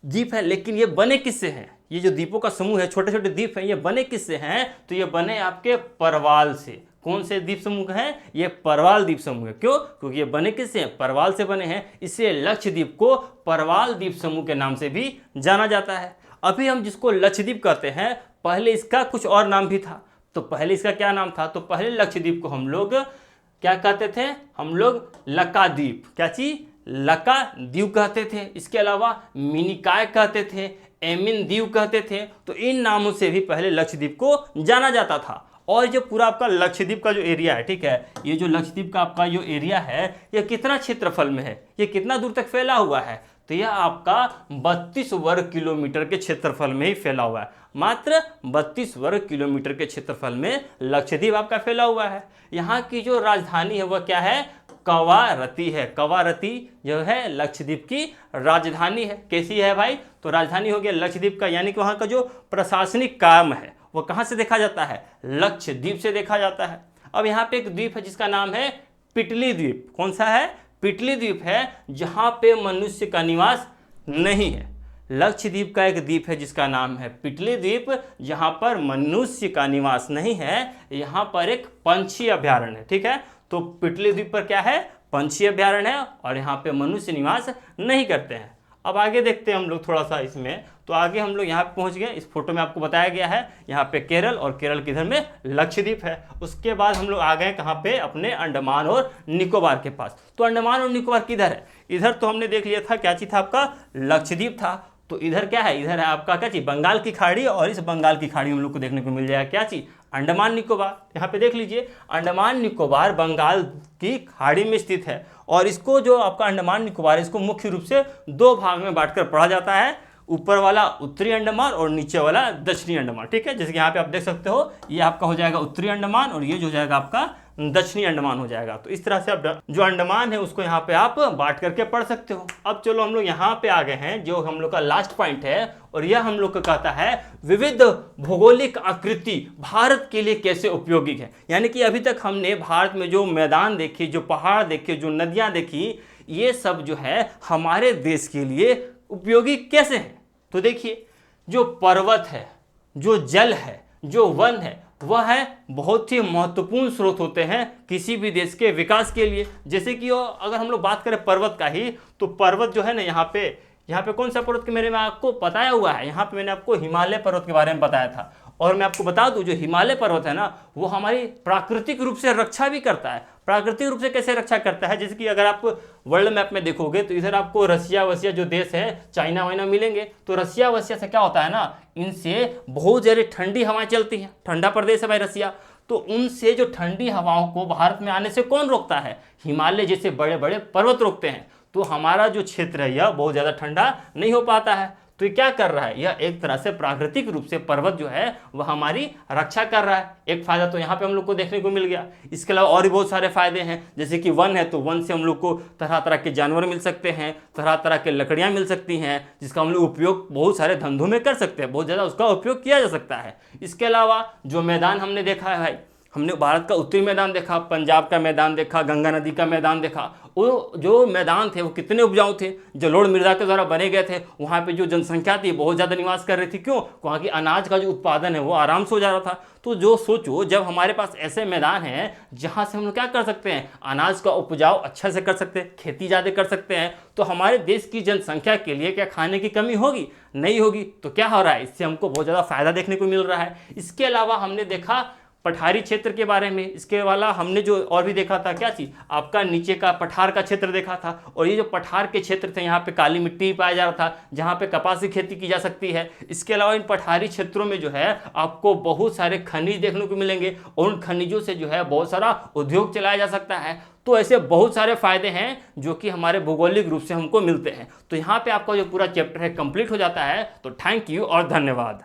द्वीप है, लेकिन ये बने किससे हैं? ये जो द्वीपों का समूह है, छोटे छोटे द्वीप हैं, ये बने किससे हैं? तो ये बने आपके परवाल से। कौन से द्वीप समूह हैं? ये परवाल द्वीप समूह है। क्यों? क्योंकि ये बने किससे हैं? परवाल से बने हैं। इसलिए लक्षद्वीप को परवाल द्वीप समूह के नाम से भी जाना जाता है। अभी हम जिसको लक्षद्वीप कहते हैं पहले इसका कुछ और नाम भी था। तो पहले इसका क्या नाम था? तो पहले लक्षद्वीप को हम लोग क्या कहते थे? हम लोग लकाद्वीप, क्या चीज? लकाद्वीप कहते थे। इसके अलावा मिनिकॉय कहते थे, एमिन द्वीप कहते थे। तो इन नामों से भी पहले लक्षद्वीप को जाना जाता था। और जो पूरा आपका लक्षद्वीप का जो एरिया है, ठीक है, ये जो लक्षद्वीप का आपका जो एरिया है ये कितना क्षेत्रफल में है? ये कितना दूर तक फैला हुआ है? तो यह आपका 32 वर्ग किलोमीटर के क्षेत्रफल में ही फैला हुआ है। मात्र 32 वर्ग किलोमीटर के क्षेत्रफल में लक्षद्वीप आपका फैला हुआ है। यहाँ की जो राजधानी है वह क्या है? कवारती है। कवारती जो है लक्षद्वीप की राजधानी है। कैसी है भाई? तो राजधानी हो गया लक्षद्वीप का, यानी कि वहाँ का जो प्रशासनिक काम है वो कहाँ से देखा जाता है? लक्षद्वीप से देखा जाता है। अब यहाँ पे एक द्वीप है जिसका नाम है पिटली द्वीप। कौन सा है? पिटली द्वीप है, जहाँ पे मनुष्य का निवास नहीं है। लक्षद्वीप का एक द्वीप है जिसका नाम है पिटली द्वीप, जहाँ पर मनुष्य का निवास नहीं है। यहाँ पर एक पंछी अभ्यारण्य है, ठीक है। तो पिटली द्वीप पर क्या है? पंछी अभ्यारण्य है और यहाँ पे मनुष्य निवास नहीं करते हैं। अब आगे देखते हैं हम लोग थोड़ा सा इसमें। तो आगे हम लोग यहाँ पे पहुँच गए। इस फोटो में आपको बताया गया है यहाँ पे केरल और केरल के इधर में लक्षद्वीप है। उसके बाद हम लोग आ गए कहाँ पे? अपने अंडमान और निकोबार के पास। तो अंडमान और निकोबार किधर है? इधर तो हमने देख लिया था क्या चीज था आपका? लक्षद्वीप था। तो इधर क्या है? इधर है आपका क्या चीज? बंगाल की खाड़ी। और इस बंगाल की खाड़ी हम लोग को देखने को मिल जाएगा क्या चीज? अंडमान निकोबार। यहाँ पे देख लीजिए अंडमान निकोबार बंगाल की खाड़ी में स्थित है और इसको जो आपका अंडमान निकोबार इसको मुख्य रूप से दो भाग में बांटकर पढ़ा जाता है। ऊपर वाला उत्तरी अंडमान और नीचे वाला दक्षिणी अंडमान, ठीक है। जैसे कि यहाँ पे आप देख सकते हो ये आपका हो जाएगा उत्तरी अंडमान और ये जो हो जाएगा आपका दक्षिणी अंडमान हो जाएगा। तो इस तरह से आप जो अंडमान है उसको यहाँ पे आप बांट करके पढ़ सकते हो। अब चलो हम लोग यहाँ पे आ गए हैं जो हम लोग का लास्ट पॉइंट है और यह हम लोग का कहता है विविध भौगोलिक आकृति भारत के लिए कैसे उपयोगी है। यानी कि अभी तक हमने भारत में जो मैदान देखे, जो पहाड़ देखे, जो नदियाँ देखी, ये सब जो है हमारे देश के लिए उपयोगी कैसे है। तो देखिए जो पर्वत है, जो जल है, जो वन है, वह है बहुत ही महत्वपूर्ण स्रोत होते हैं किसी भी देश के विकास के लिए। जैसे कि अगर हम लोग बात करें पर्वत का ही, तो पर्वत जो है ना यहाँ पे कौन सा पर्वत के मेरे में आपको बताया हुआ है? यहाँ पे मैंने आपको हिमालय पर्वत के बारे में बताया था। और मैं आपको बता दूं जो हिमालय पर्वत है ना वो हमारी प्राकृतिक रूप से रक्षा भी करता है। प्राकृतिक रूप से कैसे रक्षा करता है? जैसे कि अगर आप वर्ल्ड मैप में देखोगे तो इधर आपको रसिया वसिया जो देश है, चाइना वाइना मिलेंगे। तो रसिया वसिया से क्या होता है ना, इनसे बहुत ज़्यादा ठंडी हवाएं चलती हैं। ठंडा प्रदेश है भाई रसिया। तो उनसे जो ठंडी हवाओं को भारत में आने से कौन रोकता है? हिमालय जैसे बड़े बड़े पर्वत रोकते हैं। तो हमारा जो क्षेत्र है यह बहुत ज़्यादा ठंडा नहीं हो पाता है। तो ये क्या कर रहा है, यह एक तरह से प्राकृतिक रूप से पर्वत जो है वह हमारी रक्षा कर रहा है। एक फायदा तो यहाँ पे हम लोग को देखने को मिल गया। इसके अलावा और भी बहुत सारे फायदे हैं, जैसे कि वन है तो वन से हम लोग को तरह तरह के जानवर मिल सकते हैं, तरह तरह के लकड़ियाँ मिल सकती हैं, जिसका हम लोग उपयोग बहुत सारे धंधों में कर सकते हैं, बहुत ज़्यादा उसका उपयोग किया जा सकता है। इसके अलावा जो मैदान हमने देखा है भाई, हमने भारत का उत्तरी मैदान देखा, पंजाब का मैदान देखा, गंगा नदी का मैदान देखा। वो जो मैदान थे वो कितने उपजाऊ थे, जलोढ़ मृदा के द्वारा बने गए थे। वहाँ पे जो जनसंख्या थी बहुत ज़्यादा निवास कर रही थी। क्यों? वहाँ की अनाज का जो उत्पादन है वो आराम से हो जा रहा था। तो जो सोचो, जब हमारे पास ऐसे मैदान हैं जहाँ से हम लोग क्या कर सकते हैं, अनाज का उपजाऊ अच्छा से कर सकते हैं, खेती ज़्यादा कर सकते हैं, तो हमारे देश की जनसंख्या के लिए क्या खाने की कमी होगी? नहीं होगी। तो क्या हो रहा है, इससे हमको बहुत ज़्यादा फायदा देखने को मिल रहा है। इसके अलावा हमने देखा पठारी क्षेत्र के बारे में। इसके वाला हमने जो और भी देखा था, क्या चीज़, आपका नीचे का पठार का क्षेत्र देखा था। और ये जो पठार के क्षेत्र थे, यहाँ पे काली मिट्टी पाया जा रहा था, जहाँ पे कपास की खेती की जा सकती है। इसके अलावा इन पठारी क्षेत्रों में जो है आपको बहुत सारे खनिज देखने को मिलेंगे, और उन खनिजों से जो है बहुत सारा उद्योग चलाया जा सकता है। तो ऐसे बहुत सारे फायदे हैं जो कि हमारे भौगोलिक रूप से हमको मिलते हैं। तो यहाँ पे आपका जो पूरा चैप्टर है कंप्लीट हो जाता है। तो थैंक यू और धन्यवाद।